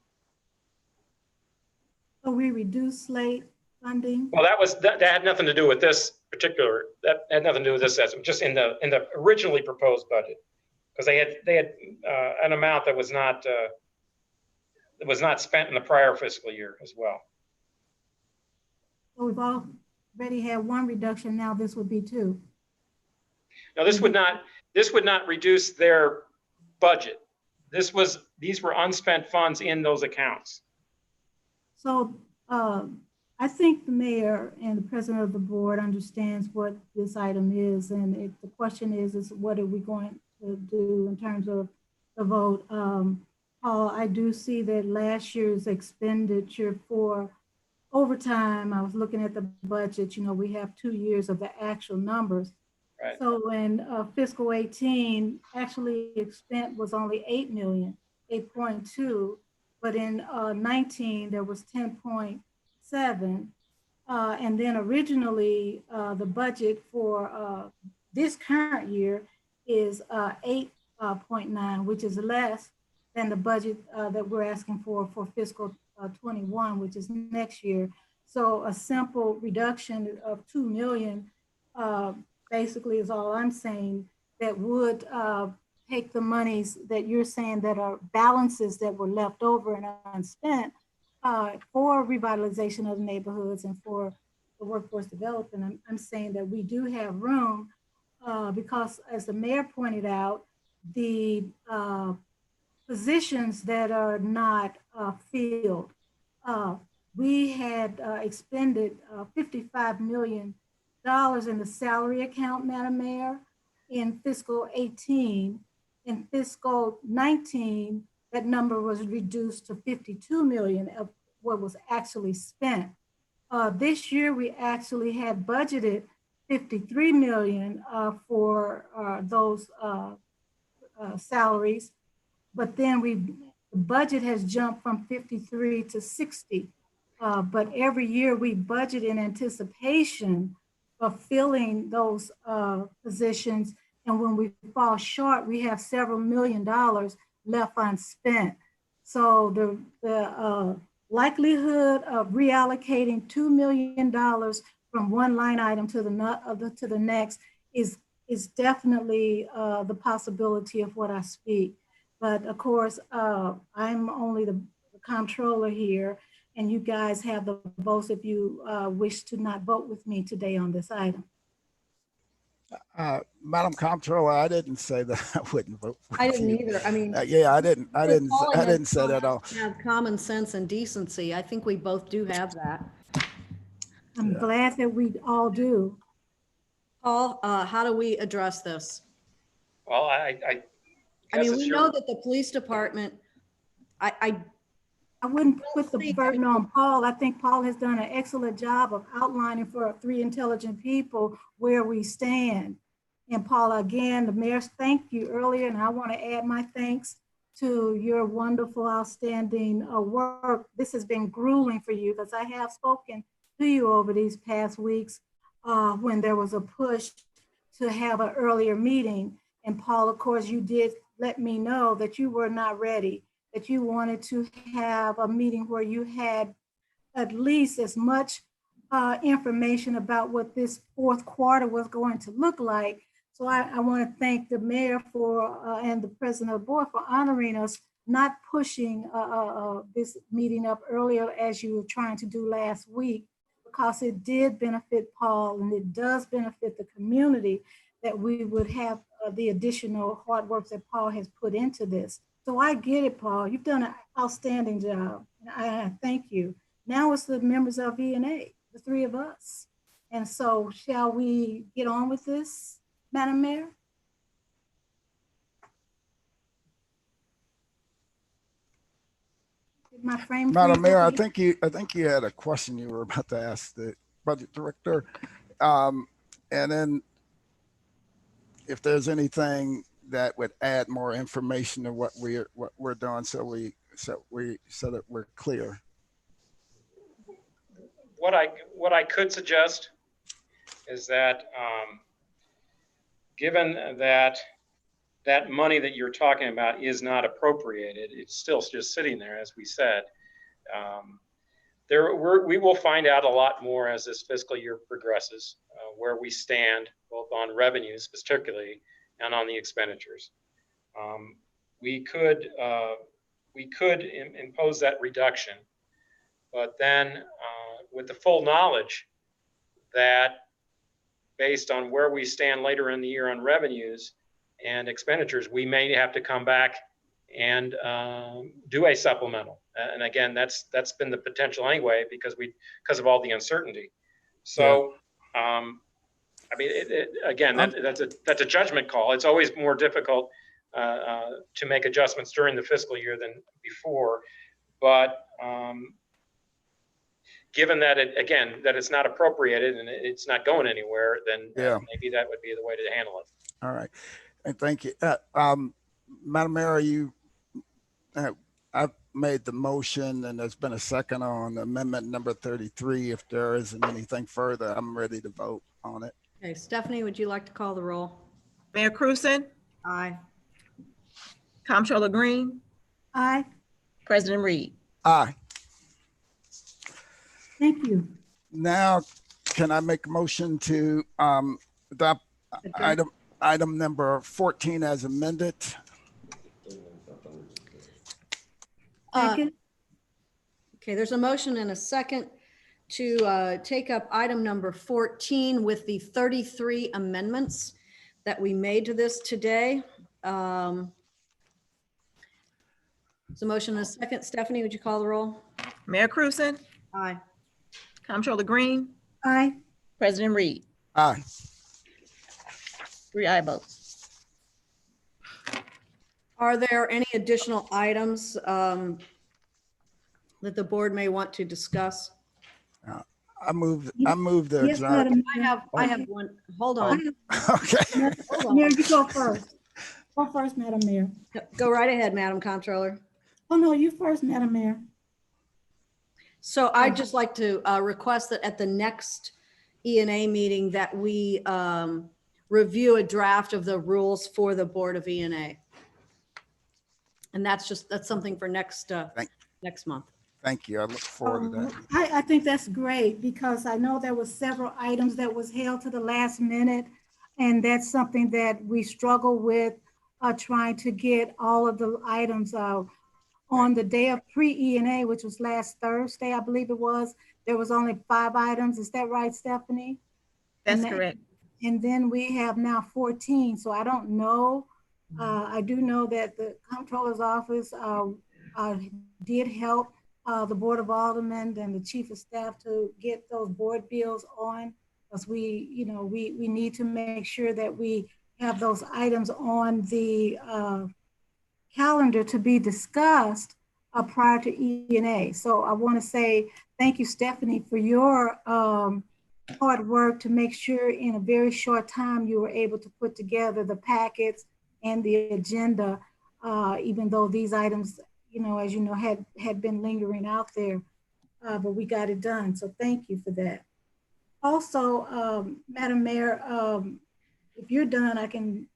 So we reduced slate funding? Well, that had nothing to do with this particular. That had nothing to do with this estimate. Just in the originally proposed budget, because they had an amount that was not spent in the prior fiscal year as well. So we've already had one reduction. Now this would be two. No, this would not reduce their budget. These were unspent funds in those accounts. So I think the mayor and the president of the board understands what this item is. And the question is what are we going to do in terms of the vote? Paul, I do see that last year's expenditure for overtime, I was looking at the budget, we have 2 years of the actual numbers. Right. So in fiscal 18, actually spent was only 8 million, 8.2, but in 19 there was 10.7. And then originally the budget for this current year is 8.9, which is less than the budget that we're asking for fiscal 21, which is next year. So a simple reduction of 2 million basically is all I'm saying, that would take the monies that you're saying that are balances that were left over and unspent for revitalization of the neighborhoods and for the workforce development. I'm saying that we do have room because, as the mayor pointed out, the positions that are not filled, we had expended $55 million in the salary account, Madam Mayor, in fiscal 18. In fiscal 19, that number was reduced to 52 million of what was actually spent. This year, we actually had budgeted 53 million for those salaries, but then the budget has jumped from 53 to 60. But every year we budget in anticipation of filling those positions. And when we fall short, we have several $million left unspent. So the likelihood of reallocating $2 million from one line item to the next is definitely the possibility of what I speak. But of course, I'm only the comptroller here, and you guys have the votes if you wish to not vote with me today on this item. Madam Comptroller, I didn't say that I wouldn't vote with I didn't you. either. I mean, Yeah, I didn't say that at all. have common sense and decency. I think we both do have that. I'm glad that we all do. Paul, how do we address this? Well, I I mean, guess we it's know your, that the police department, I wouldn't put the burden on Paul. I think Paul has done an excellent job of outlining for three intelligent people where we stand. And Paul, again, the mayor thanked you earlier, and I want to add my thanks to your wonderful, outstanding work. This has been grueling for you because I have spoken to you over these past weeks when there was a push to have an earlier meeting. And Paul, of course, you did let me know that you were not ready, that you wanted to have a meeting where you had at least as much information about what this fourth quarter was going to look like. So I want to thank the mayor for and the president of the board for honoring us, not pushing this meeting up earlier as you were trying to do last week, because it did benefit Paul and it does benefit the community that we would have the additional hard work that Paul has put into this. So I get it, Paul. You've done an outstanding job. And I thank you. Now it's the members of V&A, the three of us. And so shall we get on with this, Madam Mayor? Madam Mayor, I think you had a question you were about to ask the budget director. And then if there's anything that would add more information to what we're doing, so that we're clear. what I could suggest is that given that that money that you're talking about is not appropriated, it's still just sitting there, as we said. We will find out a lot more as this fiscal year progresses, where we stand both on revenues particularly and on the expenditures. We could impose that reduction, but then with the full knowledge that based on where we stand later in the year on revenues and expenditures, we may have to come back and do a supplemental. And again, that's been the potential anyway, because of all the uncertainty. So, yeah. I mean, again, that's a judgment call. It's always more difficult to make adjustments during the fiscal year than before. But given that again, that it's not appropriated and it's not going anywhere, then Yeah. maybe that would be the way to handle it. All right. And thank you. Madam Mayor, I've made the motion and there's been a second on amendment number 33. If there isn't anything further, I'm ready to vote on it. Okay, Stephanie, would you like to call the roll? Mayor Cruzen, Aye. Comptroller Green, Aye, President Reed. Aye. thank you. Now, can I make a motion to adopt item number 14 as amended? Second, Okay, there's a motion and a second to take up item number 14 with the 33 amendments that we made to this today. There's a motion and a second. Stephanie, would you call the roll? Mayor Cruzen, Aye. Comptroller Green, aye, President Reed. Aye. 3 aye votes. Are there any additional items that the board may want to discuss? I move the yes, adjourn. Madam I have one. Hold on. Okay. Hold Mayor, on. you go first. Go first, Madam Mayor. Go right ahead, Madam Comptroller. Oh, no, you first, Madam Mayor. So I'd just like to request that at the next E&A meeting that we review a draft of the rules for the Board of E&A. And that's something for next month. Thank you. I look forward to that. I think that's great because I know there was several items that was held to the last minute. And that's something that we struggle with trying to get all of the items on the day of pre-E&A, which was last Thursday, I believe it was. There was only 5 items. Is that right, Stephanie? That's And correct. And then we have now 14. So I don't know. I do know that the Comptroller's office did help the Board of Aldermen and the Chief of Staff to get those board bills on, because we need to make sure that we have those items on the calendar to be discussed prior to E&A. So I want to say thank you, Stephanie, for your hard work to make sure in a very short time you were able to put together the packets and the agenda, even though these items, as you know, had been lingering out there, but we got it done. So thank you for that. Also, Madam Mayor, if you're done, I can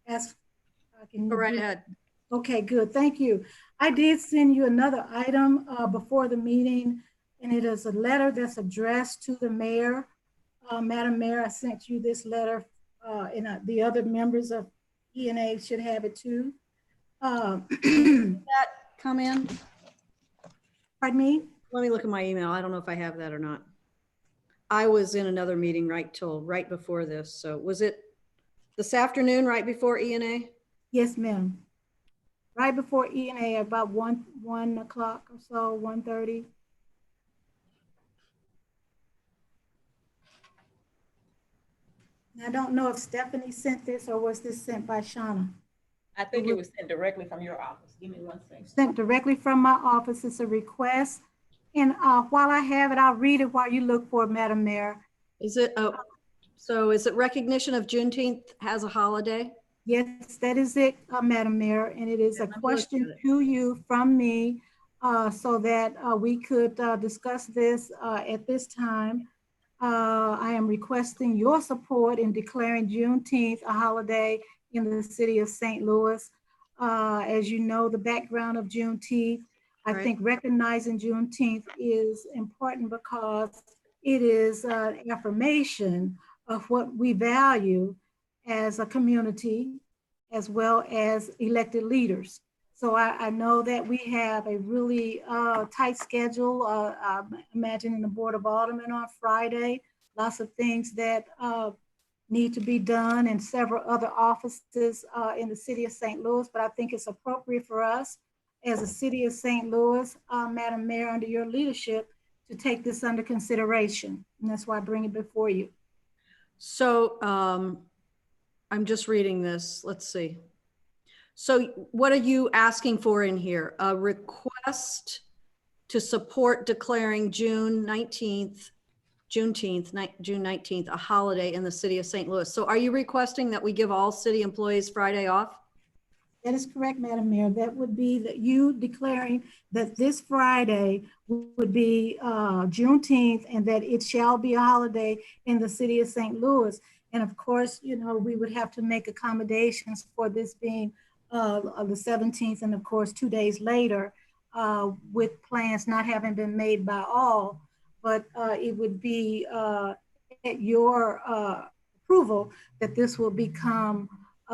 ask. Go right ahead. Okay, good. Thank you. I did send you another item before the meeting, and it is a letter that's addressed to the mayor. Madam Mayor, I sent you this letter, and the other members of E&A should have it too. That come in? Pardon me? Let me look at my email. I don't know if I have that or not. I was in another meeting right before this. So was it this afternoon, right before E&A? Yes, ma'am. Right before E&A, about 1 o'clock or so, 1:30. I don't know if Stephanie sent this or was this sent by Shauna? I think it was sent directly from your office. Give me 1 second. Sent directly from my office. It's a request. And while I have it, I'll read it while you look for it, Madam Mayor. Is it, so is it recognition of Juneteenth as a holiday? Yes, that is it, Madam Mayor. And it is a question to you from me so that we could discuss this at this time. I am requesting your support in declaring Juneteenth a holiday in the city of St. Louis. As you know, the background of Juneteenth, I think recognizing Juneteenth is important because it is an affirmation of what we value as a community, as well as elected leaders. So I know that we have a really tight schedule. I'm imagining the Board of Aldermen on Friday, lots of things that need to be done and several other offices in the city of St. Louis, but I think it's appropriate for us as a city of St. Louis, Madam Mayor, under your leadership, to take this under consideration. And that's why I bring it before you. So I'm just reading this. Let's see. So what are you asking for in here? A request to support declaring June 19th a holiday in the city of St. Louis. So are you requesting that we give all city employees Friday off? That is correct, Madam Mayor. That would be that you declaring that this Friday would be Juneteenth and that it shall be a holiday in the city of St. Louis. And of course, you know, we would have to make accommodations for this being the 17th and of course 2 days later with plans not having been made by all, but it would be at your approval that this will become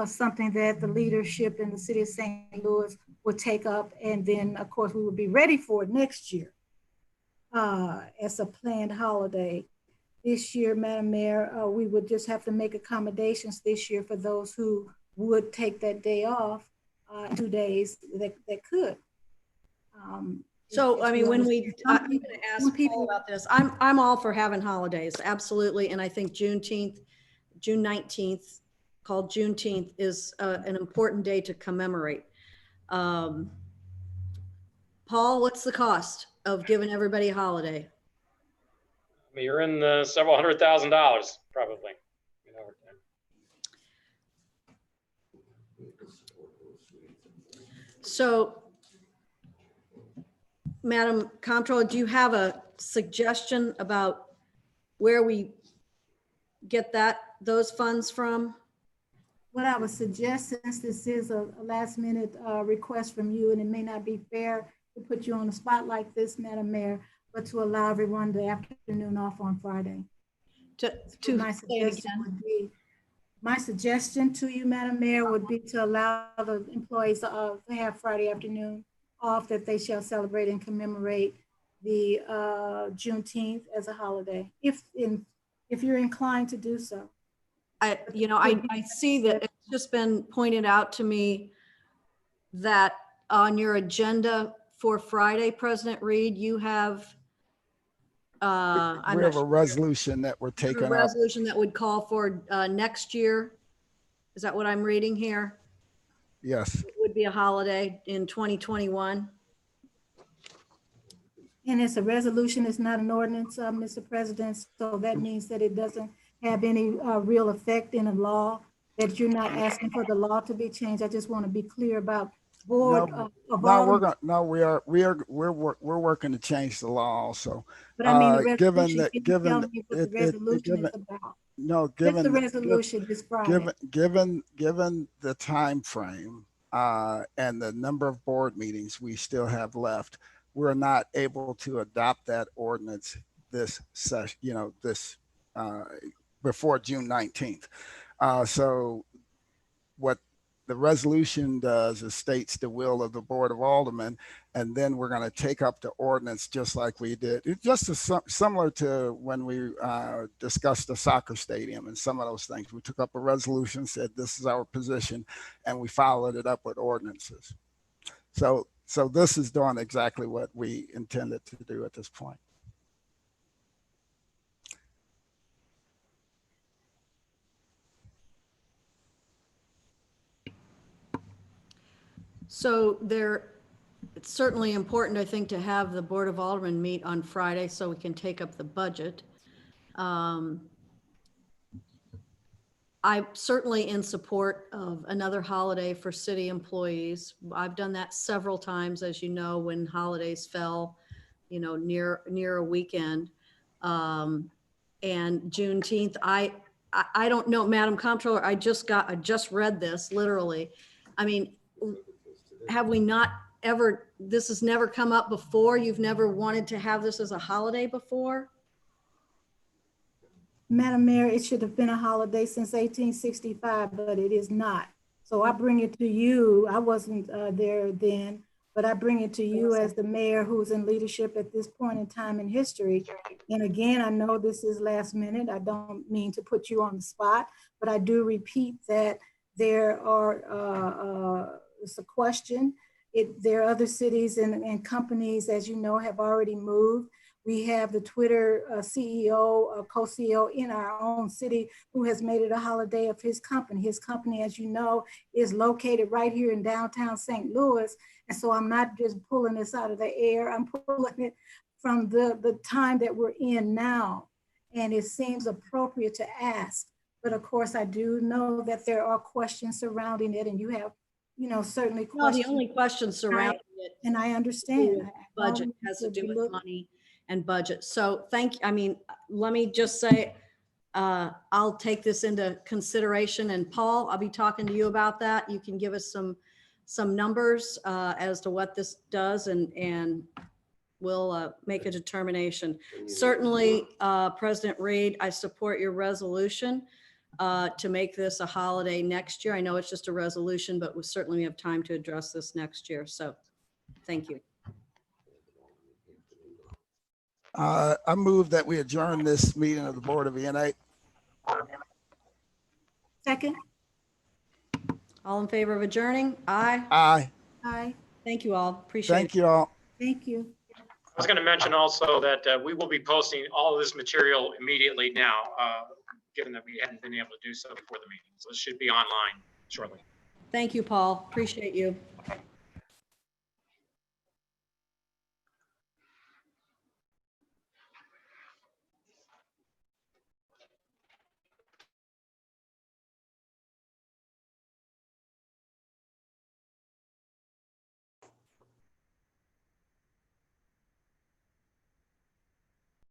something that the leadership in the city of St. Louis would take up. And then of course we would be ready for it next year as a planned holiday. This year, Madam Mayor, we would just have to make accommodations this year for those who would take that day off, 2 days that could. So, I mean, when we, I'm going to ask Paul about this. I'm all for having holidays, absolutely. And I think June 19th, called Juneteenth, is an important day to commemorate. Paul, what's the cost of giving everybody a holiday? I mean, you're in the several $100,000 probably. You know, So, Madam Comptroller, do you have a suggestion about where we get those funds from? What I would suggest, since this is a last minute request from you, and it may not be fair to put you on the spot like this, Madam Mayor, but to allow everyone the afternoon off on Friday. My suggestion to you, Madam Mayor, would be to allow the employees to have Friday afternoon off, that they shall celebrate and commemorate the Juneteenth as a holiday, if you're inclined to do so. I see that it's just been pointed out to me that on your agenda for Friday, President Reed, you have We have a resolution that we're taking up. A resolution that would call for next year. Is that what I'm reading here? Yes. It would be a holiday in 2021. And it's a resolution, it's not an ordinance, Mr. President. So that means that it doesn't have any real effect in a law, that you're not asking for the law to be changed. I just want to be clear about board. We're working to change the law also. But I mean, the given the resolution is about. No, given the resolution this Friday. Given the time frame and the number of board meetings we still have left, we're not able to adopt that ordinance this session, before June 19th. So what the resolution does is states the will of the Board of Aldermen, and then we're going to take up the ordinance just like we did. It's just similar to when we discussed the soccer stadium and some of those things. We took up a resolution, said this is our position, and we followed it up with ordinances. So this is doing exactly what we intended to do at this point. So it's certainly important, I think, to have the Board of Aldermen meet on Friday so we can take up the budget. I'm certainly in support of another holiday for city employees. I've done that several times, as you know, when holidays fell, near a weekend. And Juneteenth, I don't know, Madam Comptroller, I just read this literally. I mean, have we not ever, this has never come up before? You've never wanted to have this as a holiday before? Madam Mayor, it should have been a holiday since 1865, but it is not. So I bring it to you. I wasn't there then, but I bring it to you as the mayor who's in leadership at this point in time in history. And again, I know this is last minute. I don't mean to put you on the spot, but I do repeat that there are, it's a question. There are other cities and companies, as you know, have already moved. We have the Twitter CEO, co-CEO in our own city who has made it a holiday of his company. His company, as you know, is located right here in downtown St. Louis. And so I'm not just pulling this out of the air, I'm pulling it from the time that we're in now. And it seems appropriate to ask. But of course, I do know that there are questions surrounding it, and you have, certainly No, questions. the only question surrounding it. And I understand. Budget has to do with money and budget. So let me just say, I'll take this into consideration, and Paul, I'll be talking to you about that. You can give us some numbers as to what this does, and we'll make a determination. Certainly, President Reed, I support your resolution to make this a holiday next year. I know it's just a resolution, but we certainly have time to address this next year. So thank you. I move that we adjourn this meeting of the Board of ENA. Second. All in favor of adjourning? Aye. Aye. Aye. Thank you all. Appreciate it. Thank you all. Thank you. I was going to mention also that we will be posting all of this material immediately now, given that we hadn't been able to do so before the meeting. So it should be online shortly. Thank you, Paul. Appreciate you.